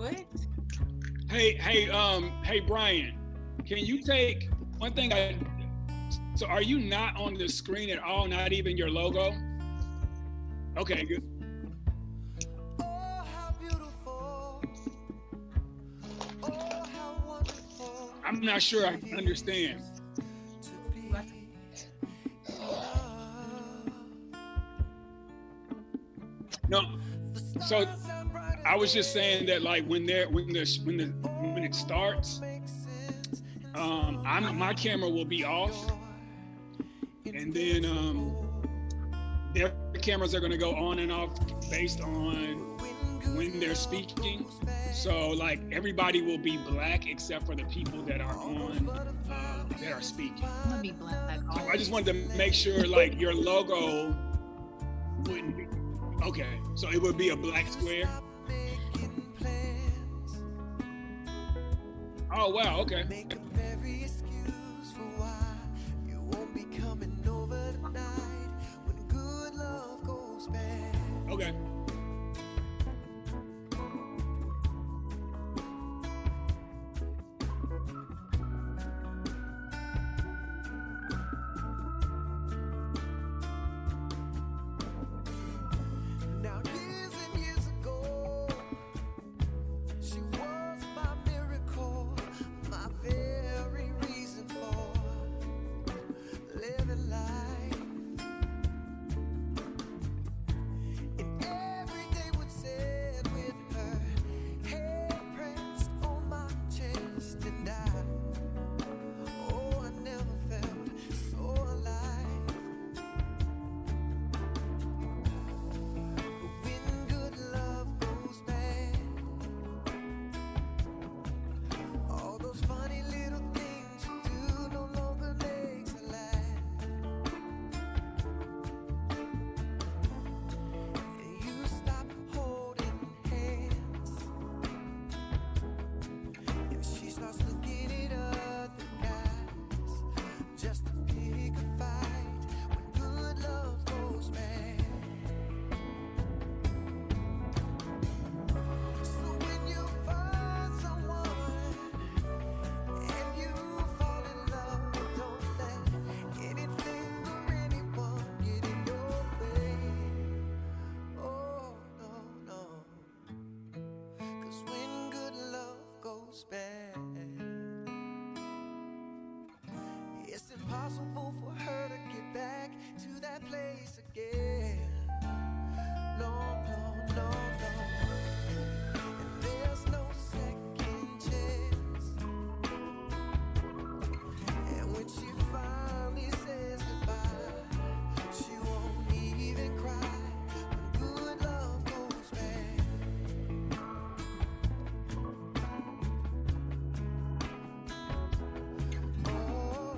What? Hey, Brian, can you take one thing? So are you not on the screen at all? Not even your logo? Okay, good. I'm not sure I understand. No. So I was just saying that like when it starts, my camera will be off, and then their cameras are going to go on and off based on when they're speaking. So like everybody will be black except for the people that are on that are speaking. I'm gonna be black. So I just wanted to make sure like your logo wouldn't be okay. So it would be a black square. Oh wow, okay. Okay. It's impossible for her to get back to that place again. No, no, no, no. And there's no second chance. And when she finally says goodbye, she won't even cry when good love goes bad. Oh,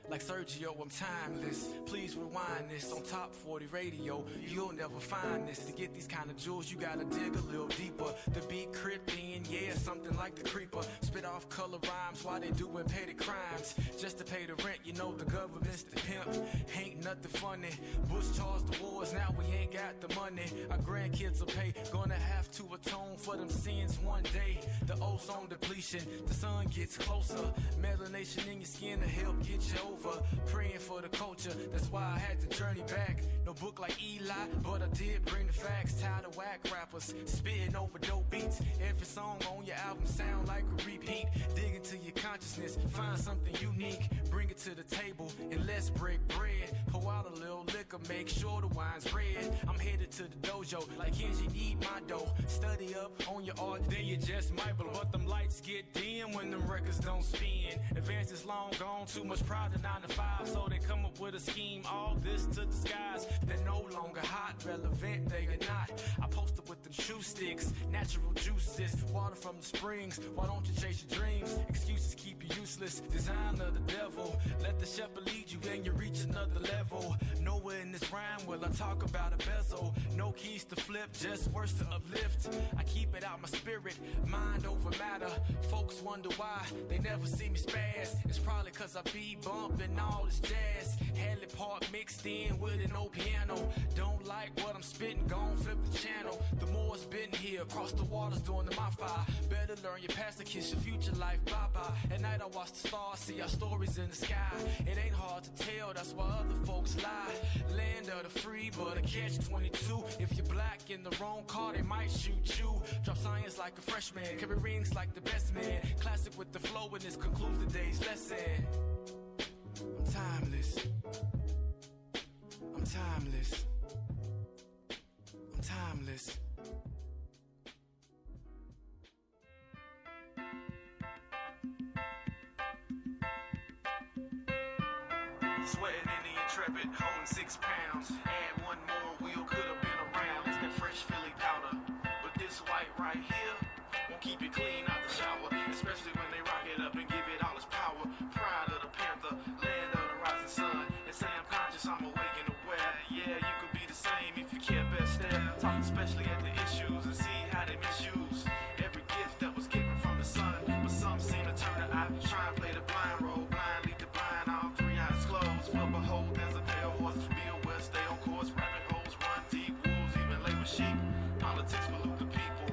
Like Sergio, I'm timeless. Please rewind this on Top 40 Radio. You'll never find this. To get these kind of jewels, you gotta dig a little deeper. The beat crept in, yeah, something like the creeper. Spit off color rhymes while they doing petty crimes. Just to pay the rent, you know the government's the pimp. Ain't nothing funny. Bush charged the wars, now we ain't got the money. Our grandkids will pay, gonna have to atone for them sins one day. The ozone depletion, the sun gets closer. Melanation in your skin to help get you over. Praying for the culture, that's why I had to journey back. No book like Eli, but I did bring the facts. Tired of whack rappers, spitting over dope beats. Every song on your album sound like a repeat. Dig into your consciousness, find something unique. Bring it to the table, and let's break bread. Pour out a little liquor, make sure the wine's red. I'm headed to the dojo, like Kenji need my dough. Study up on your art, then you just might blow. But them lights get dim when them records don't spin. Advance is long gone, too much pride to 9 to 5. So they come up with a scheme, all this to disguise. They're no longer hot, relevant, they are not. I posted with them shoe sticks, natural juices, water from the springs. Why don't you chase your dreams? Excuses keep you useless, design of the devil. Let the shepherd lead you and you reach another level. Nowhere in this rhyme will I talk about a bezel. No keys to flip, just words to uplift. I keep it out my spirit, mind over matter. Folks wonder why they never see me spaz. It's probably cause I be bumping all this jazz. Hadley Park mixed in with an old piano. Don't like what I'm spitting, gon' flip the channel. The more it's been here, across the waters doing the fire. Better learn your past to kiss your future life, bye-bye. At night I watch the stars, see our stories in the sky. It ain't hard to tell, that's why other folks lie. Land of the free, but a catch-22. If you're black in the wrong car, they might shoot you. Drop science like a freshman, carry rings like the best man. Classic with the flow, and this concludes the day's lesson. I'm timeless. I'm timeless. I'm timeless. Sweating in the Intrepid, holding 6 pounds. Add one more wheel, could have been around. It's that fresh Philly powder. But this white right here won't keep you clean out the shower. Especially when they rock it up and give it all its power. Pride of the Panther, land of the rising sun. And say I'm conscious, I'm awake and aware. Yeah, you could be the same if you care best there. Talk especially at the issues and see how they misuse every gift that was given from the sun. But some seem to turn the eye, try and play the blind role. Blind lead the blind, all 3 eyes closed. But behold, there's a pale horse. Be aware, stay on course. Rabbit holes run deep, wolves even labor sheep. Politics pollute the people.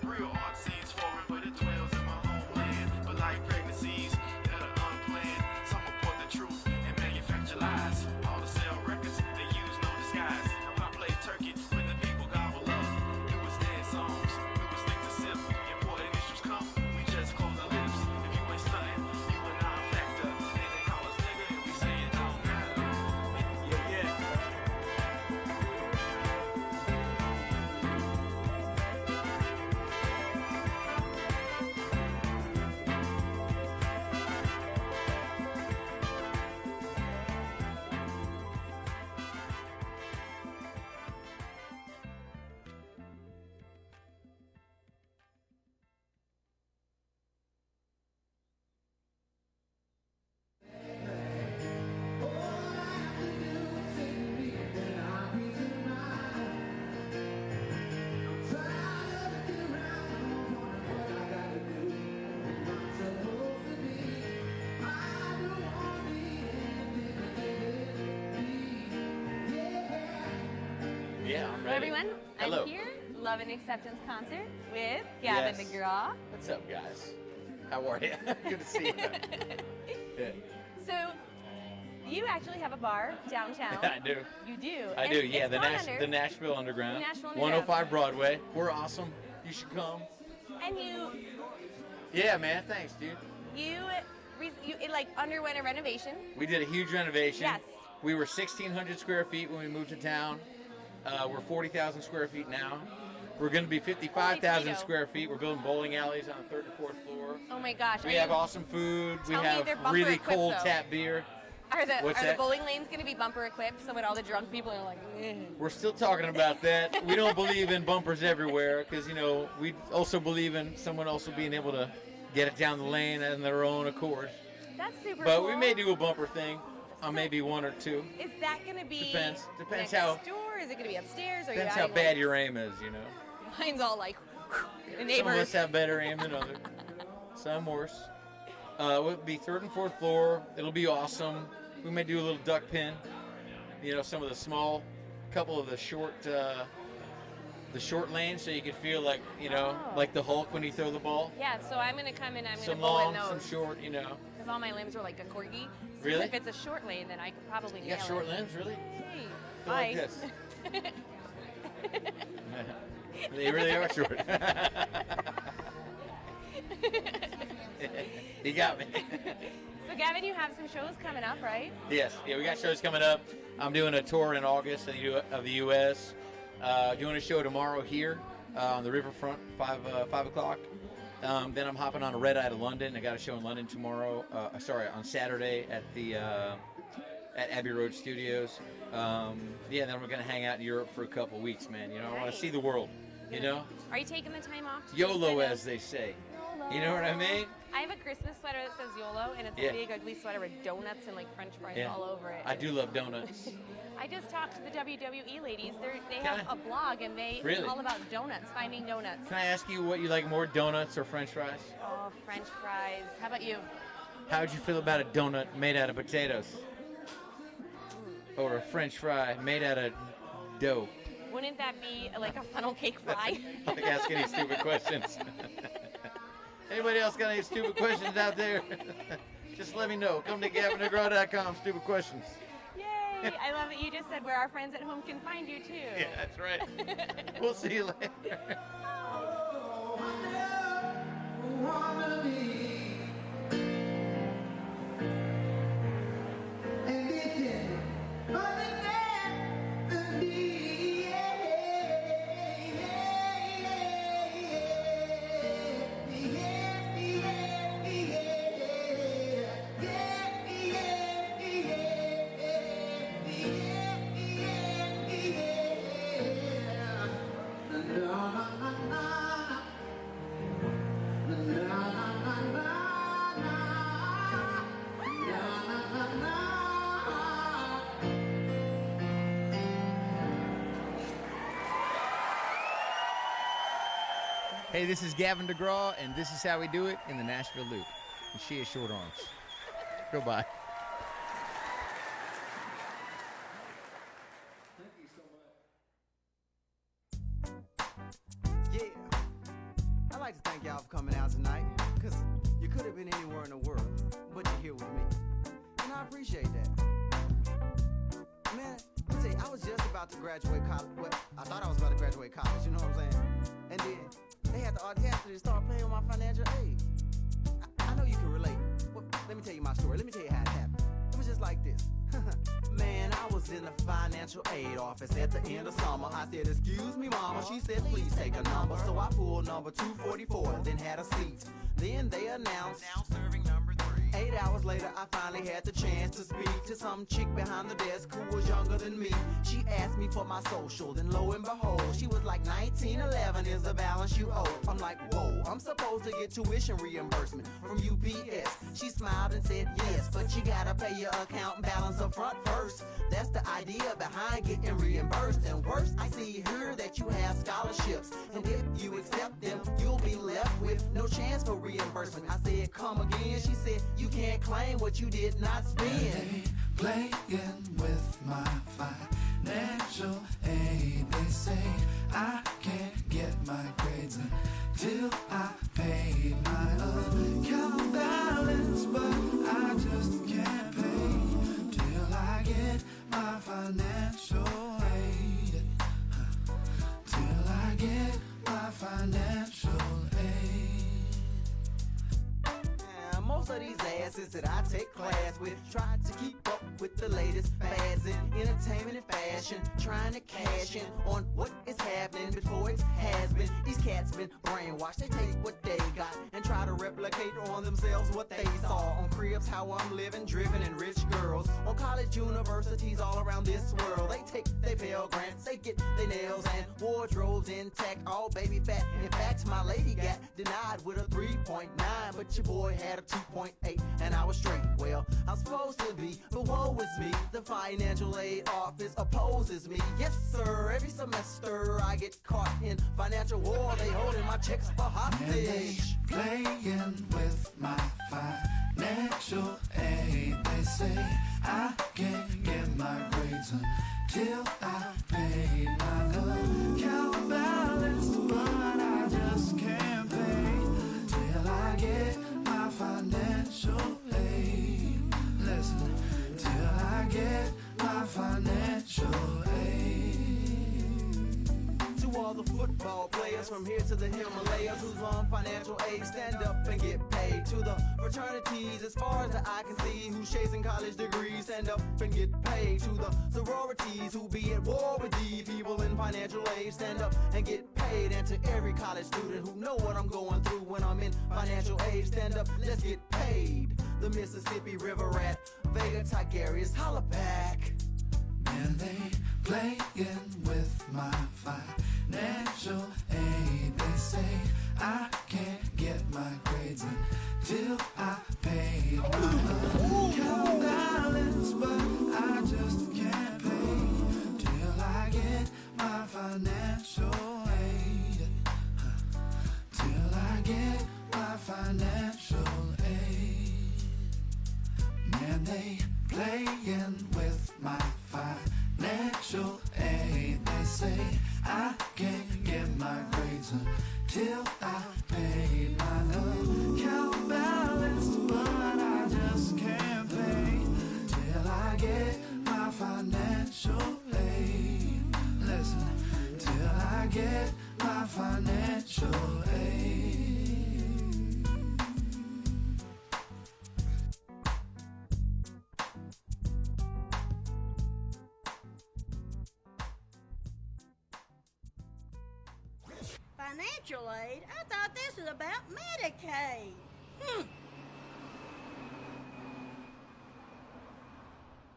Real art seems foreign, but it dwells in my homeland. But like pregnancies that are unplanned, some report the truth and manufacture lies. All the sell records, they use no disguise. I play turkey when the people gobble up. It was dead songs, it was the everyone. Hello. I'm here, Love and Acceptance concert with Gavin DeGraw. What's up, guys? How are you? Good to see you. Yeah. So, you actually have a bar downtown. I do. You do. I And do, yeah. it's The, gone under- the Nashville Underground. The Nashville Underground. 105 Broadway. We're awesome. You should come. And you Yeah, man. Thanks, dude. it like underwent a renovation. We did a huge renovation. Yes. We were 1,600 square feet when we moved to town. We're 40,000 square feet now. We're going to be 55,000 square feet. We're building bowling alleys on the 3rd and 4th floor. Oh my gosh. We have awesome food. We Tell me have they're bumper really equipped, cold though. tap beer. Are the What's the that? bowling lanes going to be bumper equipped so when all the drunk people are like, eh. We're still talking about that. We don't believe in bumpers everywhere because, you know, we also believe in someone also being able to get it down the lane on their own accord. That's super But cool. we may do a bumper thing on maybe one or two. Is that going to be Depends next how- door? Is it going to be upstairs? Or Depends you how adding, bad like, your aim is, you know. Mine's all like, the Some of neighbors. us have better aim than others. Some worse. It'll be 3rd and 4th floor. It'll be awesome. We may do a little duck pin. You know, some of the small, couple of the short lanes, so you can feel like, you know, like the Hulk when you throw the ball. Yeah, so I'm going to come in, I'm going to Some bowl long, in those. some short, you know. Because all my limbs are like a corgi. So Really? if it's a short lane, then I could probably You nail got short it. limbs, really? Hey, Feel like bye. this. They really are short. You got me. So Gavin, you have some shows coming up, right? Yes, yeah, we got shows coming up. I'm doing a tour in August of the U.S. Doing a show tomorrow here on the riverfront, 5 o'clock. Then I'm hopping on a red eye to London. I got a show in London tomorrow. On Saturday at the at Abbey Road Studios. Yeah, then we're gonna hang out in Europe for a couple weeks, man. You know, I want to see the world. You know, Are you taking the time off? To YOLO, kind of- as they say. YOLO. You know what I mean? I have a Christmas sweater that says YOLO, and it's Yeah. a big, ugly sweater with donuts and like French fries Yeah. all over it. I do love donuts. I just talked to the WWE ladies. They Can have I- a blog, and Really? it's all about donuts, finding donuts. Can I ask you what you like more, donuts or French fries? Oh, French fries. How about you? How would you feel about a donut made out of potatoes? Or a French fry made out of dough? Wouldn't that be like a funnel cake fry? I think ask any stupid questions. Anybody else got any stupid questions out there? Just let me know. Come to GavinDeGraw.com, stupid questions. Yay! I love it. You just said where our friends at home can find you too. Yeah, that's right. We'll see you later. Hey, this is Gavin DeGraw, and this is how we do it in the Nashville Loop. And she has short arms. Goodbye. Yeah, I'd like to thank y'all for coming out tonight, because you could have been anywhere in the world, but you're here with me. And I appreciate that. Man, let me tell you, I was just about to graduate college. Well, I thought I was about to graduate college, you know what I'm saying? And then they had the audacity to start playing with my financial aid. I know you can relate. Well, let me tell you my story. Let me tell you how it happened. It was just like this. Man, I was in the financial aid office at the end of summer. I said, excuse me, mama. She said, please take a number. So I pulled number 244, then had a seat. Then they announced, now serving number 3. 8 hours later, I finally had the chance to speak to some chick behind the desk who was younger than me. She asked me for my social, then lo and behold, she was like, 1911 is the balance you owe. I'm like, whoa, I'm supposed to get tuition reimbursement from UPS. She smiled and said, yes, but you gotta pay your account balance up front first. That's the idea behind getting reimbursed. And worse, I see here that you have scholarships, and if you accept them, you'll be left with no chance for reimbursement. I said, come again. She said, you can't claim what you did not spend. Playing with my financial aid, they say that I take class with. Try to keep up with the latest fads in entertainment and fashion, trying to cash in on what is happening before it has been. These cats been brainwashed, they take what they got and try to replicate on themselves what they saw on cribs, how I'm living, driven and rich girls, on college universities all around this world. They take their Pell Grants, they get their nails and wardrobes intact, all baby fat. In fact, my lady got denied with a 3.9, but your boy had a 2.8 and I was straight. Well, I'm supposed to be, but woe is me. The financial aid office opposes me. Yes, sir, every semester I get caught in financial war. They holding my checks for hostage. Playing with my financial aid. They say I can't get my grades until I pay my account balance, but I just can't pay till I get my financial aid. Listen, till I get my financial aid. To all the football players from here to the Himalayas who's on financial aid, stand up and get paid. To the fraternities as far as the eye can see who's chasing college degrees, stand up and get paid. To the sororities who be at war with these people in financial aid, stand up and get paid. And to every college student who know what I'm going through when I'm in financial aid, stand up, let's get paid. The Mississippi River Rat, Vega Tigerius, holla back. Man, they playing with my financial aid. They say I can't get my grades until I pay my account balance, but I just can't pay till I get my financial aid. Till I get my financial aid. Man, they playing with my financial aid. They say I can't get my grades until I pay my account balance, but I just can't pay till I get my financial aid. Listen, till I get my financial aid. Financial aid? I thought this was about Medicaid.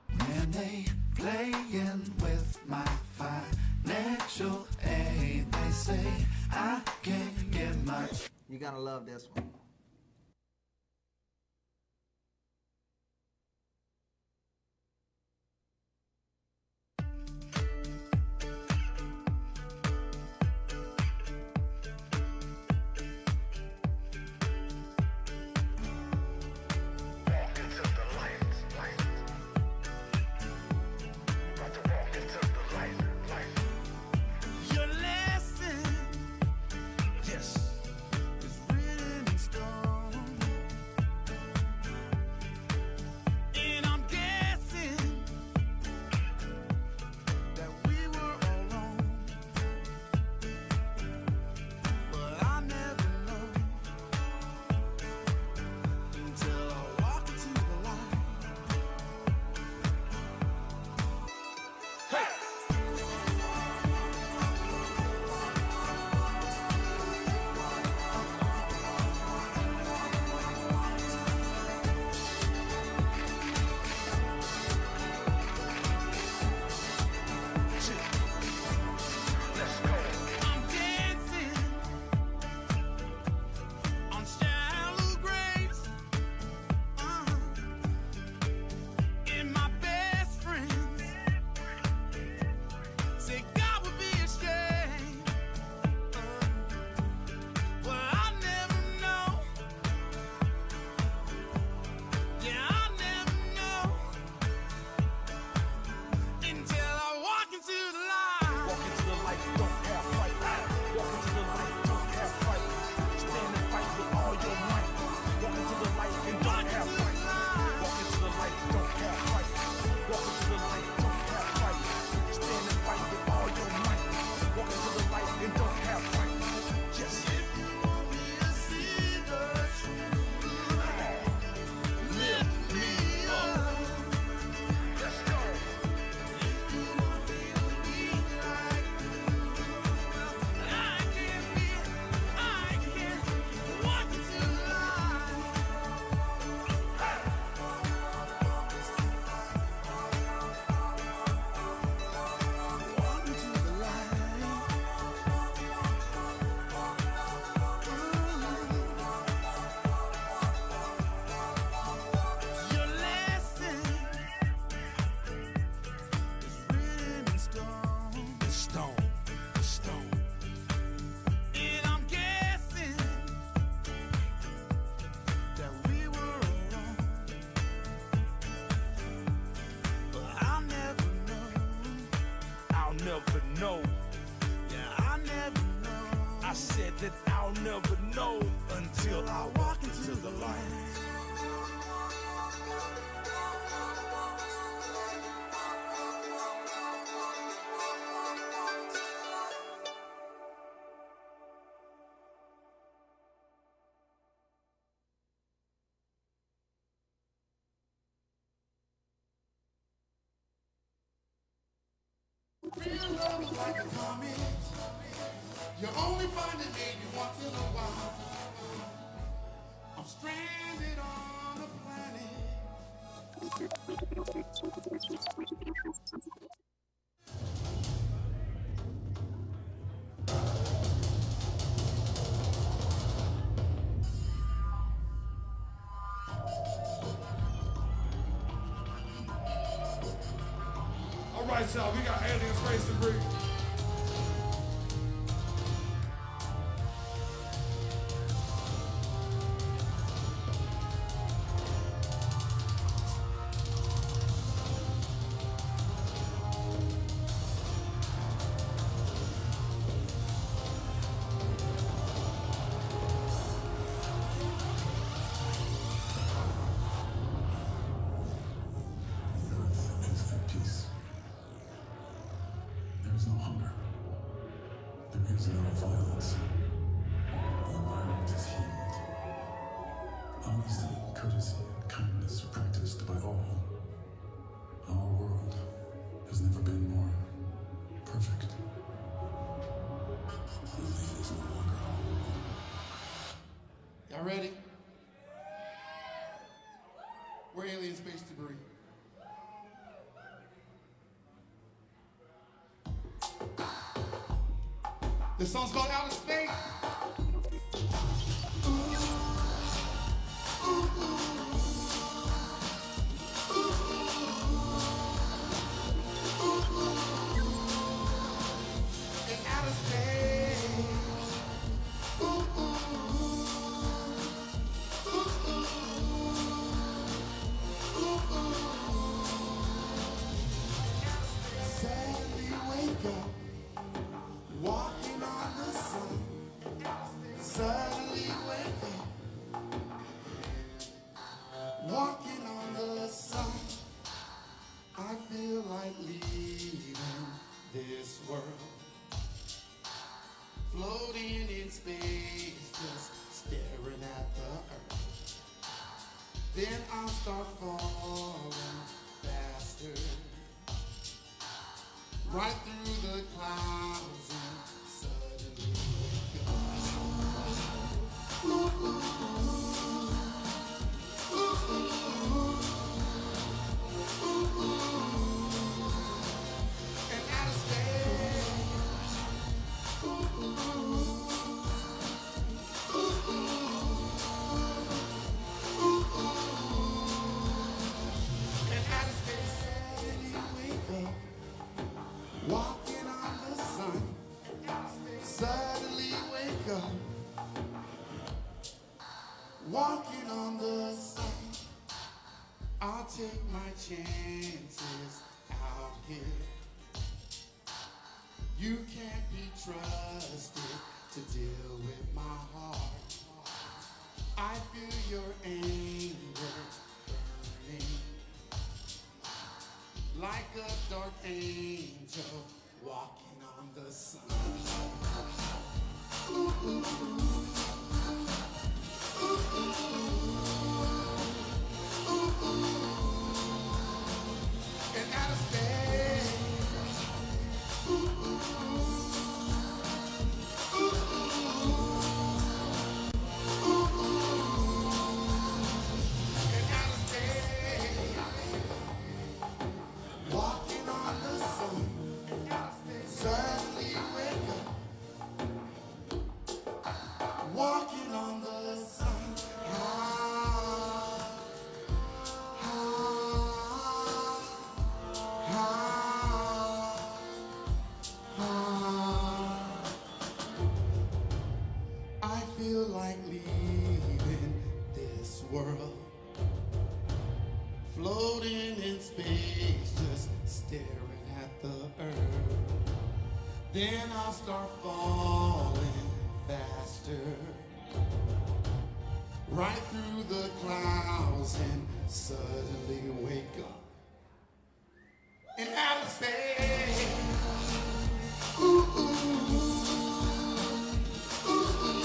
And they playing with my financial aid. They say I can't get my... You're gonna love this one. Your lesson, yes, is written in stone. never know. Yeah, I never know. I said that I'll never know until I walk into the light. Real love is like a comet. You only find it maybe once in a while. I'm stranded on a All right, y'all, we got alien space debris. There's no hunger. There is no violence. The environment is healed. Honesty, courtesy, and kindness are practiced by all. Our world has never been more perfect. The lead is no longer our world. Y'all ready? We're alien space debris. This song's called Outer Space. In outer space. Suddenly wake up. Walking on the sun, suddenly wake up. Walking on the sun, I feel like leaving this world. Floating in space, just staring at the earth. Then I'll start falling faster. Right through the clouds and suddenly wake up. And outer space. And outer space, suddenly wake up. Walking on the sun, suddenly wake up. Walking on the sun, I'll take my chances out here. You can't be trusted to deal with my heart. I feel your anger burning. Like a dark angel walking on the sun. In outer space. In outer space. Walking on the sun, suddenly wake up. Walking on the sun, then I'll start falling faster. Right through the clouds and suddenly wake up in outer space. Ooh, ooh, ooh, ooh, ooh,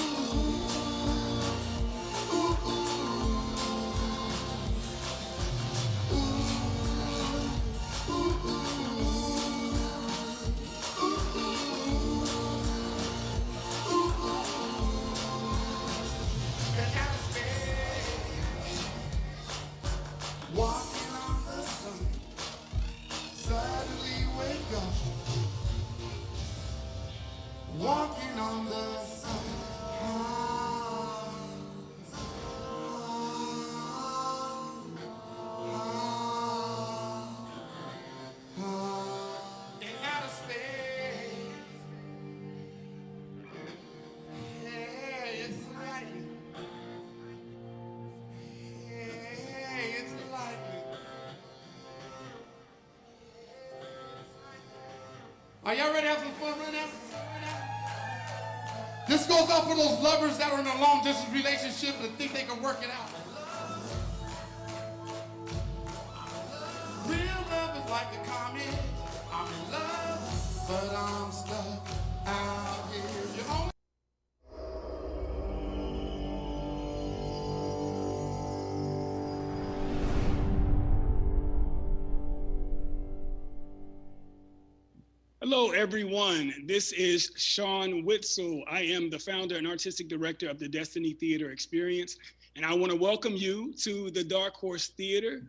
walking on the sun, suddenly wake up. Walking on the sun. In outer space. Hey, it's lightning. Hey, it's lightning. Are y'all ready to have some fun right now? This goes out for those lovers that are in a long distance relationship and think they can work it out. Real love is like a comet. I'm in love, but I'm stuck out here. You only Hello, everyone. This is Shawn Whitsell. I am the founder and artistic director of the Destiny Theater Experience, and I want to welcome you to the Dark Horse Theater.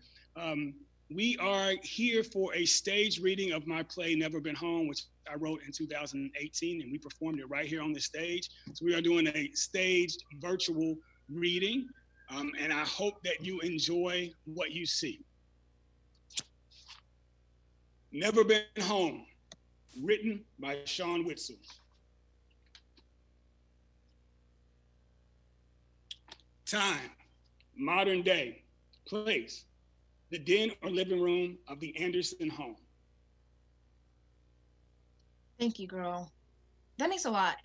We are here for a stage reading of my play, Never Been Home, which I wrote in 2018, and we performed it right here on the stage. So we are doing a staged virtual reading, and I hope that you enjoy what you see. Never Been Home. Written by Shawn Whitsell. Time, modern day. Place, the den or living room of the Anderson home. Thank you, girl. That means a lot.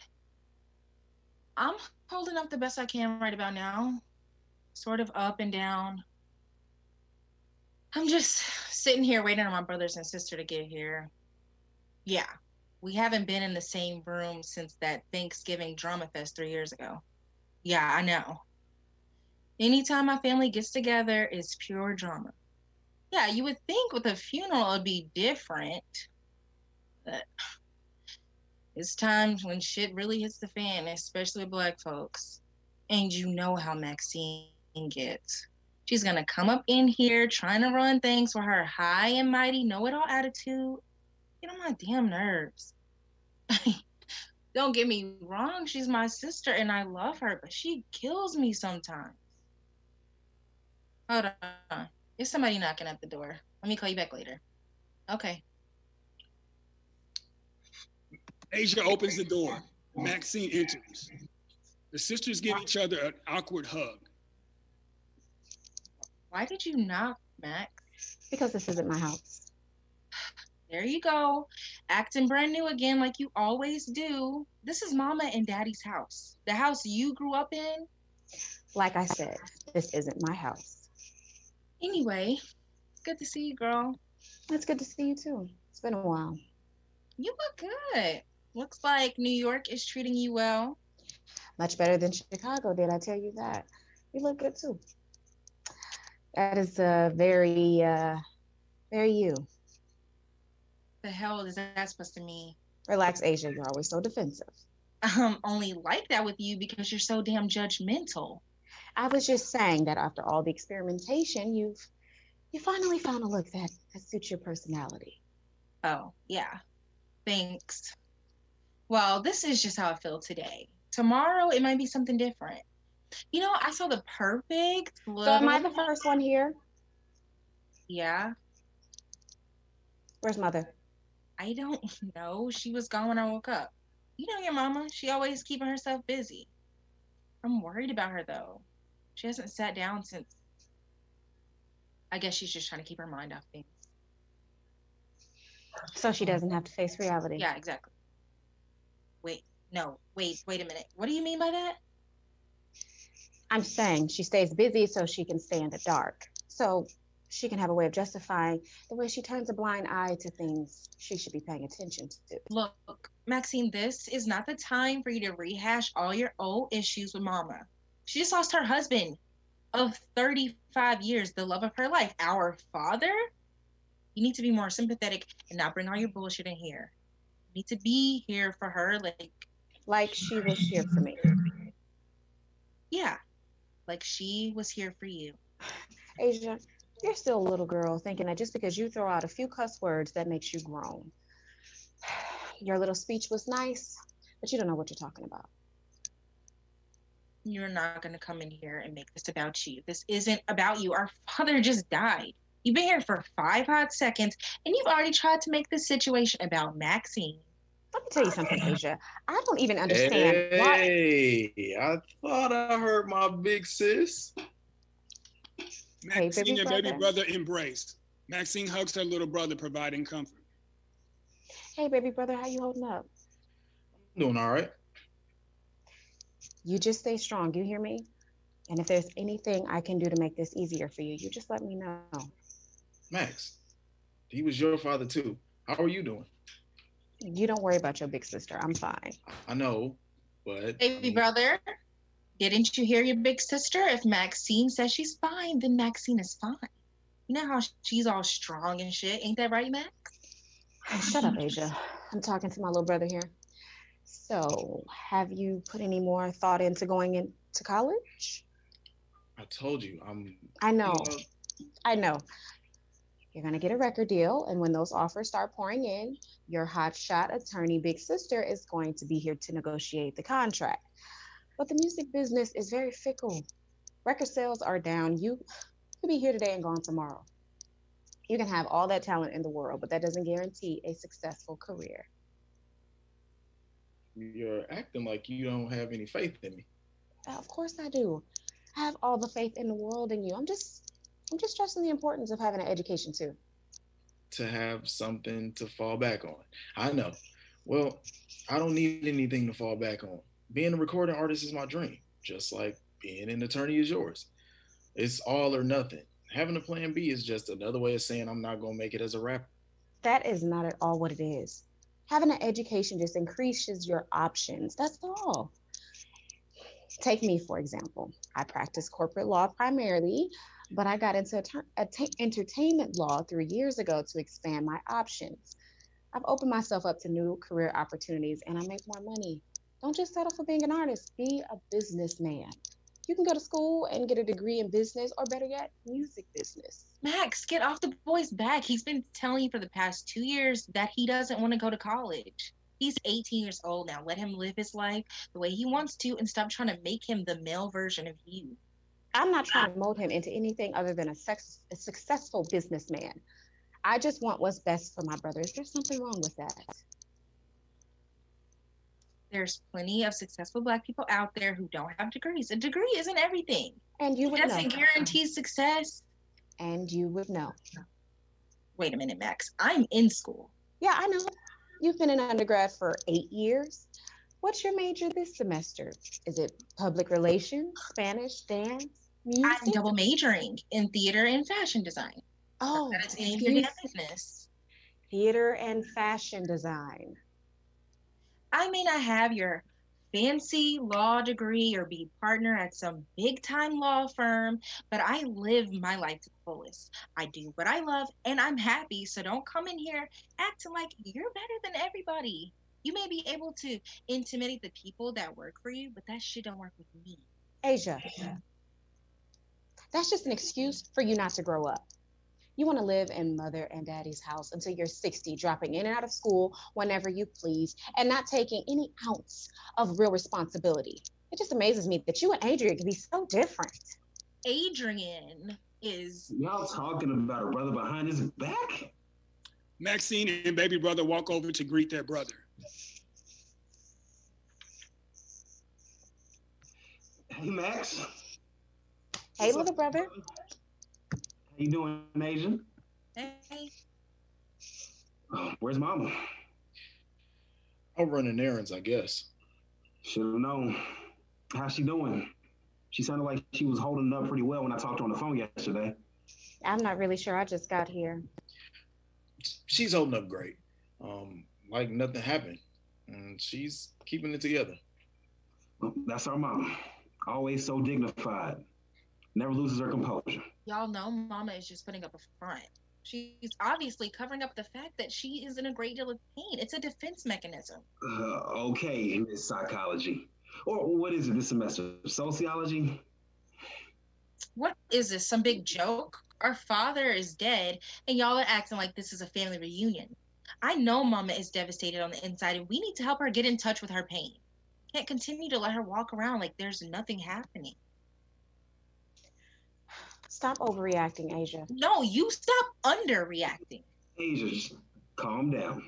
I'm holding up the best I can right about now. Sort of up and down. I'm just sitting here waiting on my brothers and sister to get here. Yeah, we haven't been in the same room since that Thanksgiving drama fest 3 years ago. Yeah, I know. Anytime my family gets together, it's pure drama. Yeah, you would think with a funeral it'd be different, but it's times when shit really hits the fan, especially with Black folks. And you know how Maxine gets. She's gonna come up in here trying to run things with her high and mighty know-it-all attitude. Get on my damn nerves. Don't get me wrong, she's my sister and I love her, but she kills me sometimes. Hold on. There's somebody knocking at the door. Let me call you back later. Okay. Asia opens the door. Maxine enters. The sisters give each other an awkward hug. Why did you knock, Max? Because this isn't my house. There you go. Acting brand new again like you always do. This is Mama and Daddy's house. The house you grew up in. Like I said, this isn't my house. Anyway, it's good to see you, girl. It's good to see you too. It's been a while. You look good. Looks like New York is treating you well. Much better than Chicago did, I tell you that. You look good too. That is very you. The hell is that supposed to mean? Relax, Asia. You're always so defensive. I'm only like that with you because you're so damn judgmental. I was just saying that after all the experimentation, you finally found a look that suits your personality. Oh, yeah. Thanks. Well, this is just how I feel today. Tomorrow, it might be something different. You know, I saw the perfect little... So am I the first one here? Yeah. Where's Mother? I don't know. She was gone when I woke up. You know your mama. She always keeping herself busy. I'm worried about her, though. She hasn't sat down since... I guess she's just trying to keep her mind off things. So she doesn't have to face reality. Yeah, exactly. No, wait a minute. What do you mean by that? I'm saying she stays busy so she can stay in the dark. So she can have a way of justifying the way she turns a blind eye to things she should be paying attention to. Look, Maxine, this is not the time for you to rehash all your old issues with Mama. She just lost her husband of 35 years, the love of her life, our father. You need to be more sympathetic and not bring all your bullshit in here. You need to be here for her, like she was here for me. Yeah, like she was here for you. Asia, you're still a little girl thinking that just because you throw out a few cuss words, that makes you grown. Your little speech was nice, but you don't know what you're talking about. You're not going to come in here and make this about you. This isn't about you. Our father just died. You've been here for 5 hot seconds, and you've already tried to make this situation about Maxine. Let me tell you something, Asia. I don't even understand why. Hey, I thought I heard my big sis. Maxine and baby brother embrace. Maxine hugs her little brother, providing comfort. Hey, baby brother, how you holding up? I'm doing all right. You just stay strong, you hear me? And if there's anything I can do to make this easier for you, you just let me know. Max, he was your father too. How are you doing? You don't worry about your big sister. I'm fine. I know, but... Baby brother, didn't you hear your big sister? If Maxine says she's fine, then Maxine is fine. You know how she's all strong and shit. Ain't that right, Max? Shut up, Asia. I'm talking to my little brother here. So, have you put any more thought into going into college? I told you, I know. I know. You're going to get a record deal, and when those offers start pouring in, your hotshot attorney big sister is going to be here to negotiate the contract. But the music business is very fickle. Record sales are down. You could be here today and gone tomorrow. You can have all that talent in the world, but that doesn't guarantee a successful career. You're acting like you don't have any faith in me. Of course I do. I have all the faith in the world in you. I'm just stressing the importance of having an education too. To have something to fall back on. I know. Well, I don't need anything to fall back on. Being a recording artist is my dream, just like being an attorney is yours. It's all or nothing. Having a plan B is just another way of saying I'm not going to make it as a rapper. That is not at all what it is. Having an education just increases your options. That's all. Take me, for example. I practice corporate law primarily, but I got into entertainment law 3 years ago to expand my options. I've opened myself up to new career opportunities and I make more money. Don't just settle for being an artist, be a businessman. You can go to school and get a degree in business, or better yet, music business. Max, get off the boy's back. He's been telling you for the past 2 years that he doesn't want to go to college. He's 18 years old now. Let him live his life the way he wants to and stop trying to make him the male version of you. I'm not trying to mold him into anything other than a successful businessman. I just want what's best for my brother. Is there something wrong with that? There's plenty of successful Black people out there who don't have degrees. A degree isn't everything. And you would know. It doesn't guarantee success. And you would know. Wait a minute, Max. I'm in school. Yeah, I know. You've been an undergrad for 8 years. What's your major this semester? Is it public relations, Spanish, dance, music? I'm double majoring in theater and fashion design. Oh, that is in your business. Theater and fashion design. I may not have your fancy law degree or be partner at some big time law firm, but I live my life to the fullest. I do what I love and I'm happy. So don't come in here acting like you're better than everybody. You may be able to intimidate the people that work for you, but that shit don't work with me. Asia, that's just an excuse for you not to grow up. You want to live in mother and daddy's house until you're 60, dropping in and out of school whenever you please, and not taking any ounce of real responsibility. It just amazes me that you and Adrian can be so different. Adrian is... Y'all talking about a brother behind his back? Maxine and baby brother walk over to greet their brother. Hey, Max. Hey, little brother. How you doing, Asian? Hey. Where's Mama? I'm running errands, I guess. Should have known. How's she doing? She sounded like she was holding up pretty well when I talked to her on the phone yesterday. I'm not really sure. I just got here. She's holding up great. Like nothing happened. And she's keeping it together. Well, that's our mom. Always so dignified. Never loses her composure. Y'all know Mama is just putting up a front. She's obviously covering up the fact that she is in a great deal of pain. It's a defense mechanism. Okay, Miss Psychology. Or what is it this semester? Sociology? What is this? Some big joke? Our father is dead, and y'all are acting like this is a family reunion. I know Mama is devastated on the inside, and we need to help her get in touch with her pain. Can't continue to let her walk around like there's nothing happening. Stop overreacting, Asia. No, you stop underreacting. Asia, just calm down.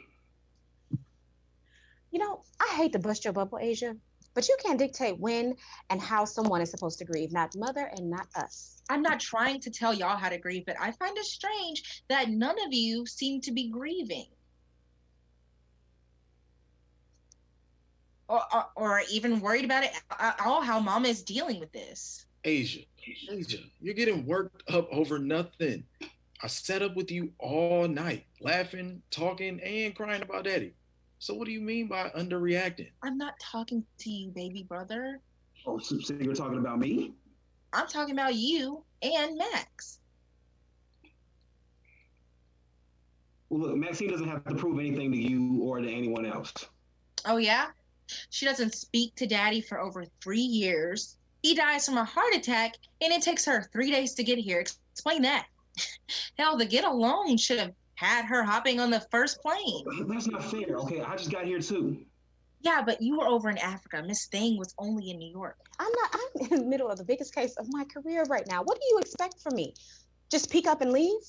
You know, I hate to bust your bubble, Asia, but you can't dictate when and how someone is supposed to grieve, not mother and not us. I'm not trying to tell y'all how to grieve, but I find it strange that none of you seem to be grieving. Or even worried about it at all, how Mama is dealing with this. Asia, you're getting worked up over nothing. I sat up with you all night, laughing, talking, and crying about Daddy. So what do you mean by underreacting? I'm not talking to you, baby brother. Oh, so you're talking about me? I'm talking about you and Max. Well, look, Maxine doesn't have to prove anything to you or to anyone else. Oh, yeah? She doesn't speak to Daddy for over 3 years. He dies from a heart attack, and it takes her 3 days to get here. Explain that. Hell, the get alone should have had her hopping on the first plane. That's not fair, okay? I just got here too. Yeah, but you were over in Africa. Miss Thing was only in New York. I'm in the middle of the biggest case of my career right now. What do you expect from me? Just pick up and leave?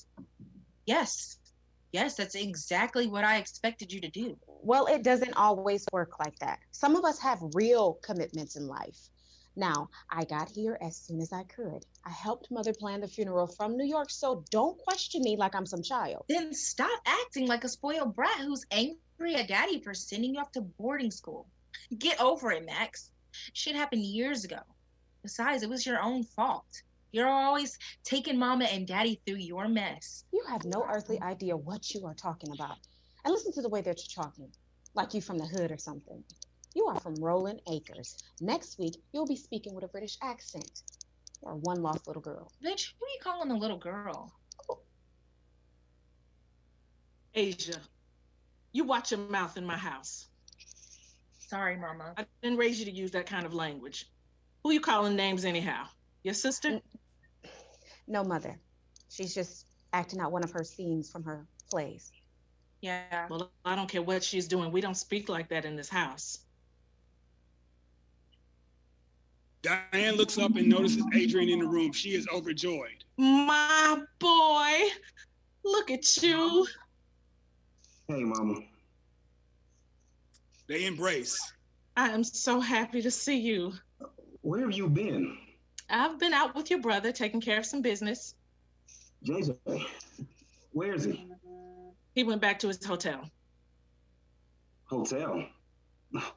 Yes, that's exactly what I expected you to do. Well, it doesn't always work like that. Some of us have real commitments in life. Now, I got here as soon as I could. I helped Mother plan the funeral from New York, so don't question me like I'm some child. Then stop acting like a spoiled brat who's angry at Daddy for sending you off to boarding school. Get over it, Max. Shit happened years ago. Besides, it was your own fault. You're always taking Mama and Daddy through your mess. You have no earthly idea what you are talking about. And listen to the way that you're talking, like you from the hood or something. You are from Rolling Acres. Next week, you'll be speaking with a British accent. You're a one lost little girl. Bitch, who are you calling a little girl? Asia, you watch your mouth in my house. Sorry, Mama. I didn't raise you to use that kind of language. Who you calling names anyhow? Your sister? No, Mother. She's just acting out one of her scenes from her plays. Yeah. Well, I don't care what she's doing. We don't speak like that in this house. Diane looks up and notices Adrian in the room. She is overjoyed. My boy, look at you. Hey, Mama. They embrace. I am so happy to see you. Where have you been? I've been out with your brother taking care of some business. JJ, where is he? He went back to his hotel. Hotel?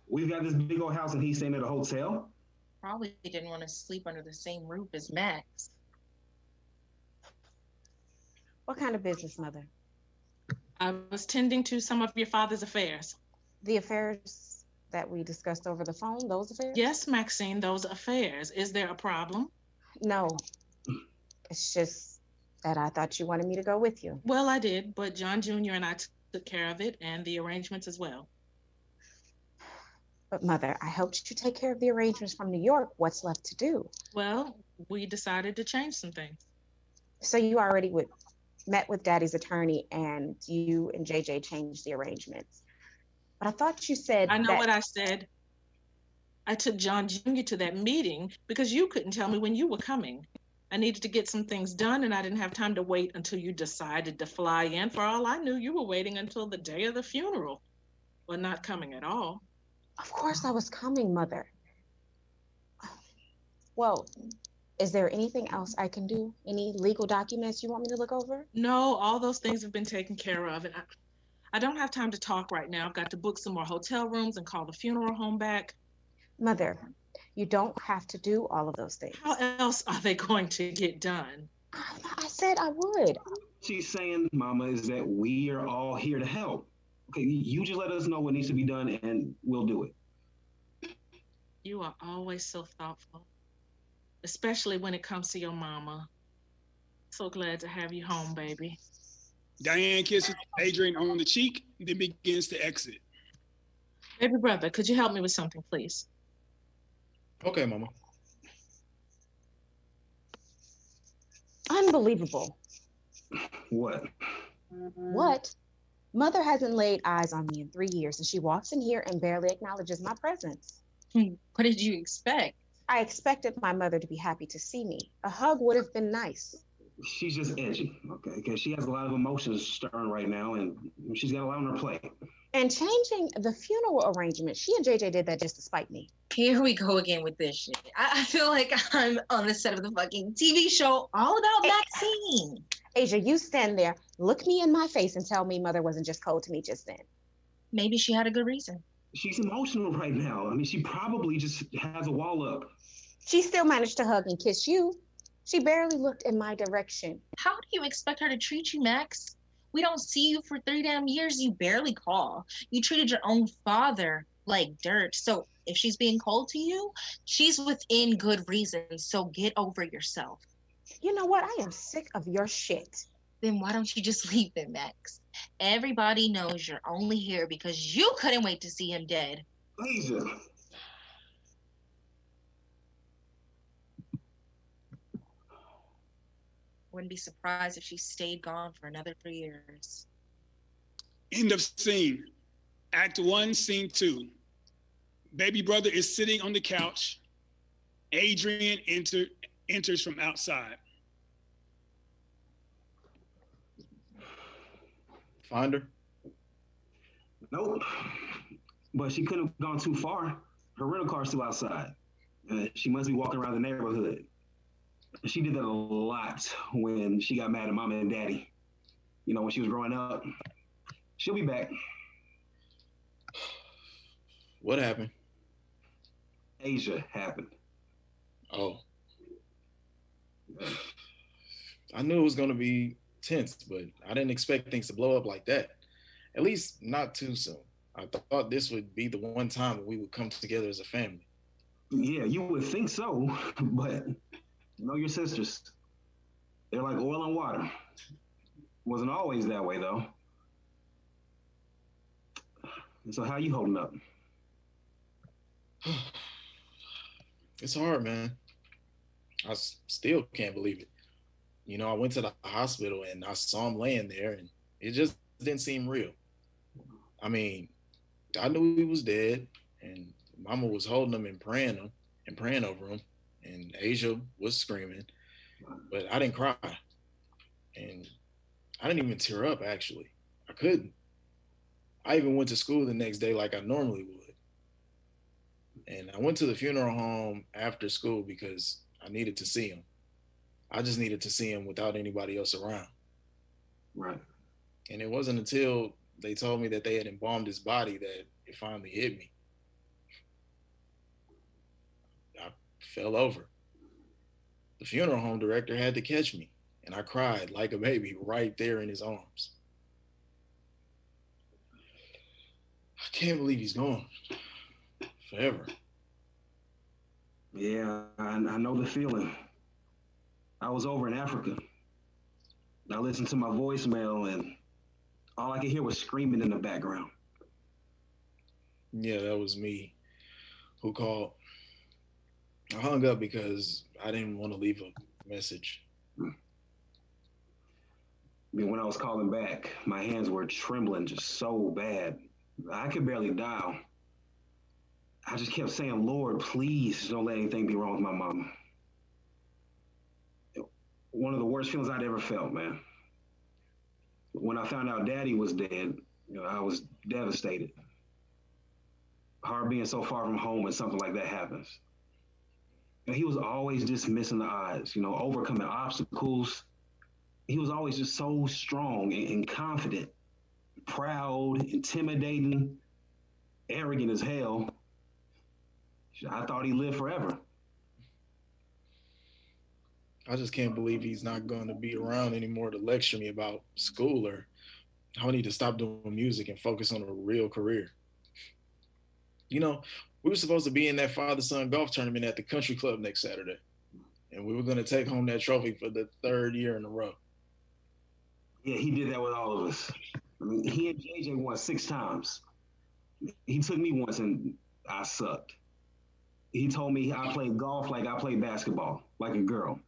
We've got this big old house and he's staying at a hotel? Probably didn't want to sleep under the same roof as Max. What kind of business, Mother? I was tending to some of your father's affairs. The affairs that we discussed over the phone, those affairs? Yes, Maxine, those affairs. Is there a problem? No. It's just that I thought you wanted me to go with you. Well, I did, but John Jr. and I took care of it and the arrangements as well. But Mother, I helped you take care of the arrangements from New York. What's left to do? Well, we decided to change some things. So you already met with Daddy's attorney and you and JJ changed the arrangements. But I thought you said I know what I said. I took John Jr. to that meeting because you couldn't tell me when you were coming. I needed to get some things done and I didn't have time to wait until you decided to fly in. For all I knew, you were waiting until the day of the funeral. Or not coming at all. Of course I was coming, Mother. Well, is there anything else I can do? Any legal documents you want me to look over? No, all those things have been taken care of. And I don't have time to talk right now. I've got to book some more hotel rooms and call the funeral home back. Mother, you don't have to do all of those things. How else are they going to get done? I said I would. She's saying, Mama, is that we are all here to help. Okay, you just let us know what needs to be done and we'll do it. You are always so thoughtful, especially when it comes to your mama. So glad to have you home, baby. Diane kisses Adrian on the cheek, then begins to exit. Baby brother, could you help me with something, please? Okay, Mama. Unbelievable. What? What? Mother hasn't laid eyes on me in 3 years, and she walks in here and barely acknowledges my presence. What did you expect? I expected my mother to be happy to see me. A hug would have been nice. She's just edgy, okay? Because she has a lot of emotions stirring right now, and she's got a lot on her plate. And changing the funeral arrangement, she and JJ did that just to spite me. Here we go again with this shit. I feel like I'm on the set of the fucking TV show all about Maxine. Asia, you stand there, look me in my face, and tell me mother wasn't just cold to me just then. Maybe she had a good reason. She's emotional right now. I mean, she probably just has a wall up. She still managed to hug and kiss you. She barely looked in my direction. How do you expect her to treat you, Max? We don't see you for 3 damn years. You barely call. You treated your own father like dirt. So if she's being cold to you, she's within good reasons. So get over yourself. You know what? I am sick of your shit. Then why don't you just leave him, Max? Everybody knows you're only here because you couldn't wait to see him dead. Asia. Wouldn't be surprised if she stayed gone for another 3 years. End of scene. Act 1, Scene 2. Baby brother is sitting on the couch. Adrian enters from outside. Find her? Nope. But she couldn't have gone too far. Her rental car's still outside. She must be walking around the neighborhood. She did that a lot when she got mad at Mama and Daddy. You know, when she was growing up. She'll be back. What happened? Asia happened. Oh. I knew it was going to be tense, but I didn't expect things to blow up like that. At least not too soon. I thought this would be the one time we would come together as a family. Yeah, you would think so, but you know your sisters. They're like oil and water. Wasn't always that way, though. So how you holding up? It's hard, man. I still can't believe it. You know, I went to the hospital and I saw him laying there and it just didn't seem real. I mean, I knew he was dead and Mama was holding him and praying over him. And Asia was screaming, but I didn't cry. And I didn't even tear up, actually. I couldn't. I even went to school the next day like I normally would. And I went to the funeral home after school because I needed to see him. I just needed to see him without anybody else around. Right. And it wasn't until they told me that they had embalmed his body that it finally hit me. I fell over. The funeral home director had to catch me, and I cried like a baby right there in his arms. I can't believe he's gone. Forever. Yeah, I know the feeling. I was over in Africa. I listened to my voicemail and all I could hear was screaming in the background. Yeah, that was me who called. I hung up because I didn't want to leave a message. I mean, when I was calling back, my hands were trembling just so bad. I could barely dial. I just kept saying, Lord, please don't let anything be wrong with my mama. One of the worst feelings I'd ever felt, man. When I found out Daddy was dead, I was devastated. Hard being so far from home when something like that happens. He was always just missing the odds, overcoming obstacles. He was always just so strong and confident, proud, intimidating, arrogant as hell. I thought he lived forever. I just can't believe he's not going to be around anymore to lecture me about school, or I need to stop doing music and focus on a real career. You know, we were supposed to be in that father-son golf tournament at the country club next Saturday, and we were going to take home that trophy for the third year in a row. Yeah, he did that with all of us. I mean, he and JJ won 6 times. He took me once and I sucked. He told me I played golf like I played basketball, like a girl.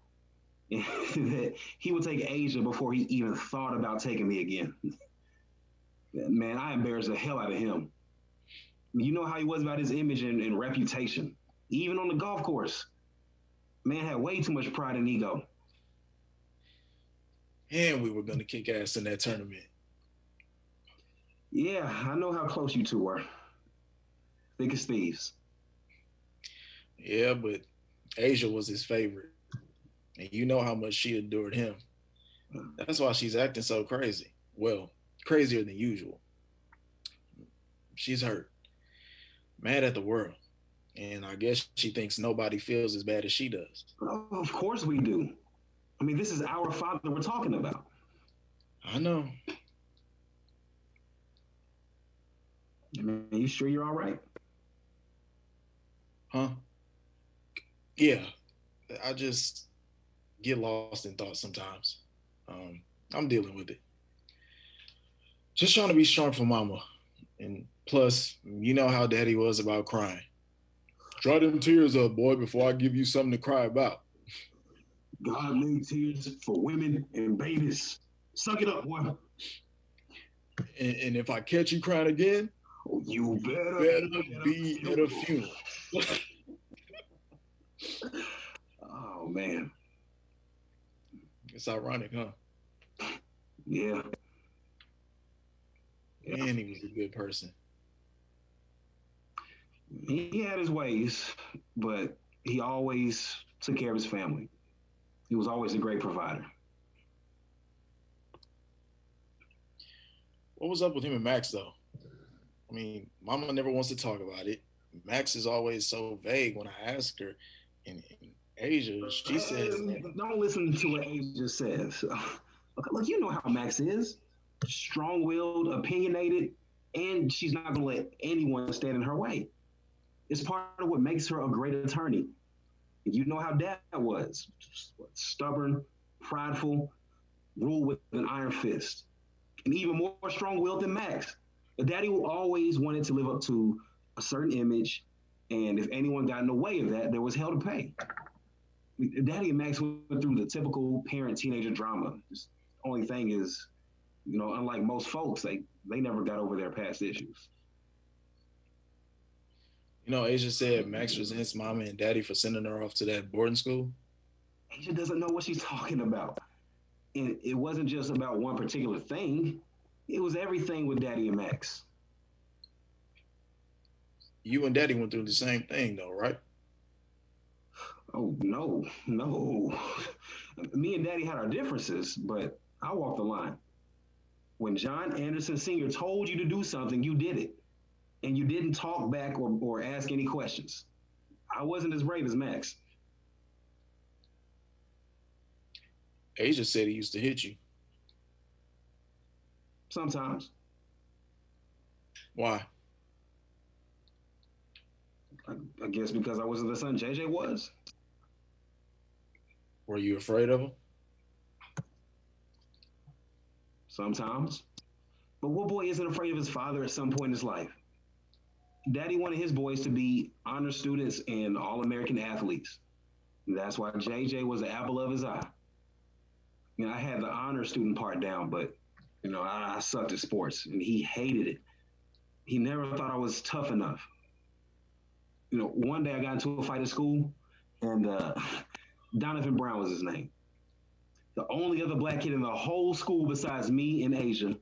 And that he would take Asia before he even thought about taking me again. Man, I embarrassed the hell out of him. You know how he was about his image and reputation. Even on the golf course, man had way too much pride and ego. And we were going to kick ass in that tournament. Yeah, I know how close you two were. Thick as thieves. Yeah, but Asia was his favorite. And you know how much she adored him. That's why she's acting so crazy. Well, crazier than usual. She's hurt. Mad at the world. And I guess she thinks nobody feels as bad as she does. Oh, of course we do. I mean, this is our father we're talking about. I know. Man, you sure you're all right? Huh? Yeah. I just get lost in thought sometimes. I'm dealing with it. Just trying to be strong for mama. And plus, you know how daddy was about crying. Dry them tears up, boy, before I give you something to cry about. God made tears for women and babies. Suck it up, boy. And if I catch you crying again, you better be at a funeral. Oh, man. It's ironic, huh? Yeah. Man, he was a good person. He had his ways, but he always took care of his family. He was always a great provider. What was up with him and Max, though? I mean, mama never wants to talk about it. Max is always so vague when I ask her. And Asia, she says... Don't listen to what Asia says. Look, you know how Max is. Strong-willed, opinionated, and she's not going to let anyone stand in her way. It's part of what makes her a great attorney. You know how Dad was. Stubborn, prideful, ruled with an iron fist. And even more strong-willed than Max. But Daddy always wanted to live up to a certain image, and if anyone got in the way of that, there was hell to pay. Daddy and Max went through the typical parent-teenager drama. The only thing is, you know, unlike most folks, they never got over their past issues. You know, Asia said Max resents mama and daddy for sending her off to that boarding school. Asia doesn't know what she's talking about. And it wasn't just about one particular thing. It was everything with Daddy and Max. You and Daddy went through the same thing, though, right? Oh, no. Me and Daddy had our differences, but I walked the line. When John Anderson Sr. told you to do something, you did it. And you didn't talk back or ask any questions. I wasn't as brave as Max. Asia said he used to hit you. Sometimes. Why? I guess because I wasn't the son JJ was. Were you afraid of him? Sometimes. But what boy isn't afraid of his father at some point in his life? Daddy wanted his boys to be honor students and all-American athletes. And that's why JJ was the apple of his eye. You know, I had the honor student part down, but, you know, I sucked at sports, and he hated it. He never thought I was tough enough. You know, one day I got into a fight at school, and Donovan Brown was his name. The only other black kid in the whole school besides me and Asia.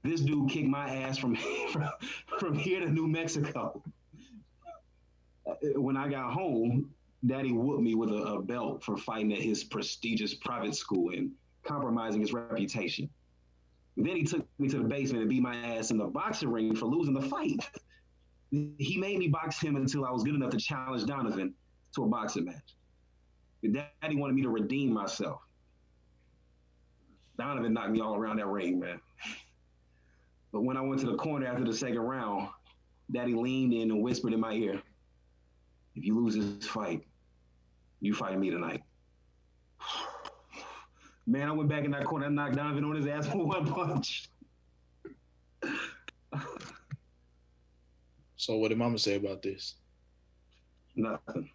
This dude kicked my ass from here to New Mexico. When I got home, Daddy whooped me with a belt for fighting at his prestigious private school and compromising his reputation. Then he took me to the basement and beat my ass in the boxing ring for losing the fight. He made me box him until I was good enough to challenge Donovan to a boxing match. Daddy wanted me to redeem myself. Donovan knocked me all around that ring, man. But when I went to the corner after the second round, Daddy leaned in and whispered in my ear, "If you lose this fight, you fight me tonight." Man, I went back in that corner and knocked Donovan on his ass with one punch. So what did Mama say about this? Nothing.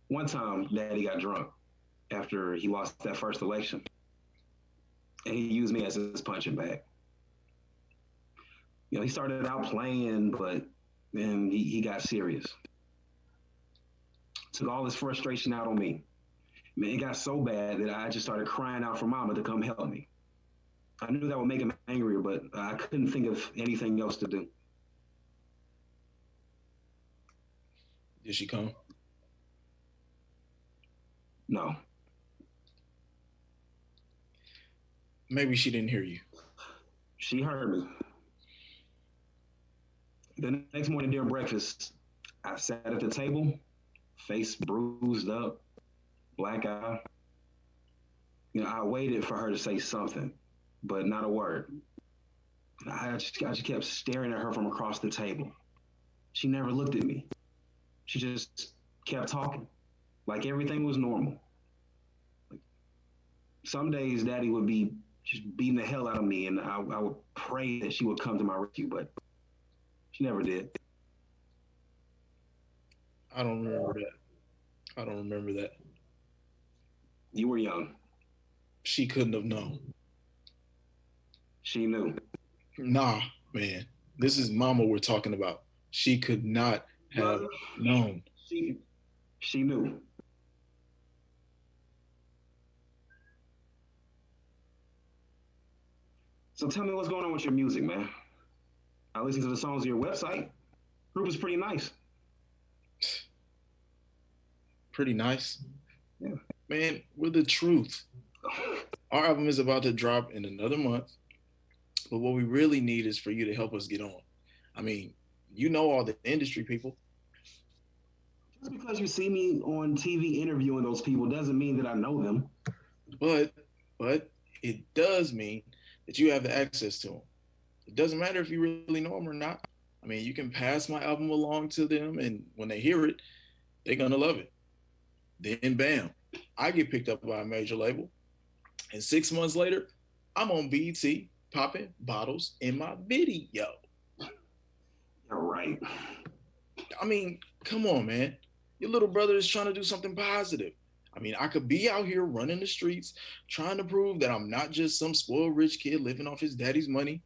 One time, Daddy got drunk after he lost that first election, and he used me as his punching bag. You know, he started out playing, but then he got serious. Took all his frustration out on me. Man, it got so bad that I just started crying out for Mama to come help me. I knew that would make him angrier, but I couldn't think of anything else to do. Did she come? No. Maybe she didn't hear you. She heard me. The next morning during breakfast, I sat at the table, face bruised up, black eye. You know, I waited for her to say something, but not a word. I just kept staring at her from across the table. She never looked at me. She just kept talking, like everything was normal. Like, some days Daddy would be just beating the hell out of me, and I would pray that she would come to my rescue, but she never did. I don't remember that. I don't remember that. You were young. She couldn't have known. She knew. Nah, man. This is Mama we're talking about. She could not have known. She knew. So tell me what's going on with your music, man. I listened to the songs on your website. Group is pretty nice. Pretty nice? Yeah. Man, we're the truth. Our album is about to drop in another month, but what we really need is for you to help us get on. I mean, you know all the industry people. Just because you see me on TV interviewing those people doesn't mean that I know them. But it does mean that you have the access to them. It doesn't matter if you really know them or not. I mean, you can pass my album along to them, and when they hear it, they're gonna love it. Then bam, I get picked up by a major label, and 6 months later, I'm on BET popping bottles in my video. You're right. I mean, come on, man. Your little brother is trying to do something positive. I mean, I could be out here running the streets, trying to prove that I'm not just some spoiled rich kid living off his daddy's money.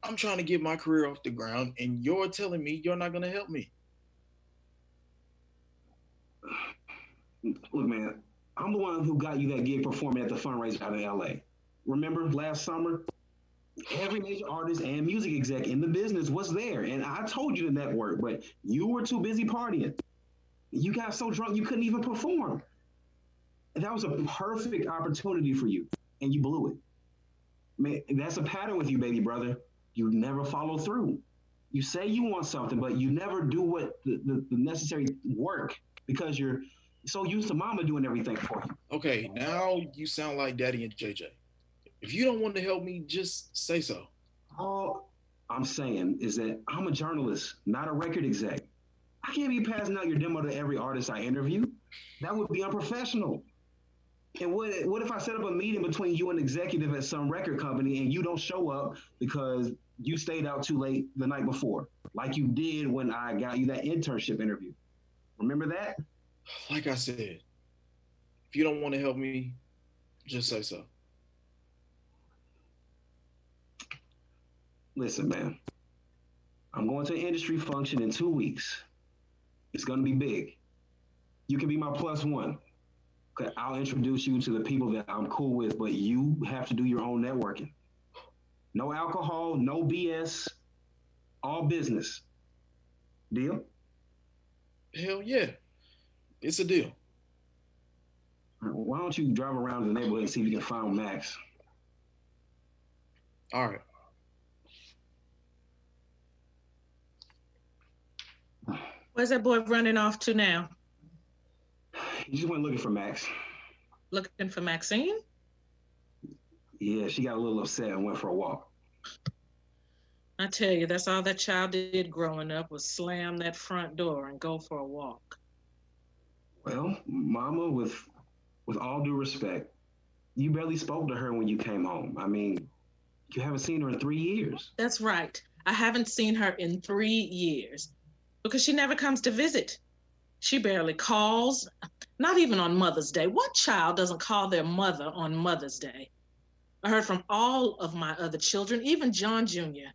I'm trying to get my career off the ground, and you're telling me you're not going to help me. Look, man, I'm the one who got you that gig performing at the fundraiser out in LA. Remember last summer? Every major artist and music exec in the business was there, and I told you to network, but you were too busy partying. You got so drunk you couldn't even perform. And that was a perfect opportunity for you, and you blew it. Man, that's a pattern with you, baby brother. You never follow through. You say you want something, but you never do what the necessary work because you're so used to Mama doing everything for you. Okay, now you sound like Daddy and JJ. If you don't want to help me, just say so. All I'm saying is that I'm a journalist, not a record exec. I can't be passing out your demo to every artist I interview. That would be unprofessional. And what if I set up a meeting between you and executive at some record company and you don't show up because you stayed out too late the night before, like you did when I got you that internship interview? Remember that? Like I said, if you don't want to help me, just say so. Listen, man, I'm going to an industry function in 2 weeks. It's going to be big. You can be my plus one. Okay, I'll introduce you to the people that I'm cool with, but you have to do your own networking. No alcohol, no BS, all business. Deal? Hell yeah. It's a deal. Why don't you drive around the neighborhood and see if you can find Max? All right. Where's that boy running off to now? He just went looking for Max. Looking for Maxine? Yeah, she got a little upset and went for a walk. I tell you, that's all that child did growing up was slam that front door and go for a walk. Well, Mama, with all due respect, you barely spoke to her when you came home. I mean, you haven't seen her in 3 years. That's right. I haven't seen her in 3 years because she never comes to visit. She barely calls, not even on Mother's Day. What child doesn't call their mother on Mother's Day? I heard from all of my other children, even John Jr.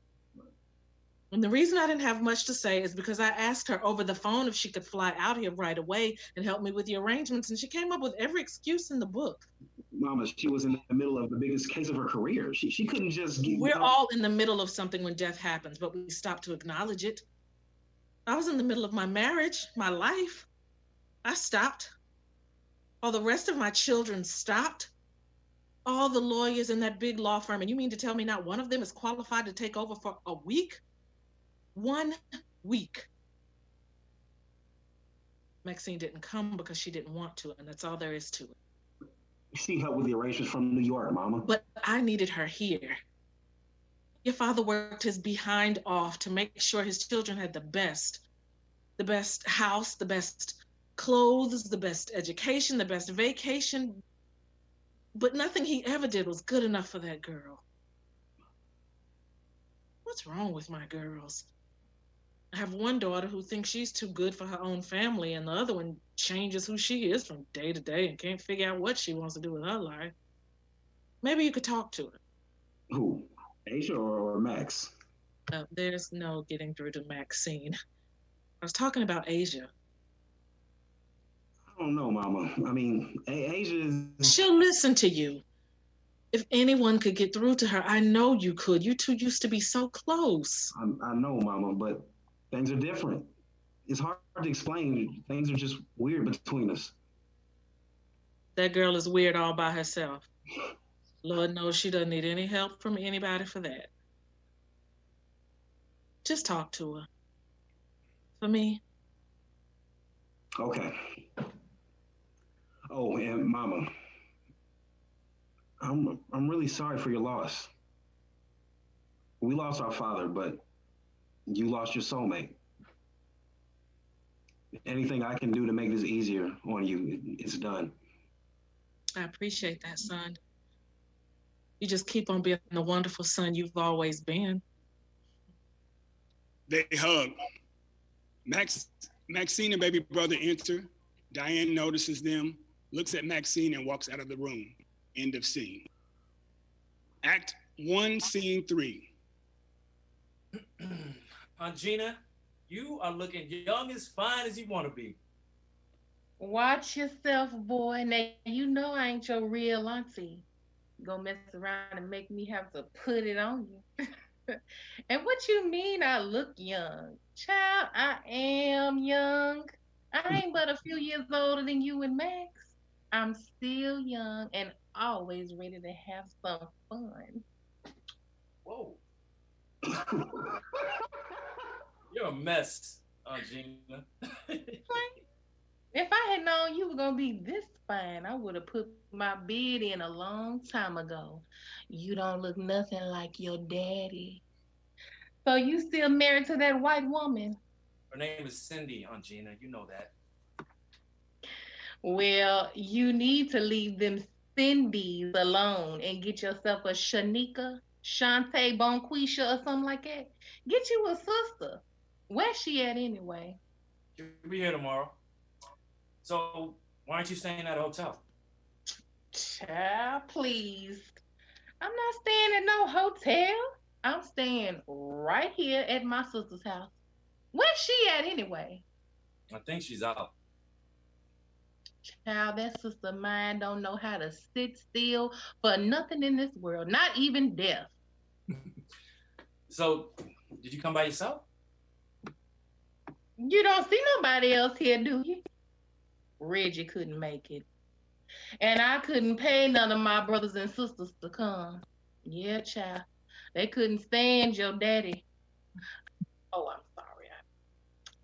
And the reason I didn't have much to say is because I asked her over the phone if she could fly out here right away and help me with the arrangements, and she came up with every excuse in the book. Mama, she was in the middle of the biggest case of her career. She couldn't just give We're all in the middle of something when death happens, but we stop to acknowledge it. I was in the middle of my marriage, my life. I stopped. All the rest of my children stopped. All the lawyers in that big law firm, and you mean to tell me not one of them is qualified to take over for a week? 1 week. Maxine didn't come because she didn't want to, and that's all there is to it. She helped with the arrangements from New York, Mama. But I needed her here. Your father worked his behind off to make sure his children had the best house, the best clothes, the best education, the best vacation. But nothing he ever did was good enough for that girl. What's wrong with my girls? I have one daughter who thinks she's too good for her own family, and the other one changes who she is from day to day and can't figure out what she wants to do with her life. Maybe you could talk to her. Who? Asia or Max? There's no getting through to Maxine. I was talking about Asia. I don't know, Mama. I mean, Asia is... She'll listen to you. If anyone could get through to her, I know you could. You two used to be so close. I know, Mama, but things are different. It's hard to explain. Things are just weird between us. That girl is weird all by herself. Lord knows she doesn't need any help from anybody for that. Just talk to her. For me. Okay. Oh, and Mama, I'm really sorry for your loss. We lost our father, but you lost your soulmate. Anything I can do to make this easier on you, it's done. I appreciate that, son. You just keep on being the wonderful son you've always been. They hug. Maxine and baby brother enter. Diane notices them, looks at Maxine, and walks out of the room. End of scene. Act 1, Scene 3. Aunt Gina, you are looking young as fine as you want to be. Watch yourself, boy. Now, you know I ain't your real auntie. Gonna mess around and make me have to put it on you. And what you mean I look young? Child, I am young. I ain't but a few years older than you and Max. I'm still young and always ready to have some fun. Whoa. You're a mess, Aunt Gina. If I had known you were gonna be this fine, I would have put my beard in a long time ago. You don't look nothing like your daddy. So you still married to that white woman? Her name is Cindy, Aunt Gina. You know that. Well, you need to leave them Cindy's alone and get yourself a Shanika, Shantae, Bonquisha, or something like that. Get you a sister. Where's she at anyway? She'll be here tomorrow. So why aren't you staying at a hotel? Child, please. I'm not staying at no hotel. I'm staying right here at my sister's house. Where's she at anyway? I think she's out. Child, that sister of mine don't know how to sit still for nothing in this world, not even death. So, did you come by yourself? You don't see nobody else here, do you? Reggie couldn't make it. And I couldn't pay none of my brothers and sisters to come. Yeah, child. They couldn't stand your daddy. Oh, I'm sorry.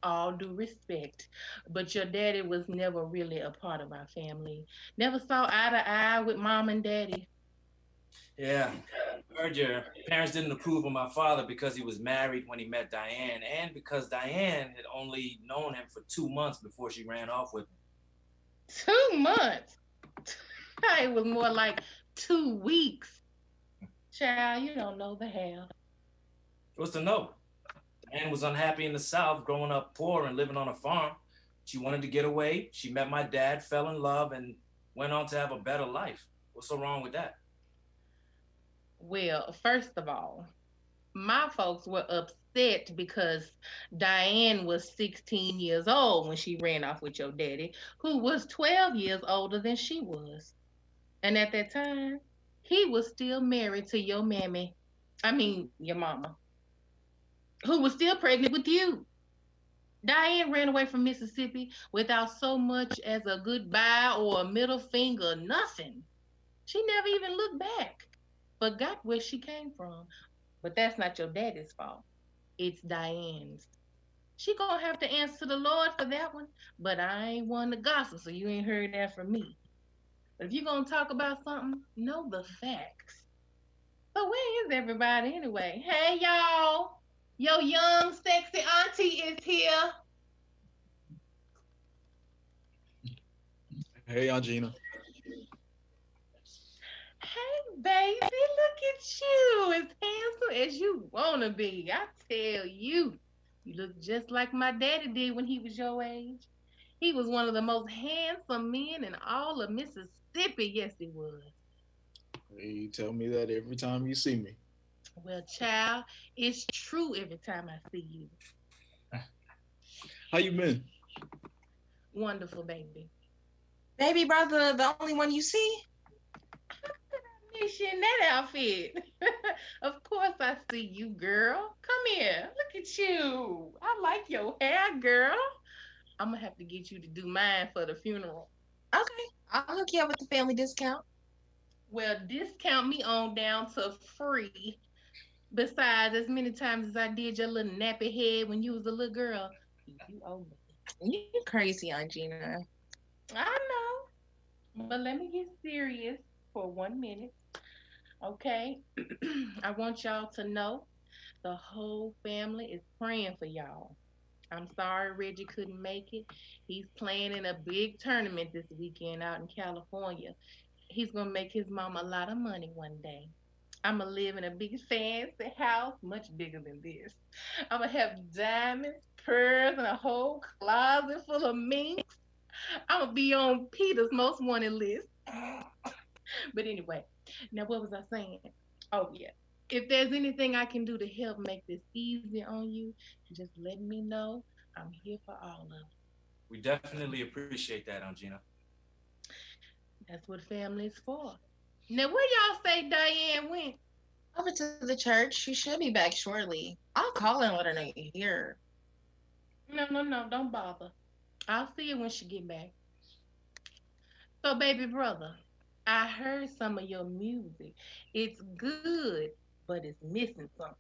All due respect, but your daddy was never really a part of our family. Never saw eye to eye with mom and daddy. Yeah, heard your parents didn't approve of my father because he was married when he met Diane, and because Diane had only known him for 2 months before she ran off with him. 2 months? It was more like 2 weeks. Child, you don't know the half. What's to know? Diane was unhappy in the South, growing up poor and living on a farm. She wanted to get away. She met my dad, fell in love, and went on to have a better life. What's so wrong with that? Well, first of all, my folks were upset because Diane was 16 years old when she ran off with your daddy, who was 12 years older than she was. And at that time, he was still married to your mammy. I mean, your mama, who was still pregnant with you. Diane ran away from Mississippi without so much as a goodbye or a middle finger, nothing. She never even looked back. Forgot where she came from. But that's not your daddy's fault. It's Diane's. She gonna have to answer the Lord for that one. But I ain't one to gossip, so you ain't heard that from me. But if you gonna talk about something, know the facts. So where is everybody anyway? Hey y'all. Your young, sexy auntie is here. Hey, Aunt Gina. Hey, baby, look at you. As handsome as you want to be. I tell you, you look just like my daddy did when he was your age. He was one of the most handsome men in all of Mississippi. Yes, he was. You tell me that every time you see me. Well, child, it's true every time I see you. How you been? Wonderful, baby. Baby brother, the only one you see? Miss you in that outfit. Of course I see you, girl. Come here. Look at you. I like your hair, girl. I'm gonna have to get you to do mine for the funeral. Okay, I'll hook you up with the family discount. Well, discount me on down to free. Besides, as many times as I did your little nappy head when you was a little girl, you owe me. You crazy, Aunt Gina. I know. But let me get serious for 1 minute. Okay? I want y'all to know the whole family is praying for y'all. I'm sorry Reggie couldn't make it. He's playing in a big tournament this weekend out in California. He's gonna make his mom a lot of money one day. I'm gonna live in a big fancy house, much bigger than this. I'm gonna have diamonds, pearls, and a whole closet full of minks. I'm gonna be on Peter's most wanted list. But anyway, now what was I saying? Oh yeah. If there's anything I can do to help make this easier on you, just let me know. I'm here for all of it. We definitely appreciate that, Aunt Gina. That's what family's for. Now, where y'all say Diane went? Over to the church. She should be back shortly. I'll call and let her know you're here. No, don't bother. I'll see her when she get back. So, baby brother, I heard some of your music. It's good, but it's missing something.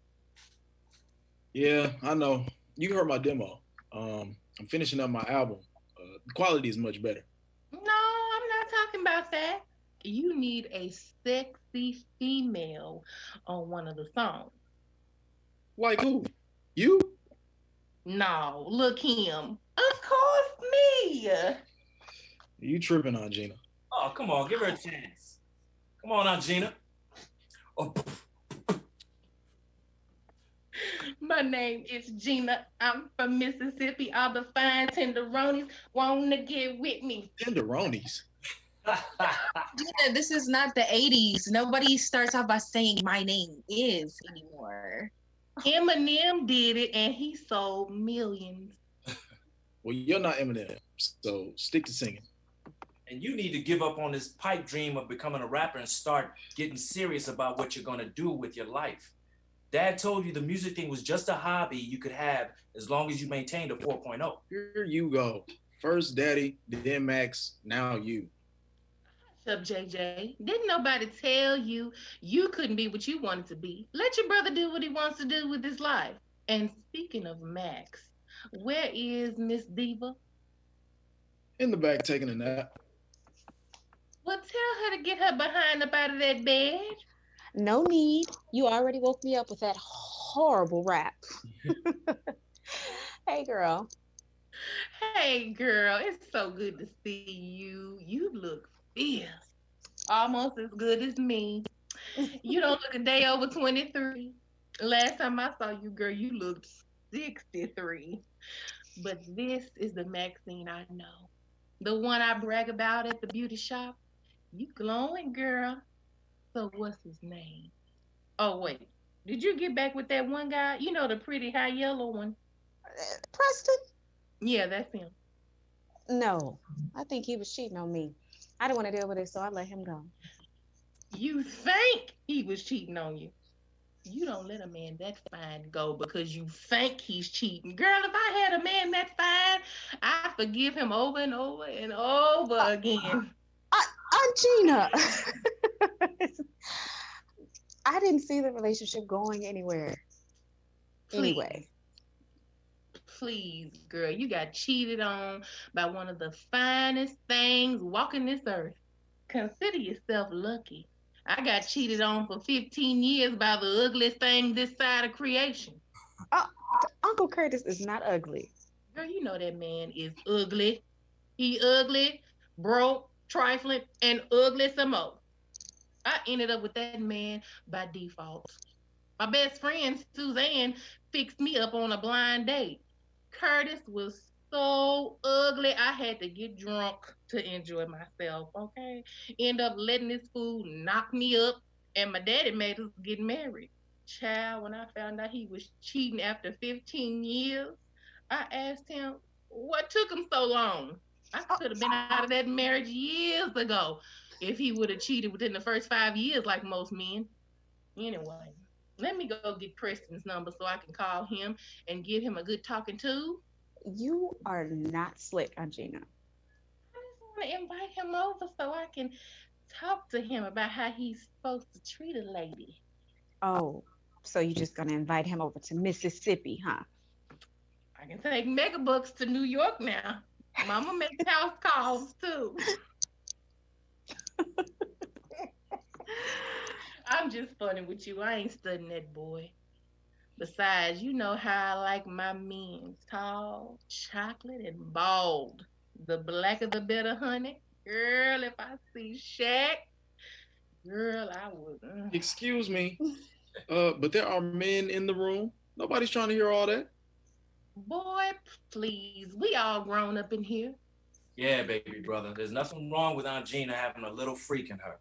Yeah, I know. You heard my demo. I'm finishing up my album. The quality is much better. No, I'm not talking about that. You need a sexy female on one of the songs. Like who? You? No, look him. Of course, me. You tripping, Aunt Gina. Oh, come on, give her a chance. Come on, Aunt Gina. Oh. My name is Gina. I'm from Mississippi. All the fine tenderonis want to get with me. Tenderonis? Gina, this is not the 80s. Nobody starts off by saying my name is anymore. Eminem did it, and he sold millions. Well, you're not Eminem, so stick to singing. And you need to give up on this pipe dream of becoming a rapper and start getting serious about what you're going to do with your life. Dad told you the music thing was just a hobby you could have as long as you maintained a 4.0. Here you go. First Daddy, then Max, now you. Shut up, JJ. Didn't nobody tell you you couldn't be what you wanted to be? Let your brother do what he wants to do with his life. And speaking of Max, Where is Miss Diva? In the back taking a nap. Well, tell her to get her behind up out of that bed. No need. You already woke me up with that horrible rap. Hey, girl. Hey, girl, it's so good to see you. You look fierce. Almost as good as me. You don't look a day over 23. Last time I saw you, girl, you looked 63. But this is the Maxine I know. The one I brag about at the beauty shop. You glowing, girl. So what's his name? Oh, wait. Did you get back with that one guy? You know, the pretty high yellow one? Preston? Yeah, that's him. No, I think he was cheating on me. I didn't want to deal with it, so I let him go. You think he was cheating on you? You don't let a man that fine go because you think he's cheating. Girl, if I had a man that fine, I'd forgive him over and over and over again. Aunt Gina. I didn't see the relationship going anywhere. Anyway. Please, girl, you got cheated on by one of the finest things walking this earth. Consider yourself lucky. I got cheated on for 15 years by the ugliest thing this side of creation. Uncle Curtis is not ugly. Girl, you know that man is ugly. He ugly, broke, trifling, and ugly some more. I ended up with that man by default. My best friend, Suzanne, fixed me up on a blind date. Curtis was so ugly, I had to get drunk to enjoy myself, okay? End up letting this fool knock me up, and my daddy made us get married. Child, when I found out he was cheating after 15 years, I asked him, what took him so long? I could have been out of that marriage years ago if he would have cheated within the first 5 years like most men. Anyway, let me go get Preston's number so I can call him and give him a good talking to. You are not slick, Aunt Gina. I just want to invite him over so I can talk to him about how he's supposed to treat a lady. Oh, so you're just gonna invite him over to Mississippi, huh? I can take megabucks to New York now. Mama makes house calls too. I'm just funny with you. I ain't studying that boy. Besides, you know how I like my men tall, chocolate, and bald. The blacker the better, honey. Girl, if I see Shaq, girl, I would. Excuse me, but there are men in the room. Nobody's trying to hear all that. Boy, please. We all grown up in here. Yeah, baby brother. There's nothing wrong with Aunt Gina having a little freak in her.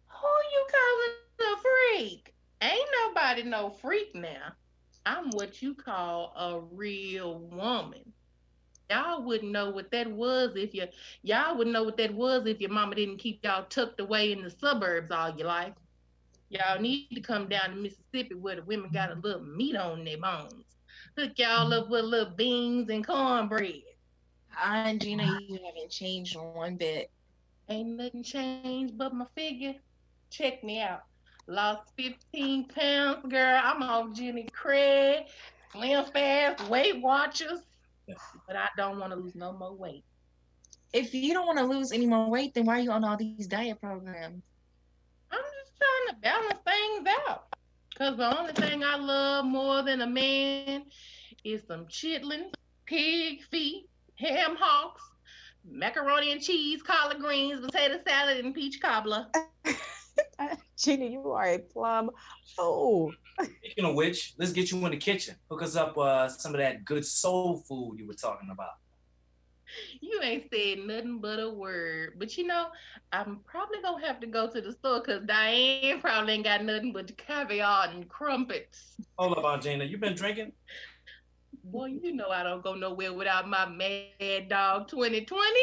Who you calling a freak? Ain't nobody no freak now. I'm what you call a real woman. Y'all wouldn't know what that was if y'all wouldn't know what that was if your mama didn't keep y'all tucked away in the suburbs all your life. Y'all need to come down to Mississippi where the women got a little meat on their bones. Hook y'all up with little beans and cornbread. Aunt Gina, you haven't changed one bit. Ain't nothing changed but my figure. Check me out. Lost 15 pounds, girl. I'm off Jenny Craig, Slim Fast, Weight Watchers. But I don't want to lose no more weight. If you don't want to lose any more weight, then why are you on all these diet programs? I'm just trying to balance things out. Because the only thing I love more than a man is some chitlins, pig feet, ham hocks, macaroni and cheese, collard greens, potato salad, and peach cobbler. Gina, you are a plum fool. Speaking of which, let's get you in the kitchen. Hook us up some of that good soul food you were talking about. You ain't said nothing but a word. But you know, I'm probably going to have to go to the store because Diane probably ain't got nothing but caviar and crumpets. Hold up, Aunt Gina. You been drinking? Boy, you know I don't go nowhere without my Mad Dog 2020.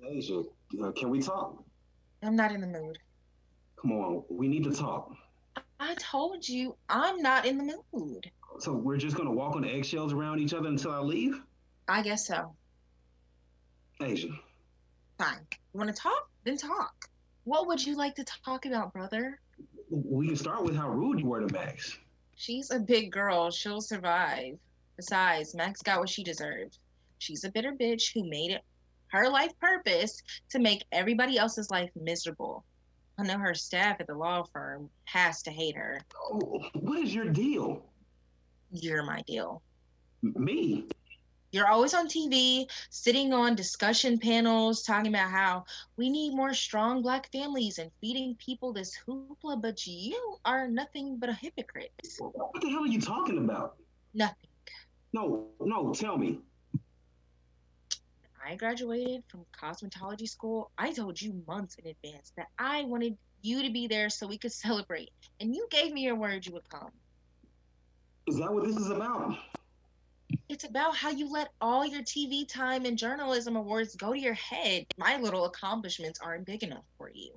Asia, can we talk? I'm not in the mood. Come on, we need to talk. I told you I'm not in the mood. So we're just gonna walk on eggshells around each other until I leave? I guess so. Asia. Fine. You want to talk? Then talk. What would you like to talk about, brother? We can start with how rude you were to Max. She's a big girl. She'll survive. Besides, Max got what she deserved. She's a bitter bitch who made it her life purpose to make everybody else's life miserable. I know her staff at the law firm has to hate her. Oh, what is your deal? You're my deal. Me? You're always on TV, sitting on discussion panels, talking about how we need more strong Black families and feeding people this hoopla, but you are nothing but a hypocrite. What the hell are you talking about? Nothing. No, tell me. I graduated from cosmetology school. I told you months in advance that I wanted you to be there so we could celebrate, and you gave me your word you would come. Is that what this is about? It's about how you let all your TV time and journalism awards go to your head. My little accomplishments aren't big enough for you.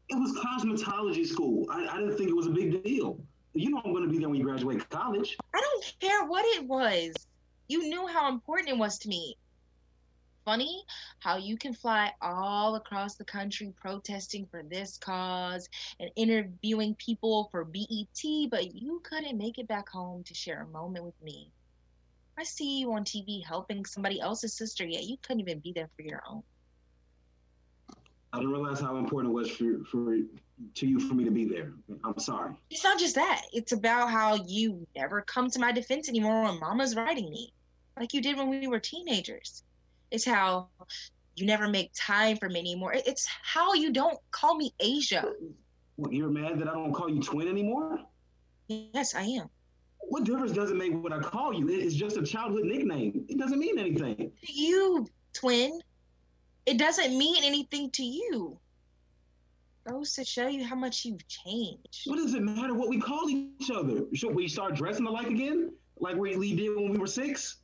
It was cosmetology school. I didn't think it was a big deal. You know I'm going to be there when you graduate college. I don't care what it was. You knew how important it was to me. Funny how you can fly all across the country protesting for this cause and interviewing people for BET, but you couldn't make it back home to share a moment with me. I see you on TV helping somebody else's sister, yet you couldn't even be there for your own. I didn't realize how important it was to you for me to be there. I'm sorry. It's not just that. It's about how you never come to my defense anymore when Mama's writing me, like you did when we were teenagers. It's how you never make time for me anymore. It's how you don't call me Asia. What, you're mad that I don't call you twin anymore? Yes, I am. What difference does it make what I call you? It's just a childhood nickname. It doesn't mean anything. To you, twin. It doesn't mean anything to you. Goes to show you how much you've changed. What does it matter what we call each other? Should we start dressing alike again? Like we did when we were 6?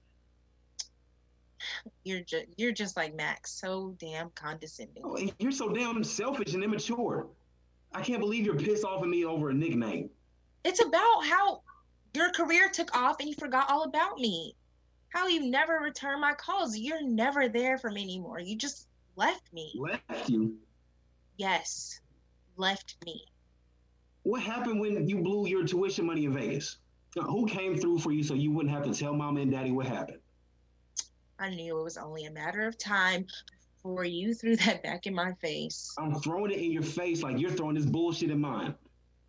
You're just like Max, so damn condescending. Oh, and you're so damn selfish and immature. I can't believe you're pissed off at me over a nickname. It's about how your career took off and you forgot all about me. How you never return my calls. You're never there for me anymore. You just left me. Left you? Yes, left me. What happened when you blew your tuition money in Vegas? Who came through for you so you wouldn't have to tell Mama and Daddy what happened? I knew it was only a matter of time before you threw that back in my face. I'm throwing it in your face like you're throwing this bullshit in mine.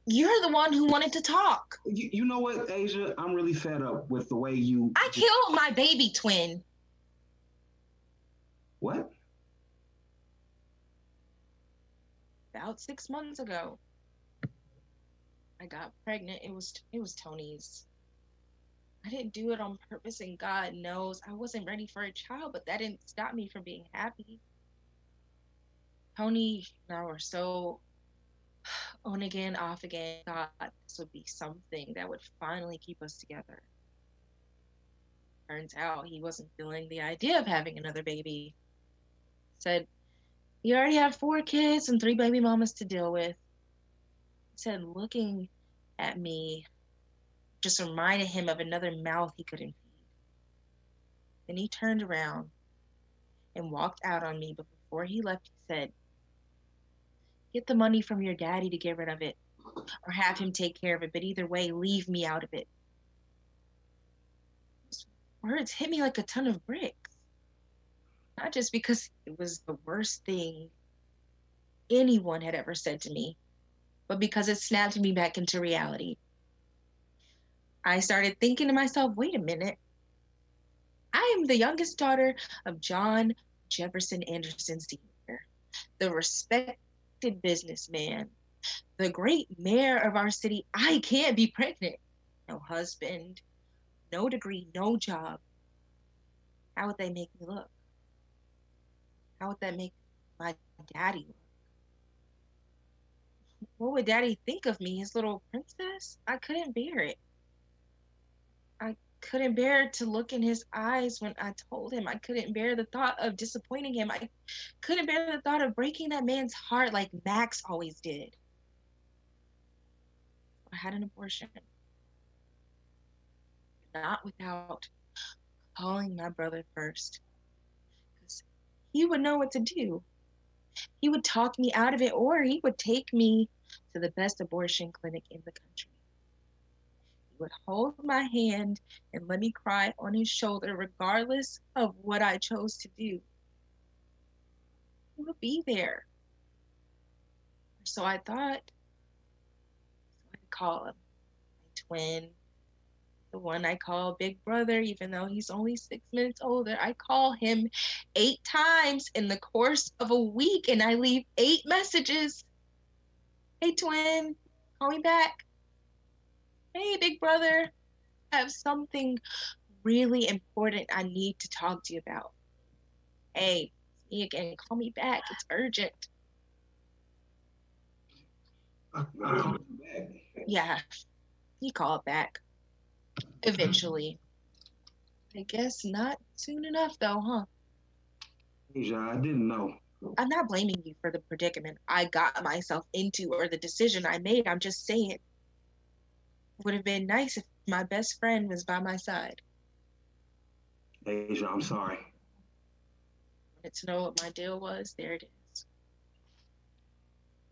You're the one who wanted to talk. You know what, Asia? I'm really fed up with the way you... I killed my baby twin. What? About 6 months ago. I got pregnant. It was Tony's. I didn't do it on purpose, and God knows I wasn't ready for a child, but that didn't stop me from being happy. Tony and I were so on again, off again. God, this would be something that would finally keep us together. Turns out he wasn't feeling the idea of having another baby. Said he already had 4 kids and 3 baby mamas to deal with. Said looking at me just reminded him of another mouth he couldn't feed. Then he turned around and walked out on me, but before he left, he said, "Get the money from your daddy to get rid of it, or have him take care of it, but either way, leave me out of it." Those words hit me like a ton of bricks. Not just because it was the worst thing anyone had ever said to me, but because it snapped me back into reality. I started thinking to myself, wait a minute. I am the youngest daughter of John Jefferson Anderson Sr., the respected businessman, the great mayor of our city. I can't be pregnant. No husband, no degree, no job. How would they make me look? How would that make my daddy look? What would daddy think of me, his little princess? I couldn't bear it. I couldn't bear to look in his eyes when I told him. I couldn't bear the thought of disappointing him. I couldn't bear the thought of breaking that man's heart like Max always did. I had an abortion. Not without calling my brother first. Because he would know what to do. He would talk me out of it, or he would take me to the best abortion clinic in the country. He would hold my hand and let me cry on his shoulder, regardless of what I chose to do. He would be there. So I thought I'd call him my twin, the one I call Big Brother, even though he's only 6 minutes older. I call him 8 times in the course of a week, and I leave 8 messages. Hey, twin, call me back. Hey, Big Brother, I have something really important I need to talk to you about. Hey, it's me again. Call me back. It's urgent. I'll call you back. Yeah, he called back. Eventually. I guess not soon enough, though, huh? Asia, I didn't know. I'm not blaming you for the predicament I got myself into or the decision I made. I'm just saying it would have been nice if my best friend was by my side. Asia, I'm sorry. Wanted to know what my deal was? There it is.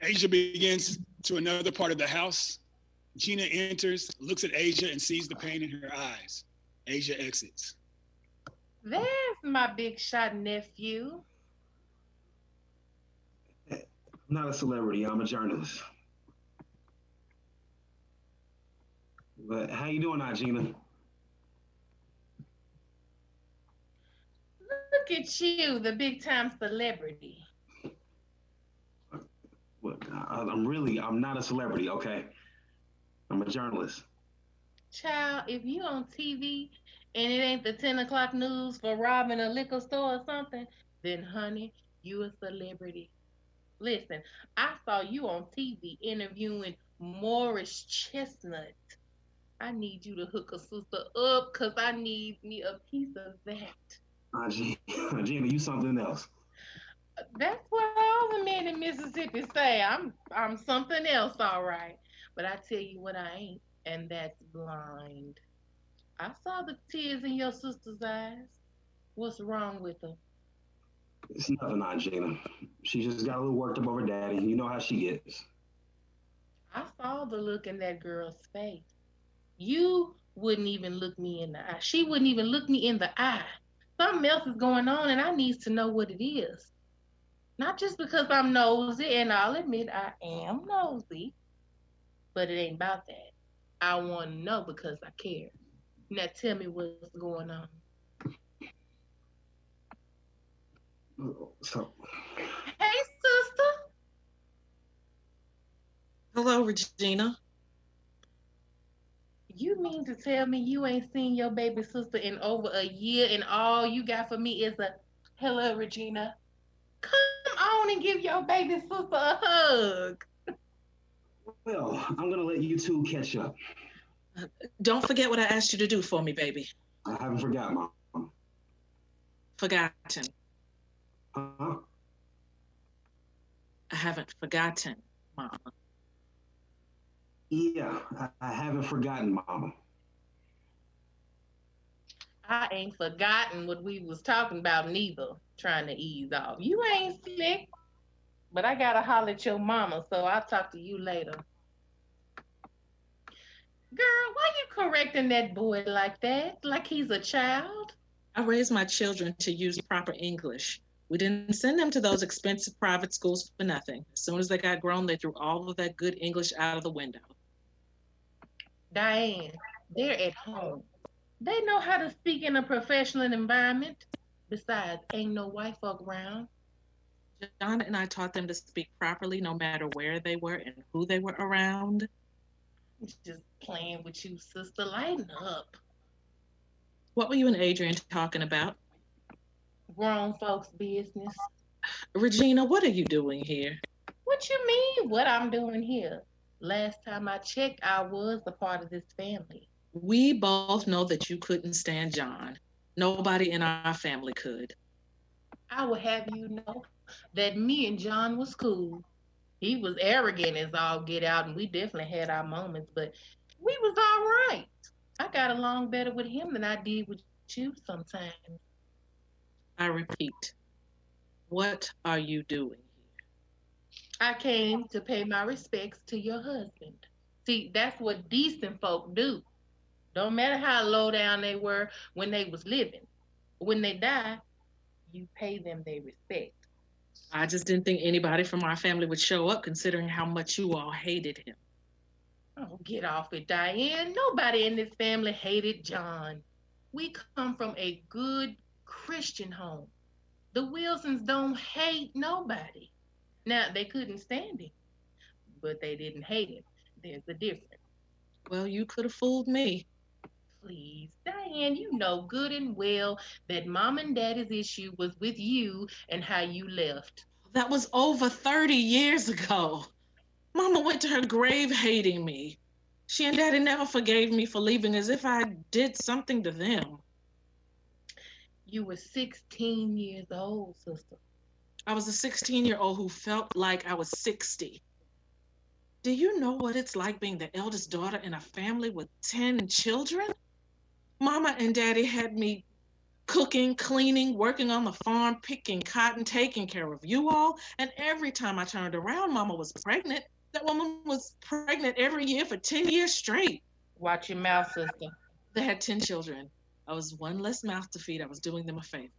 Asia begins to another part of the house. Gina enters, looks at Asia, and sees the pain in her eyes. Asia exits. There's my big shot nephew. I'm not a celebrity. I'm a journalist. But how you doing now, Gina? Look at you, the big time celebrity. Look, I'm not a celebrity, okay? I'm a journalist. Child, if you on TV and it ain't the 10 o'clock news for robbing a liquor store or something, then honey, you a celebrity. Listen, I saw you on TV interviewing Morris Chestnut. I need you to hook a sister up because I need me a piece of that. Gina, you something else. That's what all the men in Mississippi say. I'm something else, all right. But I tell you what I ain't, and that's blind. I saw the tears in your sister's eyes. What's wrong with her? It's nothing, Aunt Gina. She just got a little worked up over Daddy. You know how she gets. I saw the look in that girl's face. You wouldn't even look me in the eye. She wouldn't even look me in the eye. Something else is going on, and I need to know what it is. Not just because I'm nosy, and I'll admit I am nosy, but it ain't about that. I want to know because I care. Now tell me what's going on. So, hey, sister. Hello, Regina. You mean to tell me you ain't seen your baby sister in over a year and all you got for me is a hello, Regina? Come on and give your baby sister a hug. well, I'm going to let you two catch up. Don't forget what I asked you to do for me, baby. I haven't forgotten, Mom. Forgotten. Huh? I haven't forgotten, Mama. Yeah, I haven't forgotten, Mama. I ain't forgotten what we was talking about neither, trying to ease off. You ain't sick, but I gotta holler at your mama, so I'll talk to you later. Girl, why you correcting that boy like that? Like he's a child? I raised my children to use proper English. We didn't send them to those expensive private schools for nothing. As soon as they got grown, they threw all of that good English out of the window. Diane, they're at home. They know how to speak in a professional environment. Besides, ain't no white folk around. John and I taught them to speak properly no matter where they were and who they were around. Just playing with you, sister. Lighten up. What were you and Adrian talking about? Grown folks' business. Regina, what are you doing here? What you mean, what I'm doing here? Last time I checked, I was a part of this family. We both know that you couldn't stand John. Nobody in our family could. I will have you know that me and John was cool. He was arrogant as all get out, and we definitely had our moments, but we was all right. I got along better with him than I did with you sometimes. I repeat, what are you doing here? I came to pay my respects to your husband. See, that's what decent folk do. Don't matter how low down they were when they was living. When they die, you pay them their respect. I just didn't think anybody from our family would show up considering how much you all hated him. Oh, get off it, Diane. Nobody in this family hated John. We come from a good Christian home. The Wilsons don't hate nobody. Now, they couldn't stand him, but they didn't hate him. There's a difference. Well, you could have fooled me. Please, Diane, you know good and well that Mom and Daddy's issue was with you and how you left. That was over 30 years ago. Mama went to her grave hating me. She and Daddy never forgave me for leaving as if I did something to them. You were 16 years old, sister. I was a 16-year-old who felt like I was 60. Do you know what it's like being the eldest daughter in a family with 10 children? Mama and Daddy had me cooking, cleaning, working on the farm, picking cotton, taking care of you all. And every time I turned around, Mama was pregnant. That woman was pregnant every year for 10 years straight. Watch your mouth, sister. They had 10 children. I was one less mouth to feed. I was doing them a favor.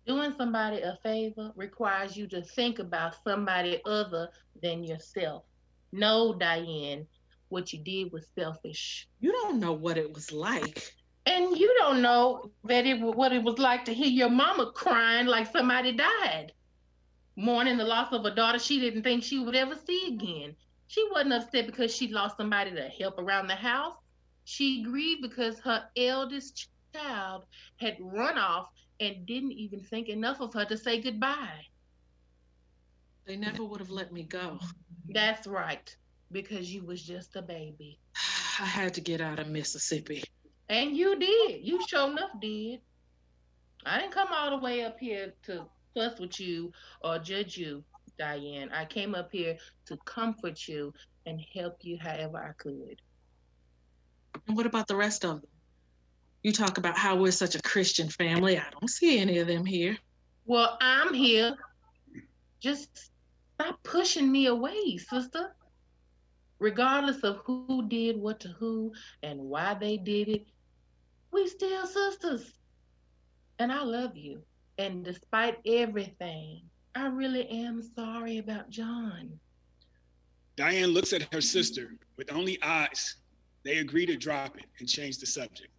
Doing somebody a favor requires you to think about somebody other than yourself. No, Diane, what you did was selfish. You don't know what it was like. And you don't know what it was like to hear your mama crying like somebody died. Mourning the loss of a daughter she didn't think she would ever see again. She wasn't upset because she lost somebody to help around the house. She grieved because her eldest child had run off and didn't even think enough of her to say goodbye. They never would have let me go. That's right, because you was just a baby. I had to get out of Mississippi. And you did. You sure enough did. I didn't come all the way up here to fuss with you or judge you, Diane. I came up here to comfort you and help you however I could. And what about the rest of them? You talk about how we're such a Christian family. I don't see any of them here. Well, I'm here. Just stop pushing me away, sister. Regardless of who did what to who and why they did it, we still sisters. And I love you. And despite everything, I really am sorry about John. Diane looks at her sister with only eyes. They agree to drop it and change the subject.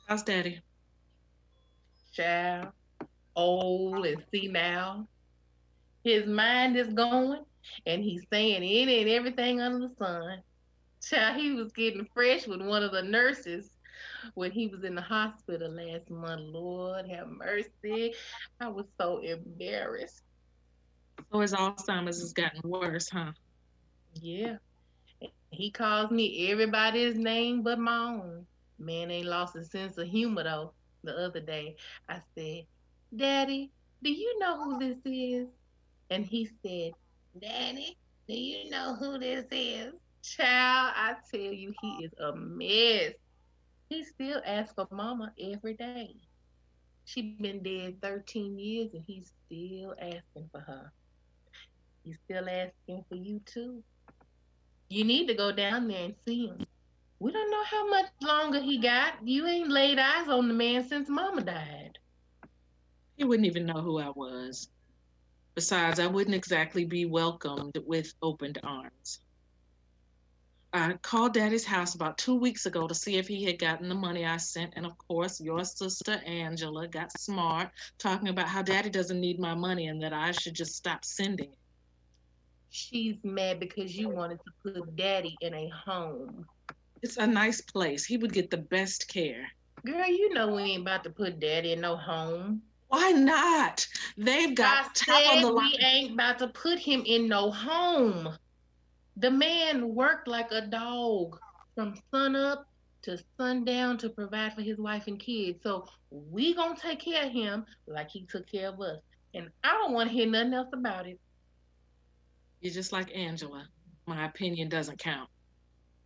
How's Daddy? Child, old and senile. His mind is going, and he's saying any and everything under the sun. Child, he was getting fresh with one of the nurses when he was in the hospital last month. Lord have mercy. I was so embarrassed. So his Alzheimer's has gotten worse, huh? Yeah. He calls me everybody's name but my own. Man ain't lost his sense of humor, though. The other day, I said, Daddy, do you know who this is? And he said, Daddy, do you know who this is? Child, I tell you, he is a mess. He still asks for mama every day. She been dead 13 years and he's still asking for her. He's still asking for you too. You need to go down there and see him. We don't know how much longer he got. You ain't laid eyes on the man since mama died. He wouldn't even know who I was. Besides, I wouldn't exactly be welcomed with open arms. I called Daddy's house about 2 weeks ago to see if he had gotten the money I sent. And of course, your sister Angela got smart, talking about how Daddy doesn't need my money and that I should just stop sending it. She's mad because you wanted to put Daddy in a home. It's a nice place. He would get the best care. Girl, you know we ain't about to put Daddy in no home. Why not? They've got top of the line. We ain't about to put him in no home. The man worked like a dog from sun up to sundown to provide for his wife and kids. So we gonna take care of him like he took care of us. And I don't want to hear nothing else about it. You're just like Angela. My opinion doesn't count.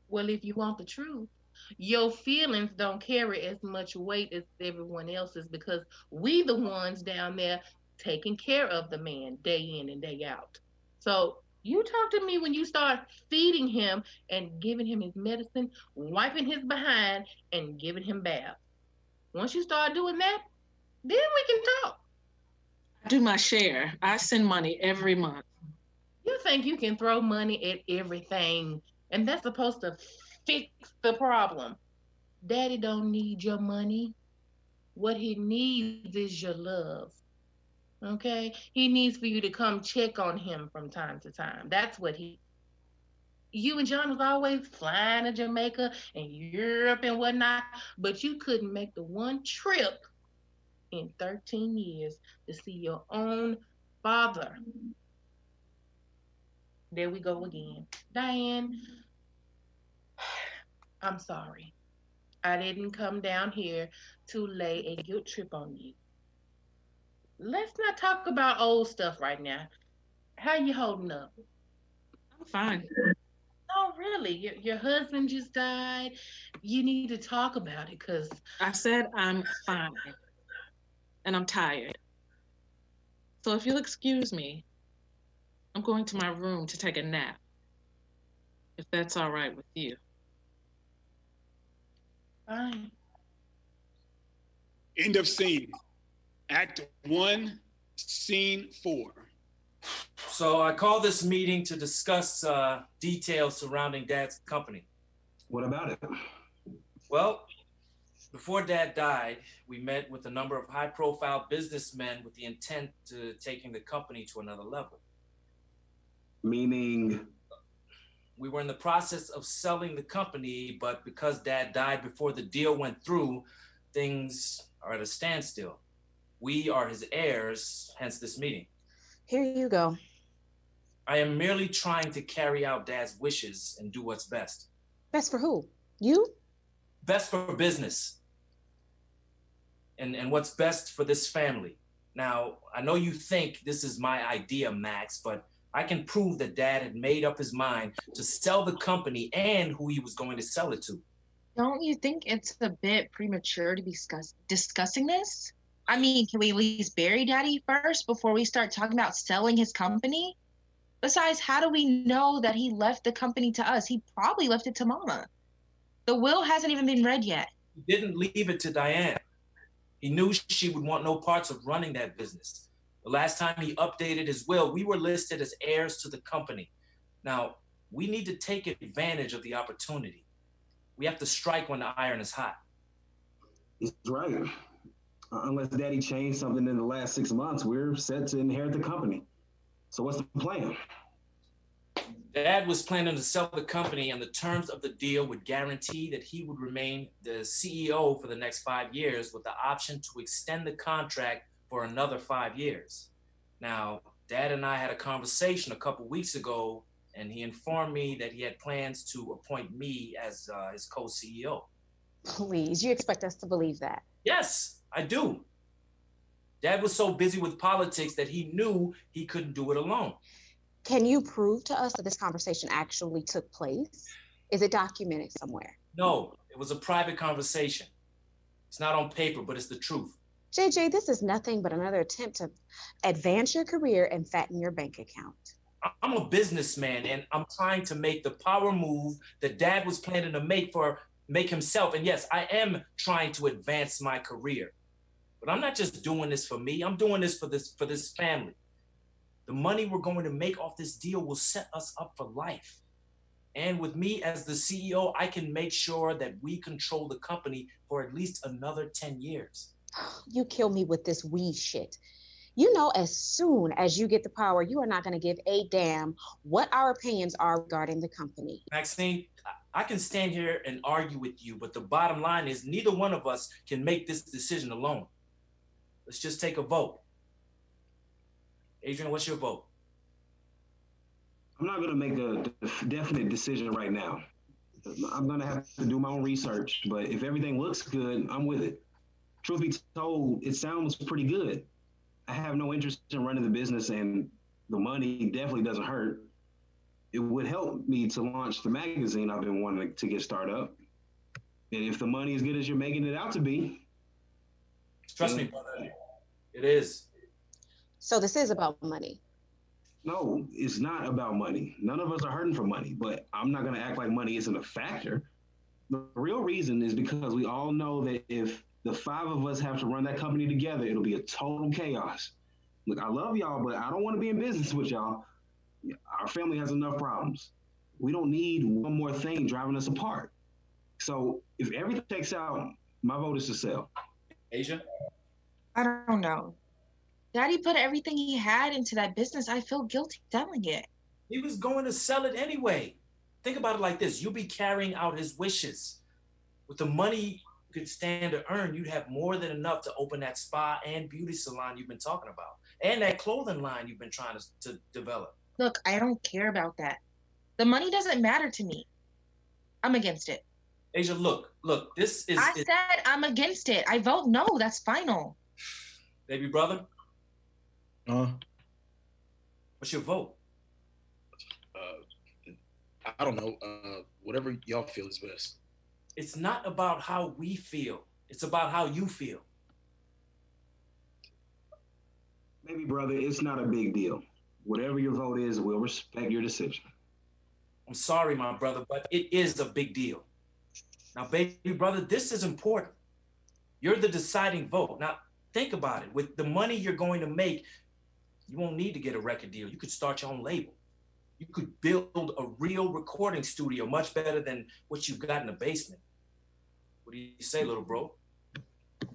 Well, if you want the truth, your feelings don't carry as much weight as everyone else's because we the ones down there taking care of the man day in and day out. So You talk to me when you start feeding him and giving him his medicine, wiping his behind, and giving him baths. Once you start doing that, then we can talk. I do my share. I send money every month. You think you can throw money at everything, and that's supposed to fix the problem. Daddy don't need your money. What he needs is your love. Okay? He needs for you to come check on him from time to time. That's what he. You and John was always flying to Jamaica and Europe and whatnot, but you couldn't make the one trip in 13 years to see your own father. There we go again. Diane, I'm sorry. I didn't come down here to lay a guilt trip on you. Let's not talk about old stuff right now. How you holding up? I'm fine. Oh, really? Your husband just died. You need to talk about it because I said I'm fine. And I'm tired. So if you'll excuse me, I'm going to my room to take a nap. If that's all right with you. Fine. End of scene. Act 1, scene 4. So I called this meeting to discuss details surrounding Dad's company. What about it? Well, before Dad died, we met with a number of high-profile businessmen with the intent to taking the company to another level. Meaning? We were in the process of selling the company, but because Dad died before the deal went through, things are at a standstill. We are his heirs, hence this meeting. Here you go. I am merely trying to carry out Dad's wishes and do what's best. Best for who? You? Best for business. And what's best for this family. Now, I know you think this is my idea, Max, but I can prove that Dad had made up his mind to sell the company and who he was going to sell it to. Don't you think it's a bit premature to be discussing this? I mean, can we at least bury Daddy first before we start talking about selling his company? Besides, how do we know that he left the company to us? He probably left it to Mama. The will hasn't even been read yet. He didn't leave it to Diane. He knew she would want no parts of running that business. The last time he updated his will, we were listed as heirs to the company. Now, we need to take advantage of the opportunity. We have to strike when the iron is hot. He's right. Unless Daddy changed something in the last 6 months, we're set to inherit the company. So what's the plan? Dad was planning to sell the company, and the terms of the deal would guarantee that he would remain the CEO for the next 5 years with the option to extend the contract for another 5 years. Now, Dad and I had a conversation a couple weeks ago, and he informed me that he had plans to appoint me as his co-CEO. Please, you expect us to believe that? Yes, I do. Dad was so busy with politics that he knew he couldn't do it alone. Can you prove to us that this conversation actually took place? Is it documented somewhere? No, it was a private conversation. It's not on paper, but it's the truth. JJ, this is nothing but another attempt to advance your career and fatten your bank account. I'm a businessman, and I'm trying to make the power move that Dad was planning to make himself. And yes, I am trying to advance my career. But I'm not just doing this for me. I'm doing this for this family. The money we're going to make off this deal will set us up for life. And with me as the CEO, I can make sure that we control the company for at least another 10 years. You kill me with this we shit. You know, as soon as you get the power, you are not going to give a damn what our opinions are regarding the company. Maxine, I can stand here and argue with you, but the bottom line is neither one of us can make this decision alone. Let's just take a vote. Adrian, what's your vote? I'm not going to make a definite decision right now. I'm going to have to do my own research, but if everything looks good, I'm with it. Truth be told, it sounds pretty good. I have no interest in running the business, and the money definitely doesn't hurt. It would help me to launch the magazine I've been wanting to get started up. And if the money is good as you're making it out to be. Trust me, brother, it is. So this is about money. No, it's not about money. None of us are hurting for money, but I'm not going to act like money isn't a factor. The real reason is because we all know that if the five of us have to run that company together, it'll be a total chaos. Look, I love y'all, but I don't want to be in business with y'all. Our family has enough problems. We don't need one more thing driving us apart. So if everything checks out, my vote is to sell. Asia? I don't know. Daddy put everything he had into that business. I feel guilty selling it. He was going to sell it anyway. Think about it like this. You'll be carrying out his wishes. With the money you could stand to earn, you'd have more than enough to open that spa and beauty salon you've been talking about, and that clothing line you've been trying to develop. Look, I don't care about that. The money doesn't matter to me. I'm against it. Asia, look, this is... I said I'm against it. I vote no. That's final. Baby brother? What's your vote? I don't know. Whatever y'all feel is best. It's not about how we feel. It's about how you feel. Baby brother, it's not a big deal. Whatever your vote is, we'll respect your decision. I'm sorry, my brother, but it is a big deal. Now, baby brother, this is important. You're the deciding vote. Now, think about it. With the money you're going to make, you won't need to get a record deal. You could start your own label. You could build a real recording studio much better than what you've got in the basement. What do you say, little bro? I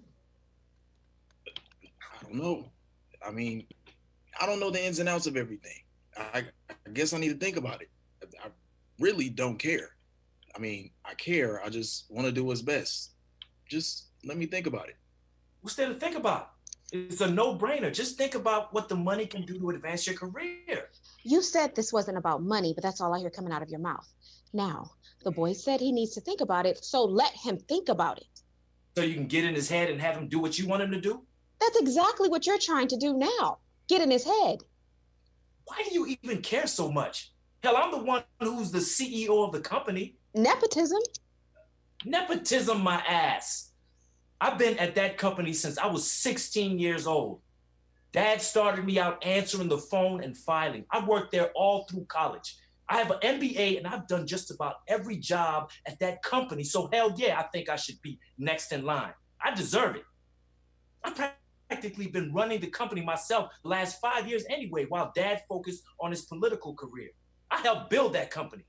don't know. I mean, I don't know the ins and outs of everything. I guess I need to think about it. I really don't care. I mean, I care. I just want to do what's best. Just let me think about it. What's there to think about? It's a no-brainer. Just think about what the money can do to advance your career. You said this wasn't about money, but that's all I hear coming out of your mouth. Now, the boy said he needs to think about it, so let him think about it. So you can get in his head and have him do what you want him to do? That's exactly what you're trying to do now. Get in his head. Why do you even care so much? Hell, I'm the one who's the CEO of the company. Nepotism? Nepotism, my ass. I've been at that company since I was 16 years old. Dad started me out answering the phone and filing. I worked there all through college. I have an MBA and I've done just about every job at that company. So hell yeah, I think I should be next in line. I deserve it. I've practically been running the company myself the last 5 years anyway, while Dad focused on his political career. I helped build that company.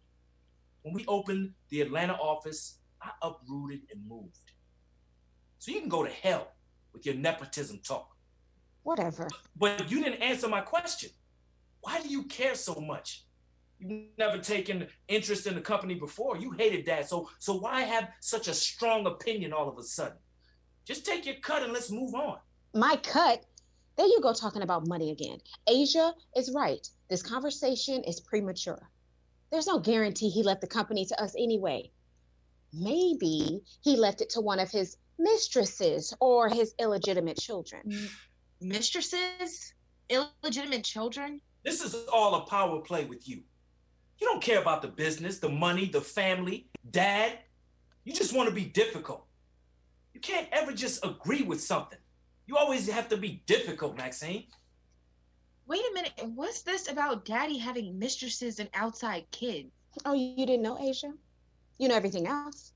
When we opened the Atlanta office, I uprooted and moved. So you can go to hell with your nepotism talk. Whatever. But you didn't answer my question. Why do you care so much? You've never taken interest in the company before. You hated Dad, so why have such a strong opinion all of a sudden? Just take your cut and let's move on. My cut? There you go talking about money again. Asia is right. This conversation is premature. There's no guarantee he left the company to us anyway. Maybe he left it to one of his mistresses or his illegitimate children. Mistresses? Illegitimate children? This is all a power play with you. You don't care about the business, the money, the family, Dad. You just want to be difficult. You can't ever just agree with something. You always have to be difficult, Maxine. Wait a minute. What's this about Daddy having mistresses and outside kids? Oh, you didn't know, Asia? You know everything else.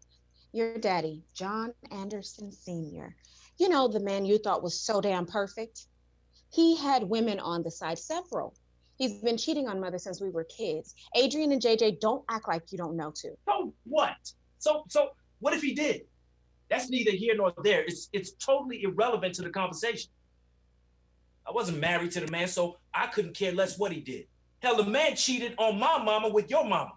Your daddy, John Anderson Sr., you know, the man you thought was so damn perfect. He had women on the side, several. He's been cheating on Mother since we were kids. Adrian and JJ, don't act like you don't know too. So what? So what if he did? That's neither here nor there. It's totally irrelevant to the conversation. I wasn't married to the man, so I couldn't care less what he did. Hell, the man cheated on my mama with your mama.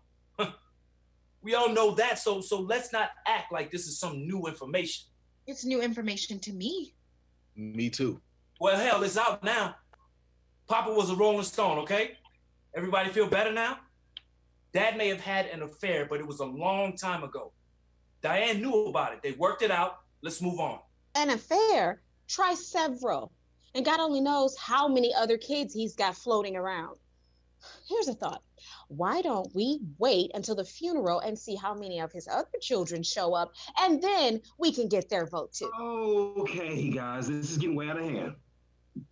We all know that, so let's not act like this is some new information. It's new information to me. Me too. Well, hell, it's out now. Papa was a Rolling Stone, okay? Everybody feel better now? Dad may have had an affair, but it was a long time ago. Diane knew about it. They worked it out. Let's move on. An affair? Try several. And God only knows how many other kids he's got floating around. Here's a thought. Why don't we wait until the funeral and see how many of his other children show up, and then we can get their vote too. Okay, guys, this is getting way out of hand.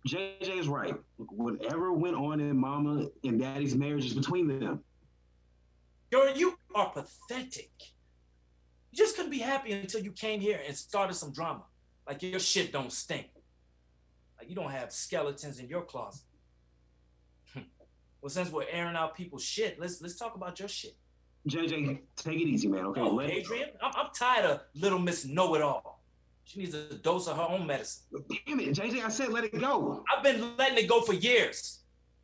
JJ is right. Whatever went on in Mama and Daddy's marriage is between them. Girl, you are pathetic. You just couldn't be happy until you came here and started some drama. Like your shit don't stink. Like you don't have skeletons in your closet. Well, since we're airing out people's shit, let's talk about your shit. JJ, take it easy, man. Okay. Oh, Adrian, I'm tired of little Miss Know-It-All. She needs a dose of her own medicine. Damn it, JJ, I said let it go. I've been letting it go for years.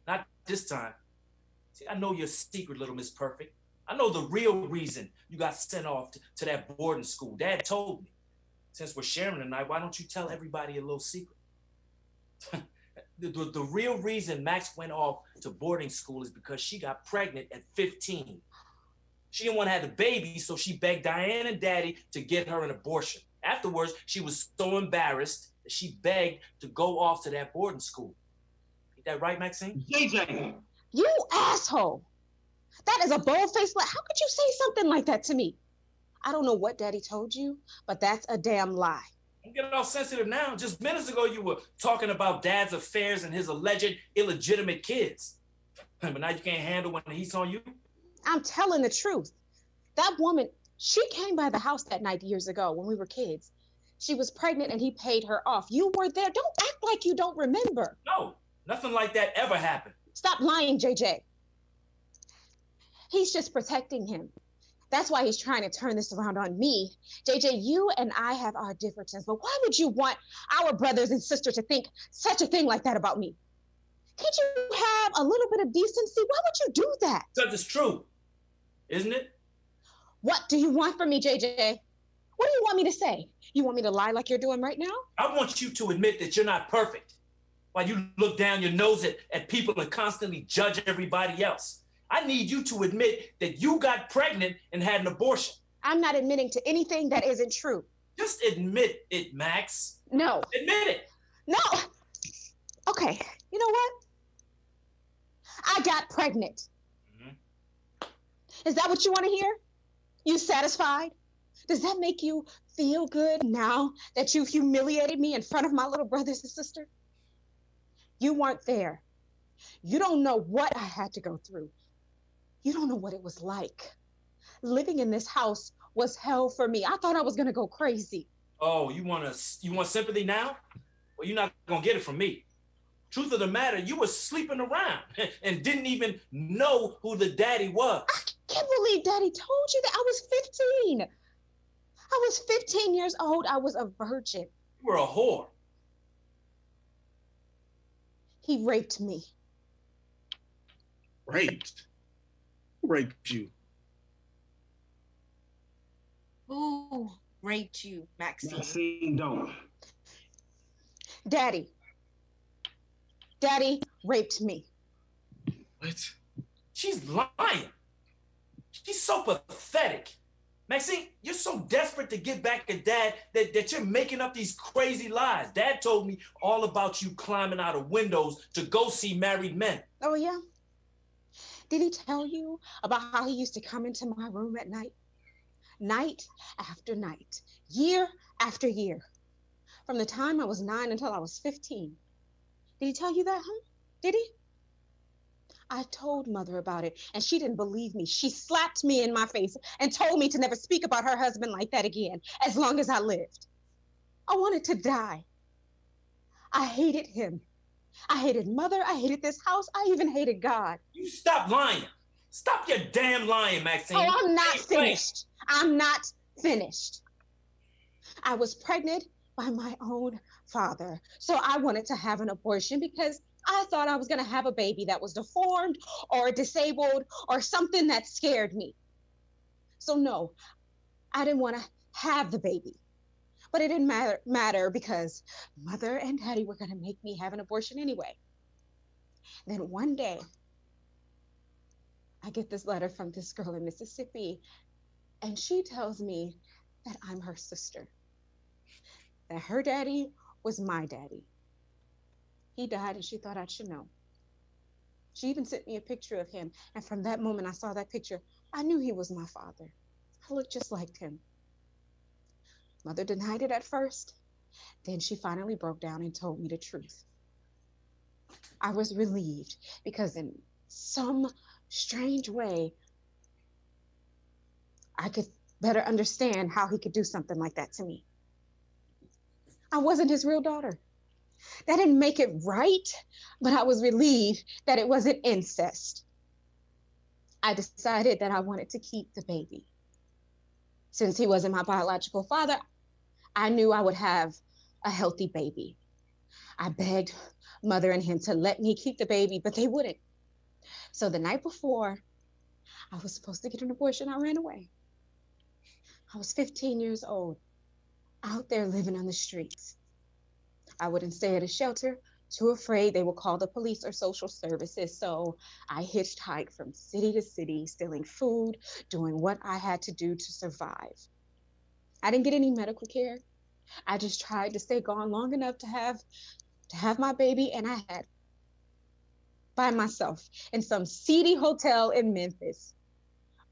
Not this time. See, I know your secret, little Miss Perfect. I know the real reason you got sent off to that boarding school. Dad told me. Since we're sharing tonight, why don't you tell everybody a little secret? The real reason Max went off to boarding school is because she got pregnant at 15. She didn't want to have the baby, so she begged Diane and Daddy to get her an abortion. Afterwards, she was so embarrassed that she begged to go off to that boarding school. Ain't that right, Maxine? JJ! You asshole! That is a bold-faced lie. How could you say something like that to me? I don't know what Daddy told you, but that's a damn lie. Don't get all sensitive now. Just minutes ago, you were talking about Dad's affairs and his alleged illegitimate kids. But now you can't handle when he's on you? I'm telling the truth. That woman, she came by the house that night years ago when we were kids. She was pregnant and he paid her off. You were there. Don't act like you don't remember. No, nothing like that ever happened. Stop lying, JJ. He's just protecting him. That's why he's trying to turn this around on me. JJ, you and I have our differences, but why would you want our brothers and sisters to think such a thing like that about me? Can't you have a little bit of decency? Why would you do that? Because it's true, isn't it? What do you want from me, JJ? What do you want me to say? You want me to lie like you're doing right now? I want you to admit that you're not perfect. While you look down your nose at people and constantly judge everybody else. I need you to admit that you got pregnant and had an abortion. I'm not admitting to anything that isn't true. Just admit it, Max. No. Admit it. No. Okay, you know what? I got pregnant. Mm-hmm. Is that what you want to hear? You satisfied? Does that make you feel good now that you humiliated me in front of my little brothers and sisters? You weren't there. You don't know what I had to go through. You don't know what it was like. Living in this house was hell for me. I thought I was gonna go crazy. Oh, you want sympathy now? Well, you're not gonna get it from me. Truth of the matter, you were sleeping around and didn't even know who the daddy was. I can't believe Daddy told you that. I was 15. I was 15 years old. I was a virgin. You were a whore. He raped me. Raped? Who raped you? Who raped you, Maxine? Maxine, don't. Daddy raped me. What? She's lying. She's so pathetic. Maxine, you're so desperate to get back at Dad that you're making up these crazy lies. Dad told me all about you climbing out of windows to go see married men. Oh, yeah? Did he tell you about how he used to come into my room at night? Night after night, year after year. From the time I was 9 until I was 15. Did he tell you that, huh? Did he? I told Mother about it, and she didn't believe me. She slapped me in my face and told me to never speak about her husband like that again, as long as I lived. I wanted to die. I hated him. I hated Mother. I hated this house. I even hated God. You stop lying. Stop your damn lying, Maxine. Oh, I'm not finished. I'm not finished. I was pregnant by my own father, so I wanted to have an abortion because I thought I was going to have a baby that was deformed or disabled or something that scared me. So no, I didn't want to have the baby. But it didn't matter because Mother and Daddy were going to make me have an abortion anyway. Then one day, I get this letter from this girl in Mississippi, and she tells me that I'm her sister, that her daddy was my daddy. He died, and she thought I should know. She even sent me a picture of him, and from that moment I saw that picture, I knew he was my father. I looked just like him. Mother denied it at first. Then she finally broke down and told me the truth. I was relieved because in some strange way, I could better understand how he could do something like that to me. I wasn't his real daughter. That didn't make it right, but I was relieved that it wasn't incest. I decided that I wanted to keep the baby. Since he wasn't my biological father, I knew I would have a healthy baby. I begged mother and him to let me keep the baby, but they wouldn't. So the night before I was supposed to get an abortion, I ran away. I was 15 years old, out there living on the streets. I wouldn't stay at a shelter, too afraid they would call the police or social services. So I hitchhiked from city to city, stealing food, doing what I had to do to survive. I didn't get any medical care. I just tried to stay gone long enough to have my baby, and I had by myself in some seedy hotel in Memphis.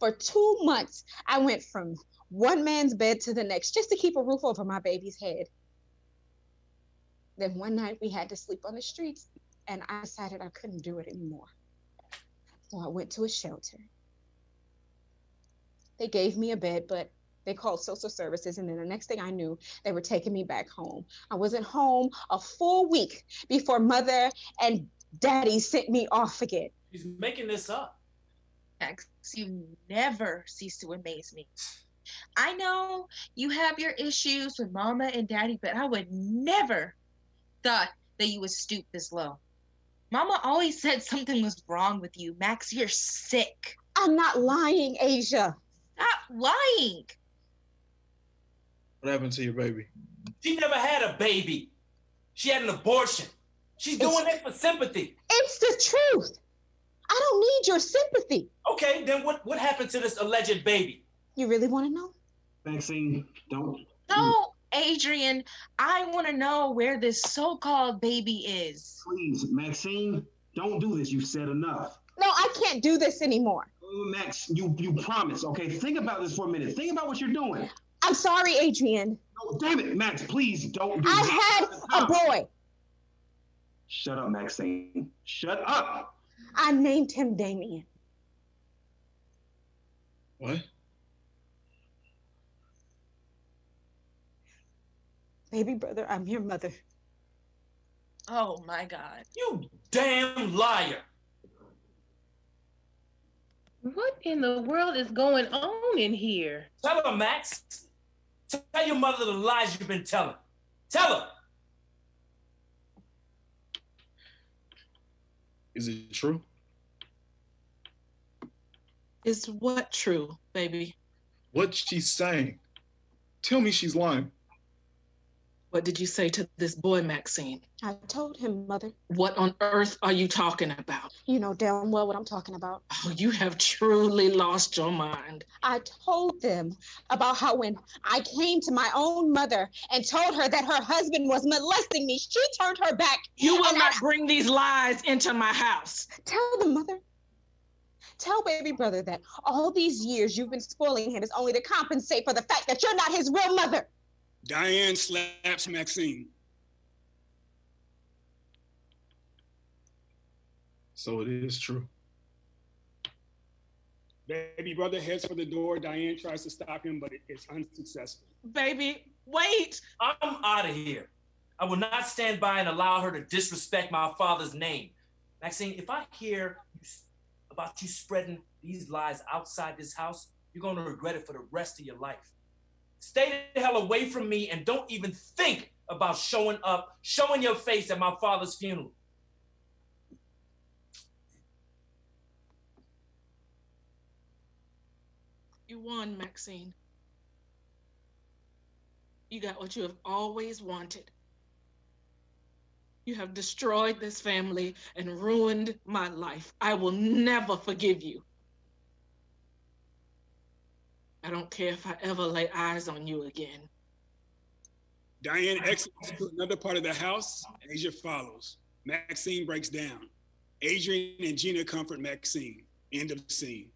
For 2 months, I went from one man's bed to the next just to keep a roof over my baby's head. Then one night we had to sleep on the streets, and I decided I couldn't do it anymore. So I went to a shelter. They gave me a bed, but they called social services, and then the next thing I knew, they were taking me back home. I wasn't home a full week before mother and daddy sent me off again. He's making this up. Max, you never cease to amaze me. I know you have your issues with mama and daddy, but I would never thought that you would stoop this low. Mama always said something was wrong with you. Max, you're sick. I'm not lying, Asia. Stop lying. What happened to your baby? She never had a baby. She had an abortion. She's doing it for sympathy. It's the truth. I don't need your sympathy. Okay, then what happened to this alleged baby? You really want to know? Maxine, don't. No, Adrian, I want to know where this so-called baby is. Please, Maxine, don't do this. You said enough. No, I can't do this anymore. Max, you promise, okay? Think about this for a minute. Think about what you're doing. I'm sorry, Adrian. No, damn it, Max, please don't do I this. had a boy. Shut up, Maxine. Shut up. I named him Damien. What? Baby brother, I'm your mother. Oh, my God. You damn liar. What in the world is going on in here? Tell her, Max. Tell your mother the lies you've been telling. Tell her. Is it true? Is what true, baby? What she's saying. Tell me she's lying. What did you say to this boy, Maxine? I told him, Mother. What on earth are you talking about? You know damn well what I'm talking about. Oh, you have truly lost your mind. I told them about how when I came to my own mother and told her that her husband was molesting me, she turned her back. You will not bring these lies into my house. Tell them, Mother. Tell baby brother that all these years you've been spoiling him is only to compensate for the fact that you're not his real mother. Diane slaps Maxine. So it is true. Baby brother heads for the door. Diane tries to stop him, but it's unsuccessful. Baby, wait. I'm out of here. I will not stand by and allow her to disrespect my father's name. Maxine, if I hear about you spreading these lies outside this house, you're going to regret it for the rest of your life. Stay the hell away from me and don't even think about showing your face at my father's funeral. You won, Maxine. You got what you have always wanted. You have destroyed this family and ruined my life. I will never forgive you. I don't care if I ever lay eyes on you again. Diane exits to another part of the house. Asia follows. Maxine breaks down. Adrian and Gina comfort Maxine. End of scene.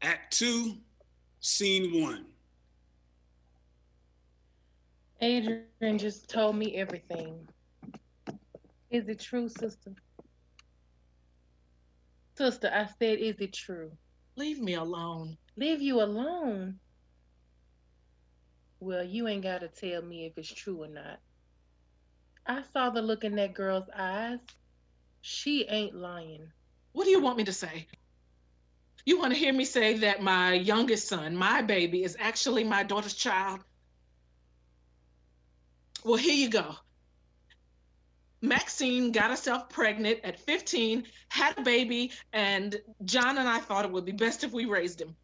Act 2, Scene 1. Adrian just told me everything. Is it true, sister? Sister, I said, is it true? Leave me alone. Leave you alone. Well, you ain't got to tell me if it's true or not. I saw the look in that girl's eyes. She ain't lying. What do you want me to say? You want to hear me say that my youngest son, my baby, is actually my daughter's child? Well, here you go. Maxine got herself pregnant at 15, had a baby, and John and I thought it would be best if we raised him.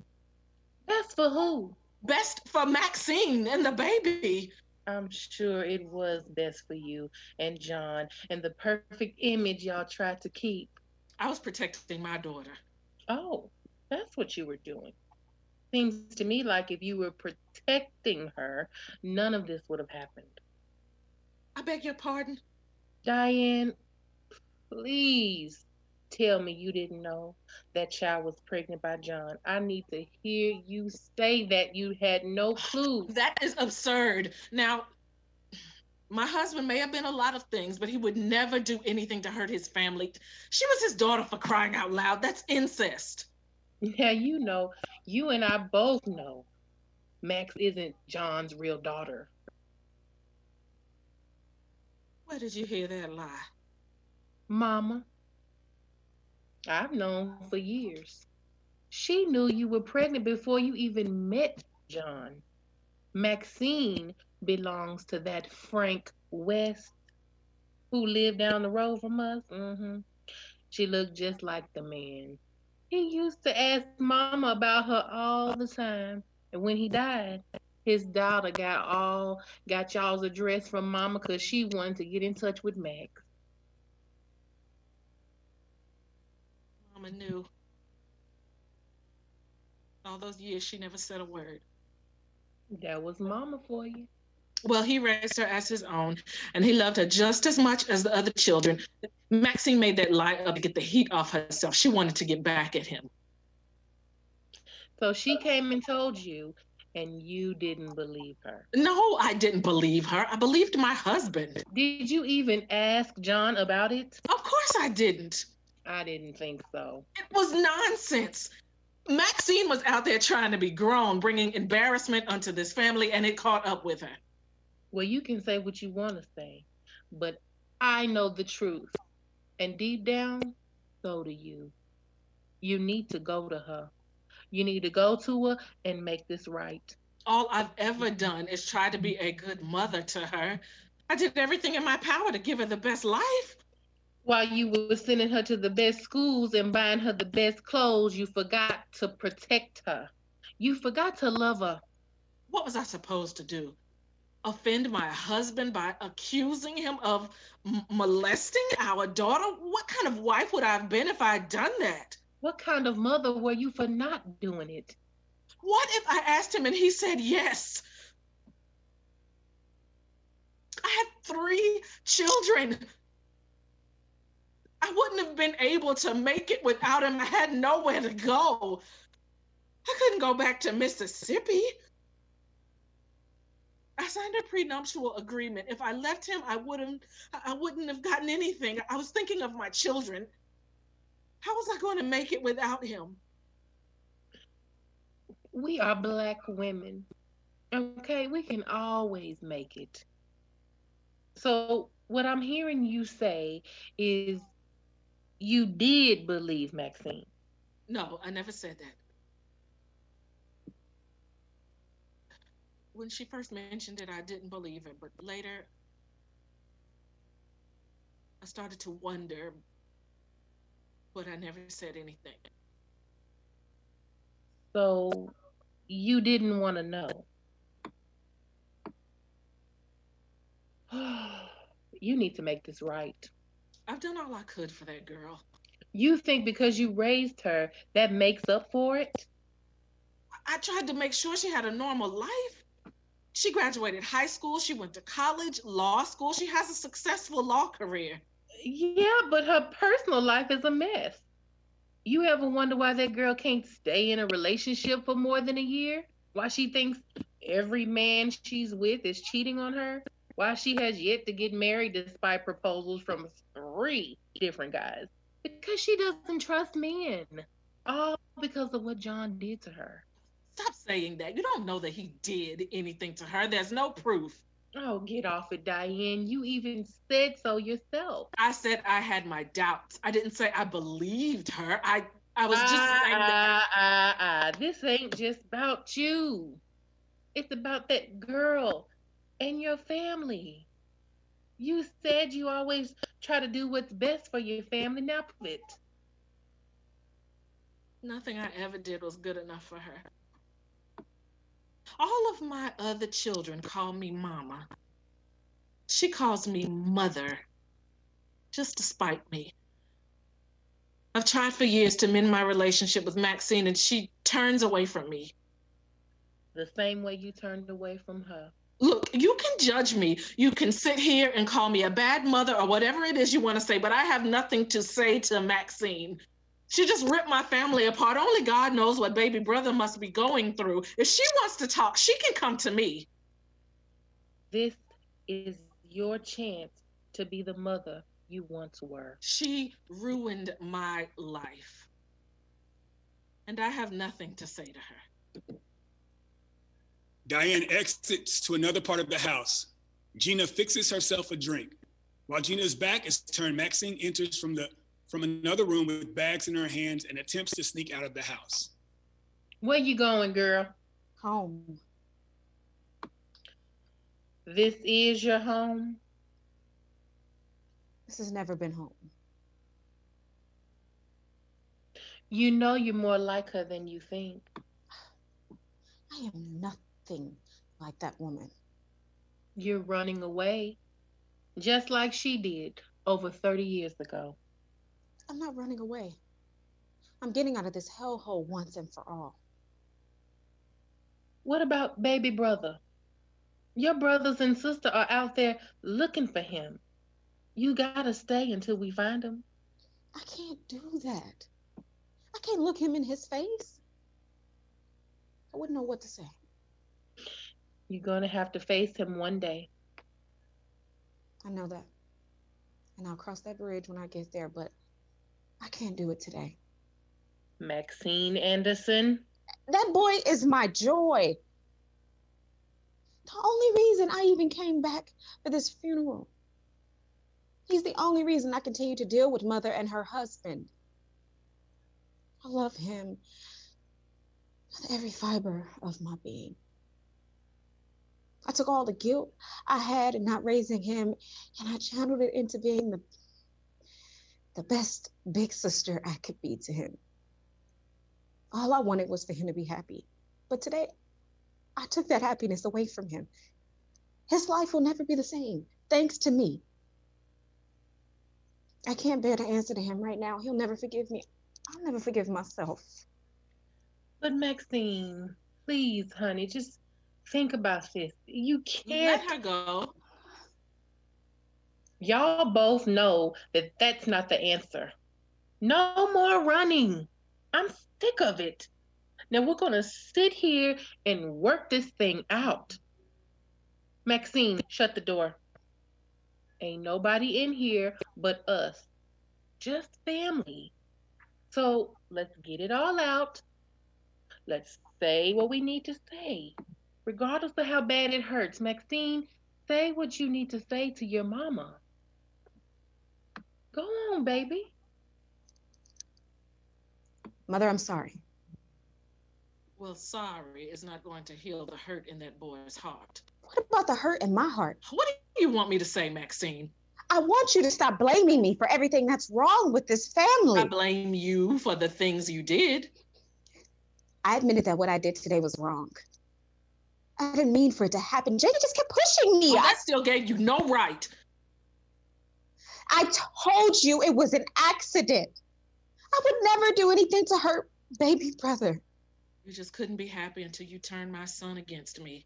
Best for who? Best for Maxine and the baby. I'm sure it was best for you and John and the perfect image y'all tried to keep. I was protecting my daughter. Oh, that's what you were doing. Seems to me like if you were protecting her, none of this would have happened. I beg your pardon? Diane, please tell me you didn't know that child was pregnant by John. I need to hear you say that you had no clue. That is absurd. Now, my husband may have been a lot of things, but he would never do anything to hurt his family. She was his daughter, for crying out loud. That's incest. Yeah, you know, you and I both know Max isn't John's real daughter. Where did you hear that lie? Mama, I've known for years. She knew you were pregnant before you even met John. Maxine belongs to that Frank West who lived down the road from us. She looked just like the man. He used to ask Mama about her all the time. And when he died, his daughter got y'all's address from Mama because she wanted to get in touch with Max. Mama knew. All those years, she never said a word. That was Mama for you. Well, he raised her as his own, and he loved her just as much as the other children. Maxine made that lie up to get the heat off herself. She wanted to get back at him. So she came and told you, and you didn't believe her. No, I didn't believe her. I believed my husband. Did you even ask John about it? Of course I didn't. I didn't think so. It was nonsense. Maxine was out there trying to be grown, bringing embarrassment onto this family, and it caught up with her. Well, you can say what you want to say, but I know the truth. And deep down, so do you. You need to go to her. You need to go to her and make this right. All I've ever done is try to be a good mother to her. I did everything in my power to give her the best life. While you were sending her to the best schools and buying her the best clothes, you forgot to protect her. You forgot to love her. What was I supposed to do? Offend my husband by accusing him of molesting our daughter? What kind of wife would I have been if I had done that? What kind of mother were you for not doing it? What if I asked him and he said yes? I had 3 children. I wouldn't have been able to make it without him. I had nowhere to go. I couldn't go back to Mississippi. I signed a prenuptial agreement. If I left him, I wouldn't have gotten anything. I was thinking of my children. How was I going to make it without him? We are Black women. Okay, we can always make it. So what I'm hearing you say is you did believe Maxine. No, I never said that. When she first mentioned it, I didn't believe her, but later I started to wonder, but I never said anything. So you didn't want to know. You need to make this right. I've done all I could for that girl. You think because you raised her, that makes up for it? I tried to make sure she had a normal life. She graduated high school, she went to college, law school, she has a successful law career. Yeah, but her personal life is a mess. You ever wonder why that girl can't stay in a relationship for more than a year? Why she thinks every man she's with is cheating on her? Why she has yet to get married despite proposals from 3 different guys. Because she doesn't trust men. All because of what John did to her. Stop saying that. You don't know that he did anything to her. There's no proof. Oh, get off it, Diane. You even said so yourself. I said I had my doubts. I didn't say I believed her. I was just saying that. This ain't just about you. It's about that girl and your family. You said you always try to do what's best for your family. Now prove it. Nothing I ever did was good enough for her. All of my other children call me mama. She calls me mother, just to spite me. I've tried for years to mend my relationship with Maxine, and she turns away from me. The same way you turned away from her. Look, you can judge me. You can sit here and call me a bad mother or whatever it is you want to say, but I have nothing to say to Maxine. She just ripped my family apart. Only God knows what baby brother must be going through. If she wants to talk, she can come to me. This is your chance to be the mother you once were. She ruined my life. And I have nothing to say to her. Diane exits to another part of the house. Gina fixes herself a drink. While Gina's back is turned, Maxine enters from another room with bags in her hands and attempts to sneak out of the house. Where you going, girl? Home. This is your home? This has never been home. You know you're more like her than you think. I am nothing like that woman. You're running away, just like she did over 30 years ago. I'm not running away. I'm getting out of this hellhole once and for all. What about baby brother? Your brothers and sister are out there looking for him. You gotta stay until we find him. I can't do that. I can't look him in his face. I wouldn't know what to say. You're gonna have to face him one day. I know that. And I'll cross that bridge when I get there, but I can't do it today. Maxine Anderson? That boy is my joy. The only reason I even came back for this funeral. He's the only reason I continue to deal with Mother and her husband. I love him with every fiber of my being. I took all the guilt I had in not raising him and I channeled it into being the best big sister I could be to him. All I wanted was for him to be happy. But today, I took that happiness away from him. His life will never be the same, thanks to me. I can't bear to answer to him right now. He'll never forgive me. I'll never forgive myself. But Maxine, please, honey, just think about this. You can't let her go. Y'all both know that that's not the answer. No more running. I'm sick of it. Now we're going to sit here and work this thing out. Maxine, shut the door. Ain't nobody in here but us. Just family. So let's get it all out. Let's say what we need to say. Regardless of how bad it hurts. Maxine, say what you need to say to your mama. Go on, baby. Mother, I'm sorry. Well, sorry is not going to heal the hurt in that boy's heart. What about the hurt in my heart? What do you want me to say, Maxine? I want you to stop blaming me for everything that's wrong with this family. I blame you for the things you did. I admitted that what I did today was wrong. I didn't mean for it to happen. Jada just kept pushing me. I still gave you no right. I told you it was an accident. I would never do anything to hurt baby brother. You just couldn't be happy until you turned my son against me.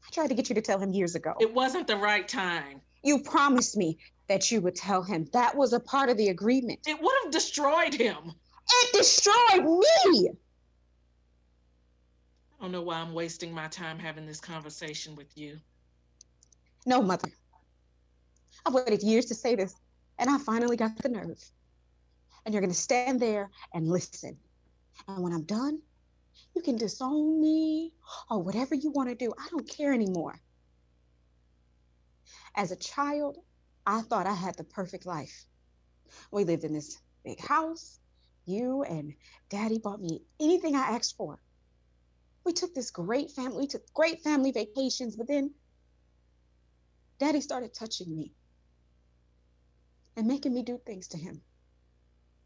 I tried to get you to tell him years ago. It wasn't the right time. You promised me that you would tell him. That was a part of the agreement. It would have destroyed him. It destroyed me. I don't know why I'm wasting my time having this conversation with you. No, Mother. I've waited years to say this, and I finally got the nerve. And you're going to stand there and listen. And when I'm done, you can disown me or whatever you want to do. I don't care anymore. As a child, I thought I had the perfect life. We lived in this big house. You and Daddy bought me anything I asked for. We took great family vacations, but then Daddy started touching me and making me do things to him.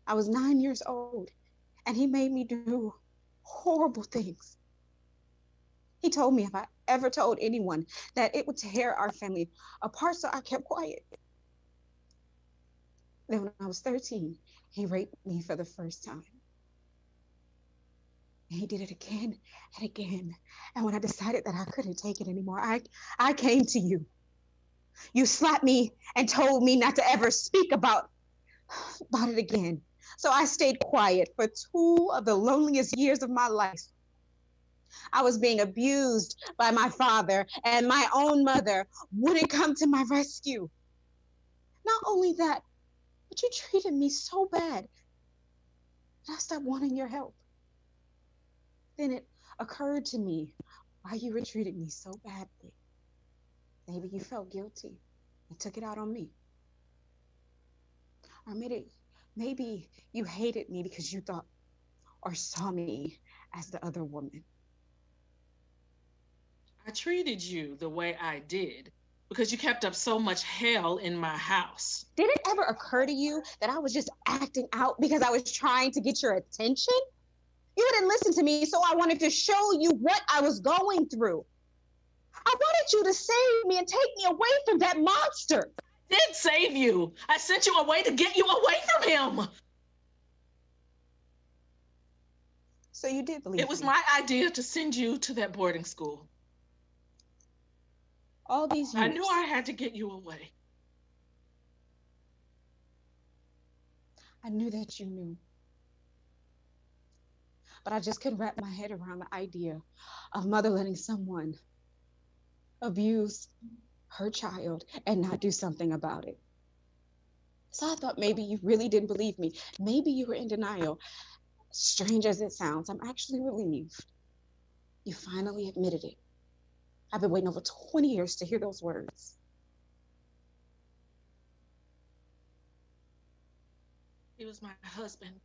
I was 9 years old, and he made me do horrible things. He told me if I ever told anyone that it would tear our family apart, so I kept quiet. Then when I was 13, he raped me for the first time. And he did it again and again. And when I decided that I couldn't take it anymore, I came to you. You slapped me and told me not to ever speak about it again. So I stayed quiet for 2 of the loneliest years of my life. I was being abused by my father, and my own mother wouldn't come to my rescue. Not only that, but you treated me so bad that I stopped wanting your help. Then it occurred to me why you were treating me so badly. Maybe you felt guilty and took it out on me. Or maybe you hated me because you thought or saw me as the other woman. I treated you the way I did because you kept up so much hell in my house. Did it ever occur to you that I was just acting out because I was trying to get your attention? You didn't listen to me, so I wanted to show you what I was going through. I wanted you to save me and take me away from that monster. I did save you. I sent you away to get you away from him. So you did believe It was me. my idea to send you to that boarding school. All these years. I knew I had to get you away. I knew that you knew. But I just couldn't wrap my head around the idea of mother letting someone abuse her child and not do something about it. So I thought maybe you really didn't believe me. Maybe you were in denial. Strange as it sounds, I'm actually relieved. You finally admitted it. I've been waiting over 20 years to hear those words. He was my husband.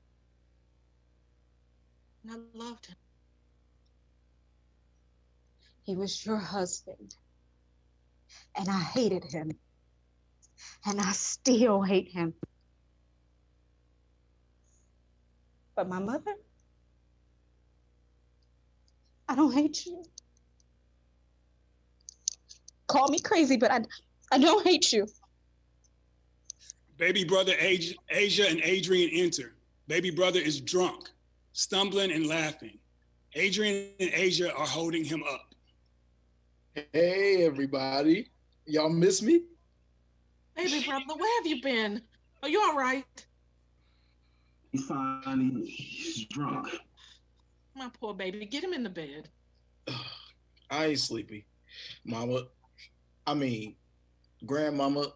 And I loved him. He was your husband. And I hated him. And I still hate him. But my mother, I don't hate you. Call me crazy, but I don't hate you. Baby brother Asia and Adrian enter. Baby brother is drunk, stumbling and laughing. Adrian and Asia are holding him up. Hey, everybody. Y'all miss me? Baby brother, where have you been? Are you all right? He's fine. He's drunk. My poor baby. Get him in the bed. I ain't sleepy. Grandmama,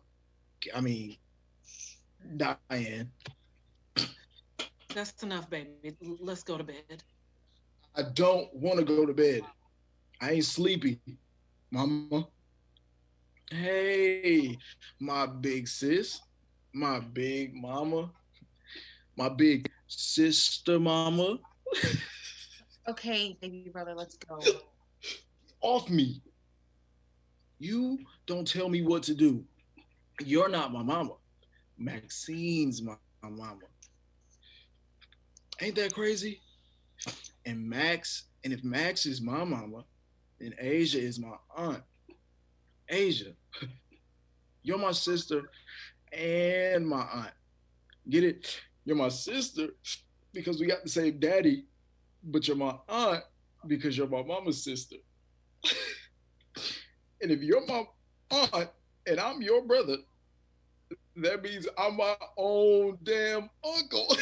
Diane. That's enough, baby. Let's go to bed. I don't want to go to bed. I ain't sleepy, Mama. Hey, my big sis, my big mama, my big sister mama. Okay, baby brother, let's go. Off me. You don't tell me what to do. You're not my mama. Maxine's my mama. Ain't that crazy? And if Max is my mama, then Asia is my aunt. Asia, you're my sister and my aunt. Get it? You're my sister because we got the same daddy, but you're my aunt because you're my mama's sister. And if you're my aunt and I'm your brother, that means I'm my own damn uncle.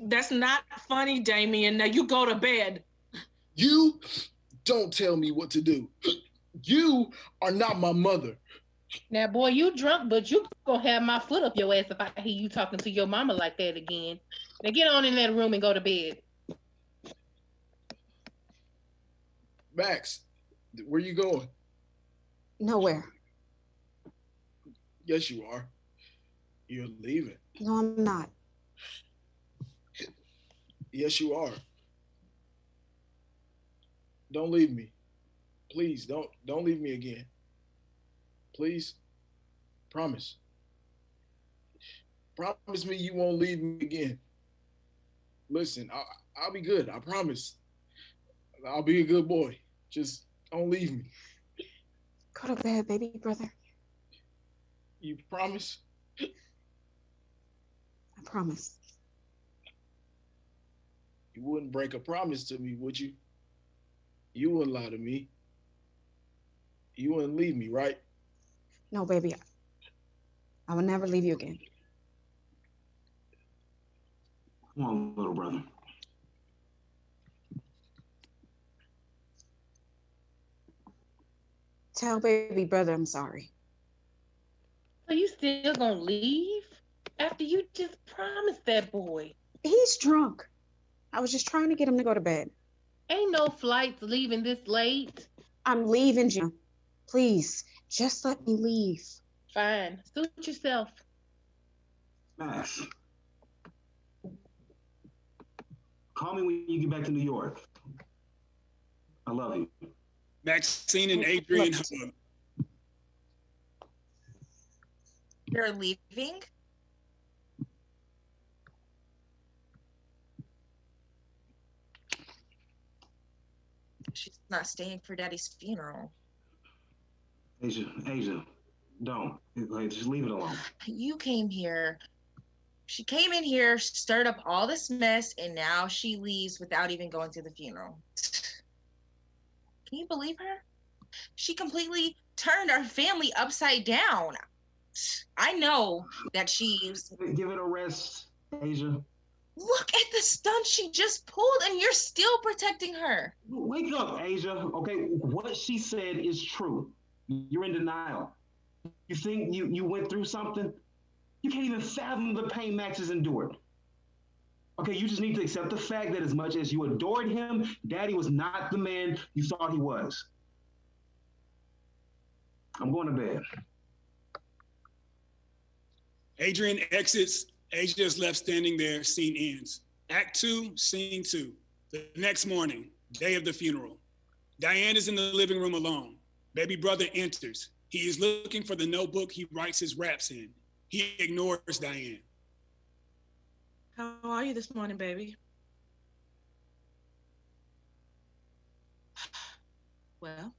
That's not funny, Damien. Now you go to bed. You don't tell me what to do. You are not my mother. Now, boy, you drunk, but you gonna have my foot up your ass if I hear you talking to your mama like that again. Now get on in that room and go to bed. Max, where you going? Nowhere. Yes, you are. You're leaving. No, I'm not. Yes, you are. Don't leave me. Please, don't leave me again. Please. Promise. Promise me you won't leave me again. Listen, I'll be good. I promise. I'll be a good boy. Just don't leave me. Go to bed, baby brother. You promise? I promise. You wouldn't break a promise to me, would you? You wouldn't lie to me. You wouldn't leave me, right? No, baby. I will never leave you again. Come on, little brother. Tell baby brother I'm sorry. Are you still gonna leave after you just promised that boy? He's drunk. I was just trying to get him to go to bed. Ain't no flights leaving this late. I'm leaving, Jim. Please, just let me leave. Fine. Suit yourself. Max. Call me when you get back to New York. I love you. Maxine and Adrian. You're leaving? She's not staying for Daddy's funeral. Asia, don't. Like, just leave it alone. You came here. She came in here, stirred up all this mess, and now she leaves without even going to the funeral. Can you believe her? She completely turned our family upside down. I know that she's... Give it a rest, Asia. Look at the stunt she just pulled, and you're still protecting her. Wake up, Asia. Okay, what she said is true. You're in denial. You think you went through something? You can't even fathom the pain Max has endured. Okay, you just need to accept the fact that as much as you adored him, Daddy was not the man you thought he was. I'm going to bed. Adrian exits. Asia is left standing there. Scene ends. Act 2, scene 2. The next morning, day of the funeral. Diane is in the living room alone. Baby brother enters. He is looking for the notebook he writes his raps in. He ignores Diane. How are you this morning, baby? Well,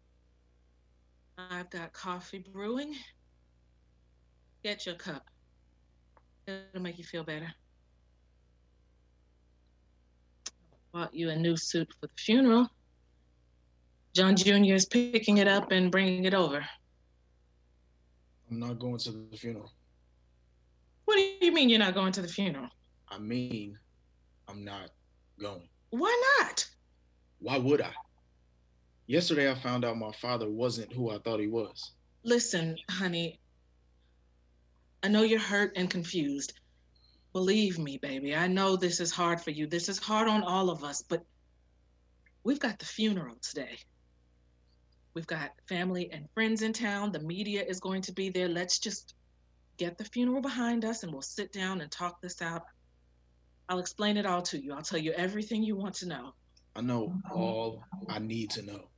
I've got coffee brewing. Get your cup. It'll make you feel better. Bought you a new suit for the funeral. John Jr. is picking it up and bringing it over. I'm not going to the funeral. What do you mean you're not going to the funeral? I mean, I'm not going. Why not? Why would I? Yesterday, I found out my father wasn't who I thought he was. Listen, honey, I know you're hurt and confused. Believe me, baby, I know this is hard for you. This is hard on all of us, but we've got the funeral today. We've got family and friends in town. The media is going to be there. Let's just get the funeral behind us and we'll sit down and talk this out. I'll explain it all to you. I'll tell you everything you want to know. I know all I need to know.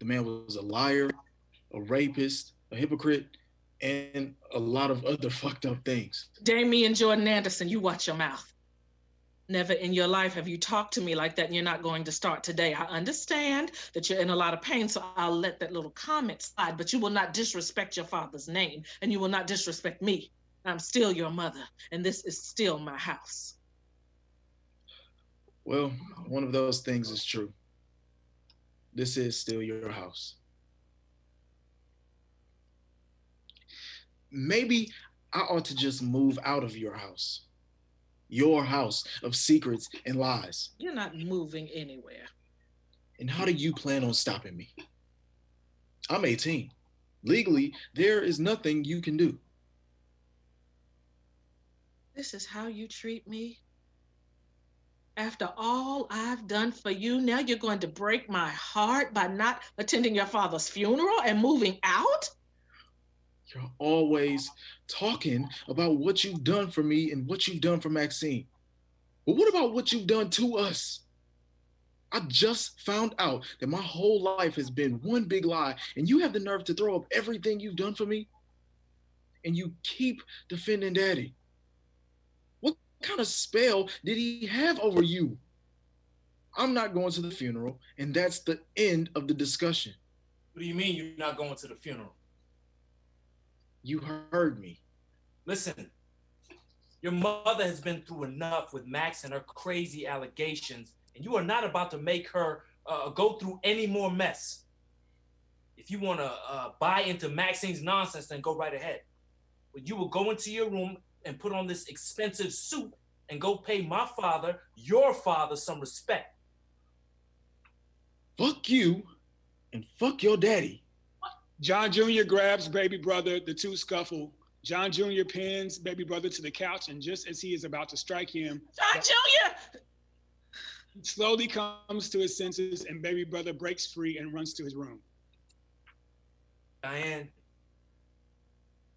The man was a liar, a rapist, a hypocrite, and a lot of other fucked up things. Damian Jordan Anderson, you watch your mouth. Never in your life have you talked to me like that, and you're not going to start today. I understand that you're in a lot of pain, so I'll let that little comment slide, but you will not disrespect your father's name, and you will not disrespect me. I'm still your mother, and this is still my house. Well, one of those things is true. This is still your house. Maybe I ought to just move out of your house. Your house of secrets and lies. You're not moving anywhere. And how do you plan on stopping me? I'm 18. Legally, there is nothing you can do. This is how you treat me? After all I've done for you, now you're going to break my heart by not attending your father's funeral and moving out? You're always talking about what you've done for me and what you've done for Maxine. But what about what you've done to us? I just found out that my whole life has been one big lie, and you have the nerve to throw up everything you've done for me? And you keep defending Daddy. What kind of spell did he have over you? I'm not going to the funeral, and that's the end of the discussion. What do you mean you're not going to the funeral? You heard me. Listen, your mother has been through enough with Max and her crazy allegations, and you are not about to make her go through any more mess. If you want to buy into Maxine's nonsense, then go right ahead. But you will go into your room and put on this expensive suit and go pay my father, your father, some respect. Fuck you and fuck your daddy. John Jr. grabs baby brother, the two scuffle. John Jr. pins baby brother to the couch, and just as he is about to strike him, John Jr. he slowly comes to his senses, and baby brother breaks free and runs to his room. Diane,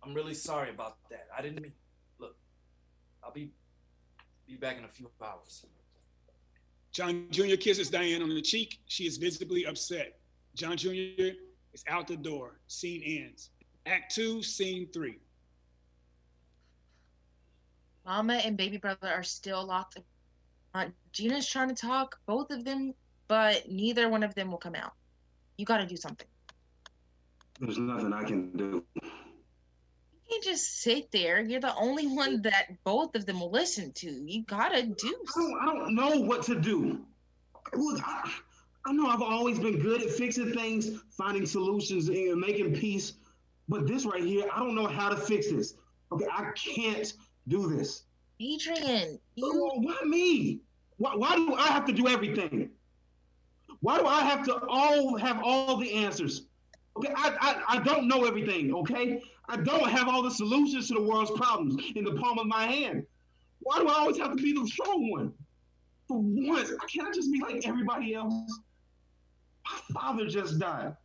I'm really sorry about that. I didn't mean. Look, I'll be back in a few hours. John Jr. kisses Diane on the cheek. She is visibly upset. John Jr. is out the door. Scene ends. Act 2, Scene 3. Mama and baby brother are still locked. Gina's trying to talk, both of them, but neither one of them will come out. You got to do something. There's nothing I can do. You can't just sit there. You're the only one that both of them will listen to. You got to do something. I don't know what to do. Look, I know I've always been good at fixing things, finding solutions, and making peace. But this right here, I don't know how to fix this. Okay, I can't do this. Adrian, why me? Why do I have to do everything? Why do I have to have all the answers? Okay, I don't know everything, okay? I don't have all the solutions to the world's problems in the palm of my hand. Why do I always have to be the strong one? For once, can't I just be like everybody else? My father just died.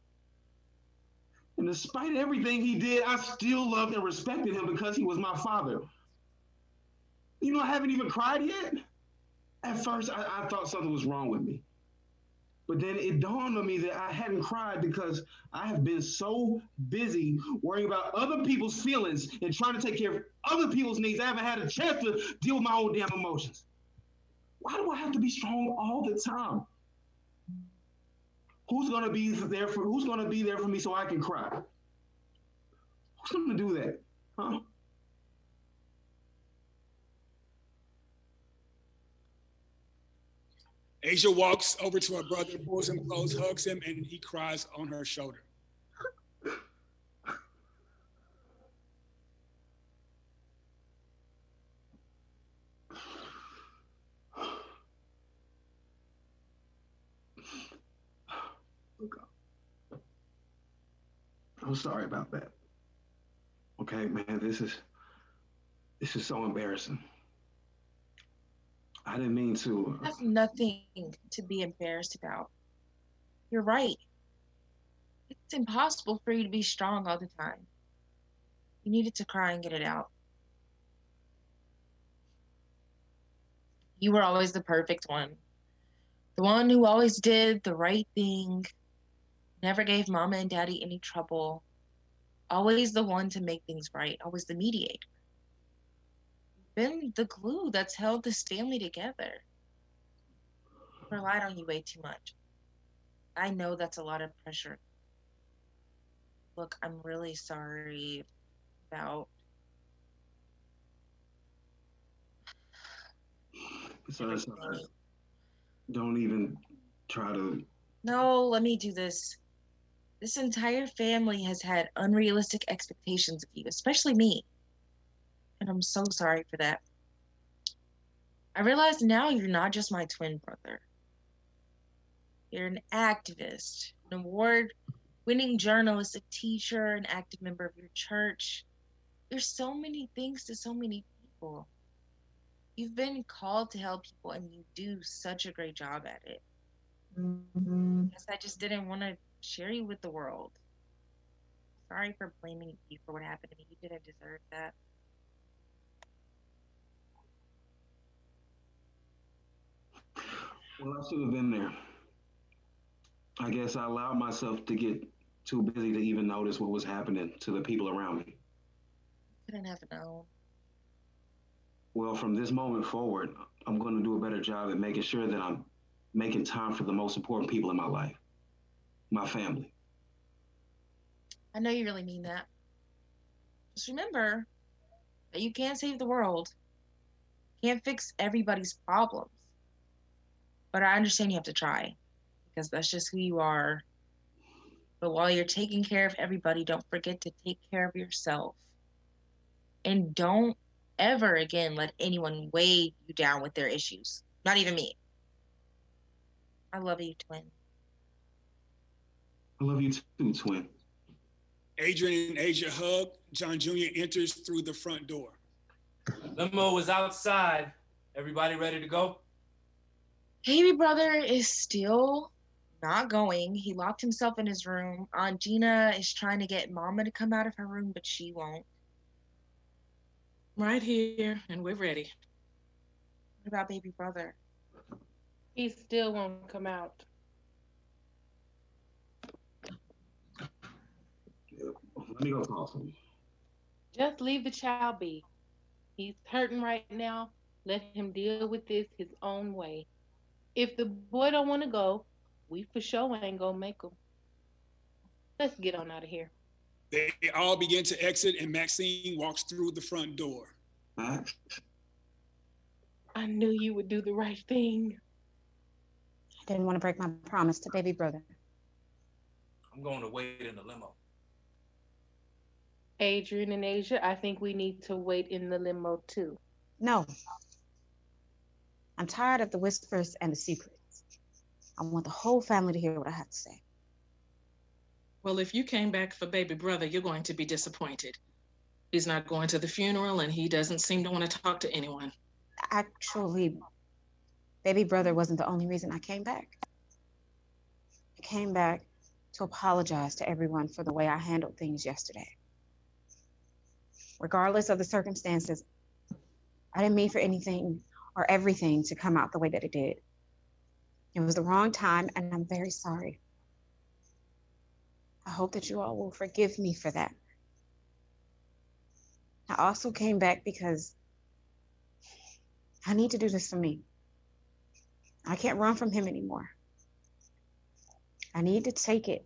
And despite everything he did, I still loved and respected him because he was my father. You know, I haven't even cried yet. At first, I thought something was wrong with me. But then it dawned on me that I hadn't cried because I have been so busy worrying about other people's feelings and trying to take care of other people's needs. I haven't had a chance to deal with my own damn emotions. Why do I have to be strong all the time? Who's gonna be there for me so I can cry? Who's gonna do that? Huh? Asia walks over to her brother, pulls him close, hugs him, and he cries on her shoulder. I'm sorry about that. Okay, man, this is so embarrassing. I didn't mean to. That's nothing to be embarrassed about. You're right. It's impossible for you to be strong all the time. You needed to cry and get it out. You were always the perfect one. The one who always did the right thing, never gave Mama and Daddy any trouble, always the one to make things right, always the mediator. Been the glue that's held this family together. I relied on you way too much. I know that's a lot of pressure. Look, I'm really sorry about. Sorry. Don't even try to. No, let me do this. This entire family has had unrealistic expectations of you, especially me. And I'm so sorry for that. I realize now you're not just my twin brother. You're an activist, an award winning journalist, a teacher, an active member of your church. There's so many things to so many people. You've been called to help people and you do such a great job at it. Guess I just didn't want to share you with the world. Sorry for blaming you for what happened to me. You didn't deserve that. Well, I should have been there. I guess I allowed myself to get too busy to even notice what was happening to the people around me. Couldn't have known. Well, from this moment forward, I'm going to do a better job at making sure that I'm making time for the most important people in my life, my family. I know you really mean that. Just remember that you can't save the world. Can't fix everybody's problems. But I understand you have to try because that's just who you are. But while you're taking care of everybody, don't forget to take care of yourself. And don't ever again let anyone weigh you down with their issues. Not even me. I love you, twin. I love you too, twin. Adrian and Asia hug. John Jr. enters through the front door. Limo is outside. Everybody ready to go? Baby brother is still not going. He locked himself in his room. Aunt Gina is trying to get Mama to come out of her room, but she won't. Right here, and we're ready. What about baby brother? He still won't come out. Let me go talk to him. Just leave the child be. He's hurting right now. Let him deal with this his own way. If the boy don't want to go, we for sure ain't gonna make him. Let's get on out of here. They all begin to exit, and Maxine walks through the front door. Max? I knew you would do the right thing. I didn't want to break my promise to baby brother. I'm going to wait in the limo. Adrian and Asia, I think we need to wait in the limo too. No. I'm tired of the whispers and the secrets. I want the whole family to hear what I have to say. Well, if you came back for baby brother, you're going to be disappointed. He's not going to the funeral, and he doesn't seem to want to talk to anyone. Actually, baby brother wasn't the only reason I came back. I came back to apologize to everyone for the way I handled things yesterday. Regardless of the circumstances, I didn't mean for anything or everything to come out the way that it did. It was the wrong time, and I'm very sorry. I hope that you all will forgive me for that. I also came back because I need to do this for me. I can't run from him anymore. I need to take it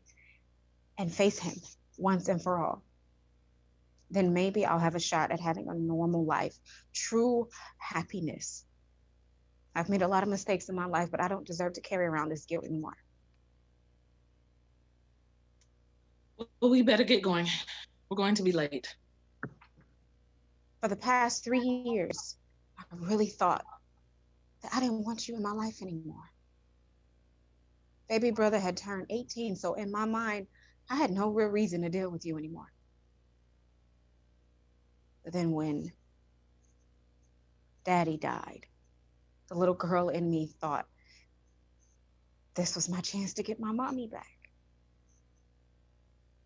and face him once and for all. Then maybe I'll have a shot at having a normal life, true happiness. I've made a lot of mistakes in my life, but I don't deserve to carry around this guilt anymore. Well, we better get going. We're going to be late. For the past 3 years, I really thought that I didn't want you in my life anymore. Baby brother had turned 18, so in my mind, I had no real reason to deal with you anymore. But then when Daddy died, the little girl in me thought this was my chance to get my mommy back.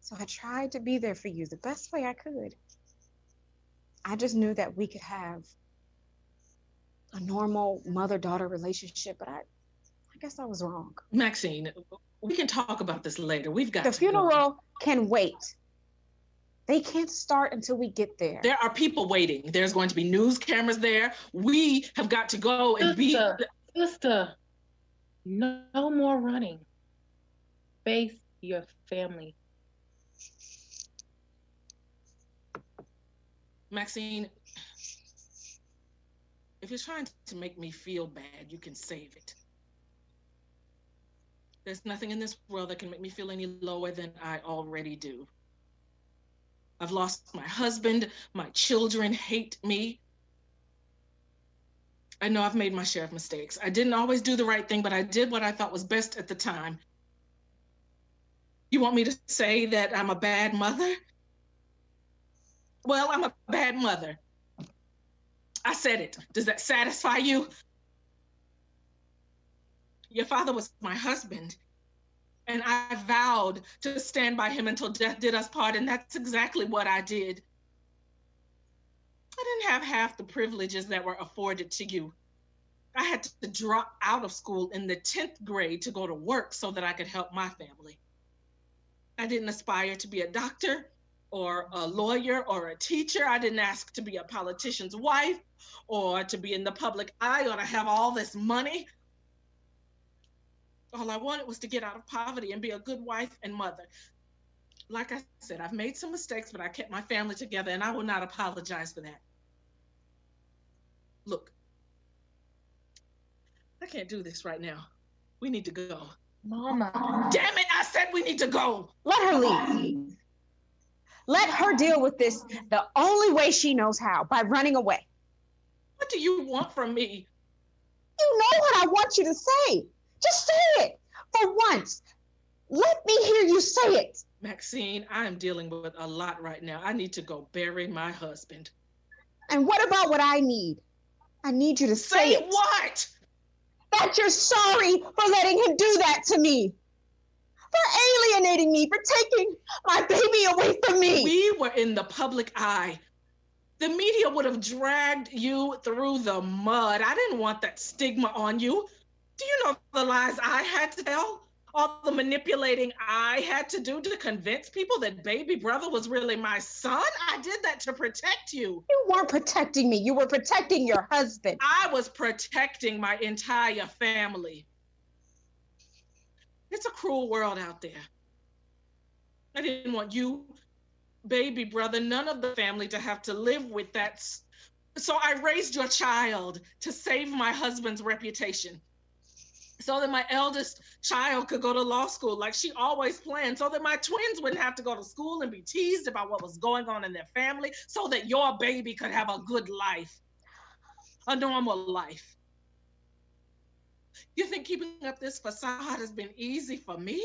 So I tried to be there for you the best way I could. I just knew that we could have a normal mother-daughter relationship, but I guess I was wrong. Maxine, we can talk about this later. We've got the funeral can wait. They can't start until we get there. There are people waiting. There's going to be news cameras there. We have got to go and Sister, no more running. Face your family. Maxine, if you're trying to make me feel bad, you can save it. There's nothing in this world that can make me feel any lower than I already do. I've lost my husband. My children hate me. I know I've made my share of mistakes. I didn't always do the right thing, but I did what I thought was best at the time. You want me to say that I'm a bad mother? Well, I'm a bad mother. I said it. Does that satisfy you? Your father was my husband, and I vowed to stand by him until death did us part, and that's exactly what I did. I didn't have half the privileges that were afforded to you. I had to drop out of school in the 10th grade to go to work so that I could help my family. I didn't aspire to be a doctor or a lawyer or a teacher. I didn't ask to be a politician's wife or to be in the public eye or to have all this money. All I wanted was to get out of poverty and be a good wife and mother. Like I said, I've made some mistakes, but I kept my family together, and I will not apologize for that. Look, I can't do this right now. We need to go. Mama. Damn it, I said we need to go. Let her leave. Let her deal with this the only way she knows how, by running away. What do you want from me? You know what I want you to say. Just say it. For once. Let me hear you say it. Maxine, I am dealing with a lot right now. I need to go bury my husband. And what about what I need? I need you to say it. What? That you're sorry for letting him do that to me. For alienating me, for taking my baby away from me. We were in the public eye. The media would have dragged you through the mud. I didn't want that stigma on you. Do you know the lies I had to tell? All the manipulating I had to do to convince people that baby brother was really my son? I did that to protect you. You weren't protecting me. You were protecting your husband. I was protecting my entire family. It's a cruel world out there. I didn't want you, baby brother, none of the family to have to live with that. So I raised your child to save my husband's reputation, so that my eldest child could go to law school like she always planned, so that my twins wouldn't have to go to school and be teased about what was going on in their family, so that your baby could have a good life, a normal life. You think keeping up this facade has been easy for me?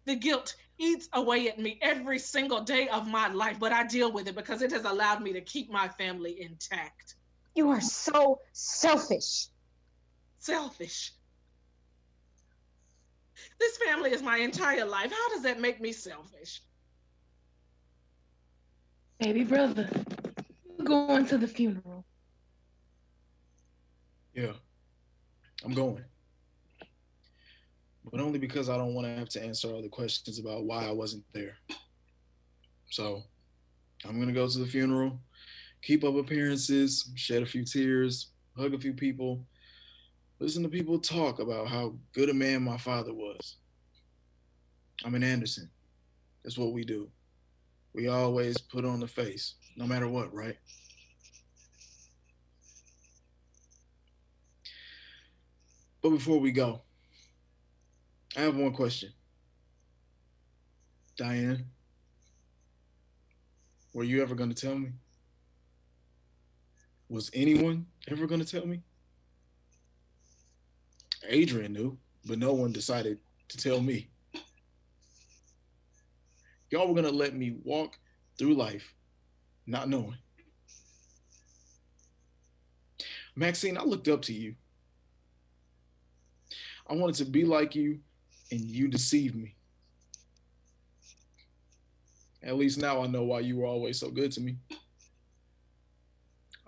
The guilt eats away at me every single day of my life, but I deal with it because it has allowed me to keep my family intact. You are so selfish. Selfish? This family is my entire life. How does that make me selfish? Baby brother, you going to the funeral? Yeah, I'm going. But only because I don't want to have to answer all the questions about why I wasn't there. So I'm going to go to the funeral, keep up appearances, shed a few tears, hug a few people, listen to people talk about how good a man my father was. I'm in Anderson. That's what we do. We always put on the face, no matter what, right? But before we go, I have one question. Diane, were you ever going to tell me? Was anyone ever going to tell me? Adrian knew, but no one decided to tell me. Y'all were going to let me walk through life not knowing. Maxine, I looked up to you. I wanted to be like you, and you deceived me. At least now I know why you were always so good to me.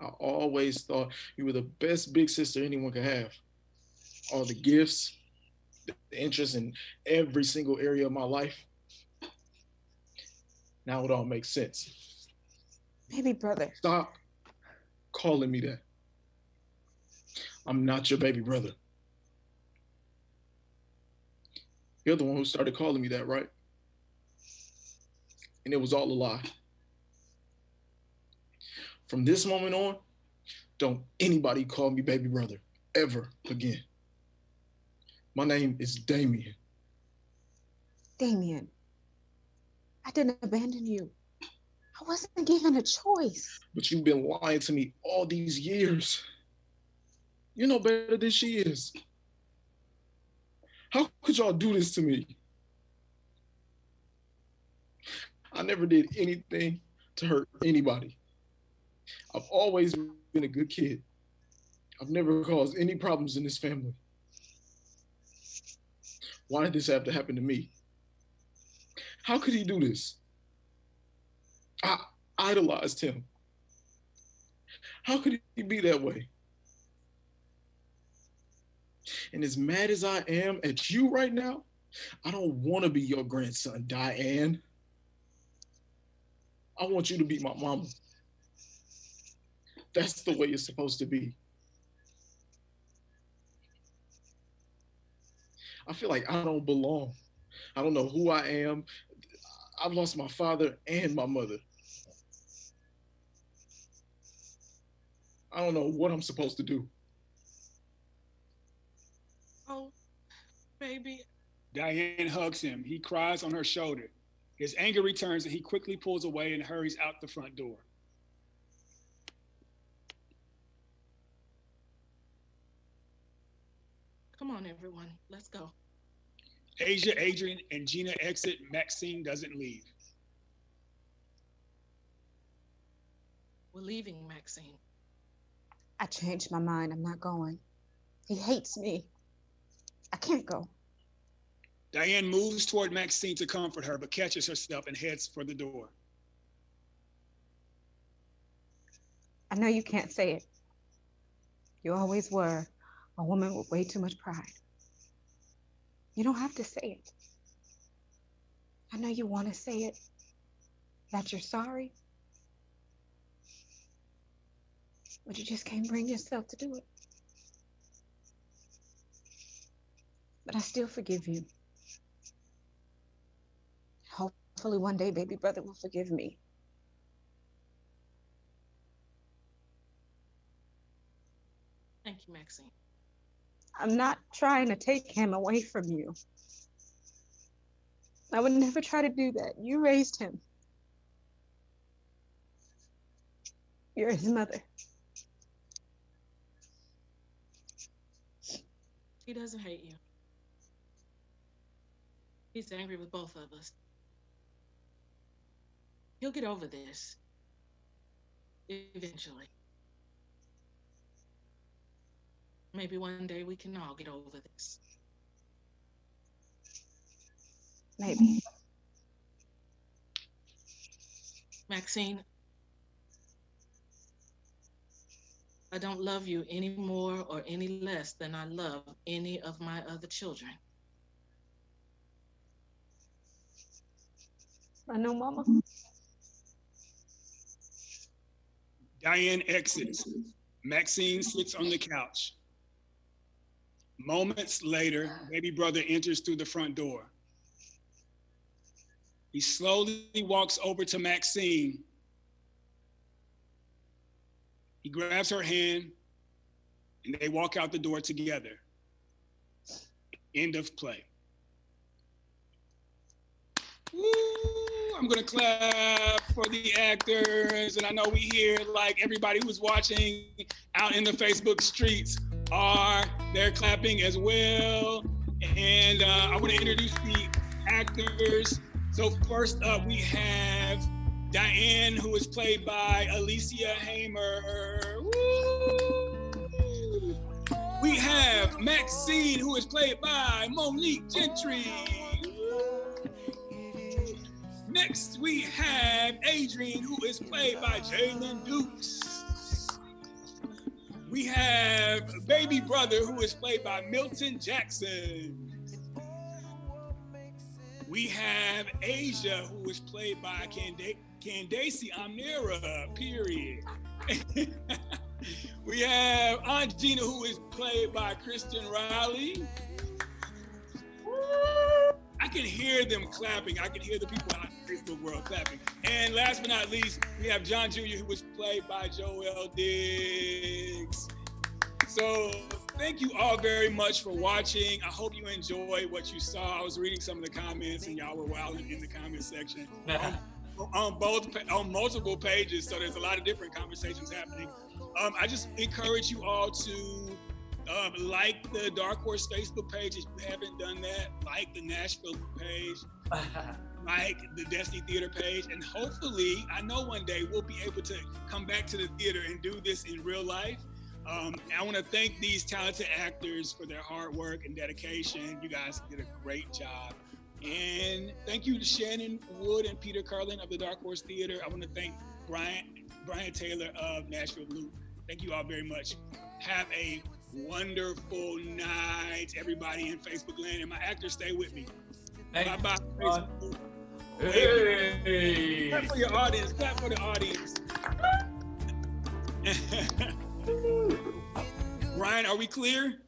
I always thought you were the best big sister anyone could have. All the gifts, the interest in every single area of my life. Now it all makes sense. Baby brother. Stop calling me that. I'm not your baby brother. You're the one who started calling me that, right? And it was all a lie. From this moment on, don't anybody call me baby brother ever again. My name is Damien. Damien, I didn't abandon you. I wasn't given a choice. But you've been lying to me all these years. You're no better than she is. How could y'all do this to me? I never did anything to hurt anybody. I've always been a good kid. I've never caused any problems in this family. Why did this have to happen to me? How could he do this? I idolized him. How could he be that way? And as mad as I am at you right now, I don't want to be your grandson, Diane. I want you to be my mama. That's the way it's supposed to be. I feel like I don't belong. I don't know who I am. I've lost my father and my mother. I don't know what I'm supposed to do. Oh, baby. Diane hugs him. He cries on her shoulder. His anger returns and he quickly pulls away and hurries out the front door. Come on, everyone. Let's go. Asia, Adrian, and Gina exit. Maxine doesn't leave. We're leaving, Maxine. I changed my mind. I'm not going. He hates me. I can't go. Diane moves toward Maxine to comfort her, but catches herself and heads for the door. I know you can't say it. You always were a woman with way too much pride. You don't have to say it. I know you want to say it, that you're sorry, but you just can't bring yourself to do it. But I still forgive you. Hopefully one day baby brother will forgive me. Thank you, Maxine. I'm not trying to take him away from you. I would never try to do that. You raised him. You're his mother. He doesn't hate you. He's angry with both of us. He'll get over this. Eventually. Maybe one day we can all get over this. Maybe. Maxine, I don't love you any more or any less than I love any of my other children. I know, Mama. Diane exits. Maxine sits on the couch. Moments later, baby brother enters through the front door. He slowly walks over to Maxine. He grabs her hand and they walk out the door together. End of play. Woo! I'm gonna clap for the actors, and I know we hear like everybody who's watching out in the Facebook streets they're clapping as well. And I want to introduce the actors. So first up, we have Diane, who is played by Alicia Hamer. Woo! We have Maxine, who is played by Monique Gentry. Next, we have Adrian, who is played by Jalen Dukes. We have baby brother, who is played by Milton Jackson. We have Asia, who is played by Candace Amira, period. We have Aunt Gina, who is played by Kristen Riley. I can hear them clapping. I can hear the people out in the Facebook world clapping. And last but not least, we have John Jr., who was played by Joel Diggs. So thank you all very much for watching. I hope you enjoyed what you saw. I was reading some of the comments and y'all were wilding in the comment section on multiple pages. So there's a lot of different conversations happening. I just encourage you all to like the Dark Horse Facebook page if you haven't done that. Like the Nashville page. Mike, the Destiny Theater page, and hopefully, I know one day we'll be able to come back to the theater and do this in real life. I want to thank these talented actors for their hard work and dedication. You guys did a great job. And thank you to Shannon Wood and Peter Carlin of the Dark Horse Theater. I want to thank Brian Taylor of Nashville Blue. Thank you all very much. Have a wonderful night, everybody in Facebook land. And my actors, stay with me. Bye-bye. Facebook. Hey. Clap for your audience. Clap for the audience. Ryan, are we clear?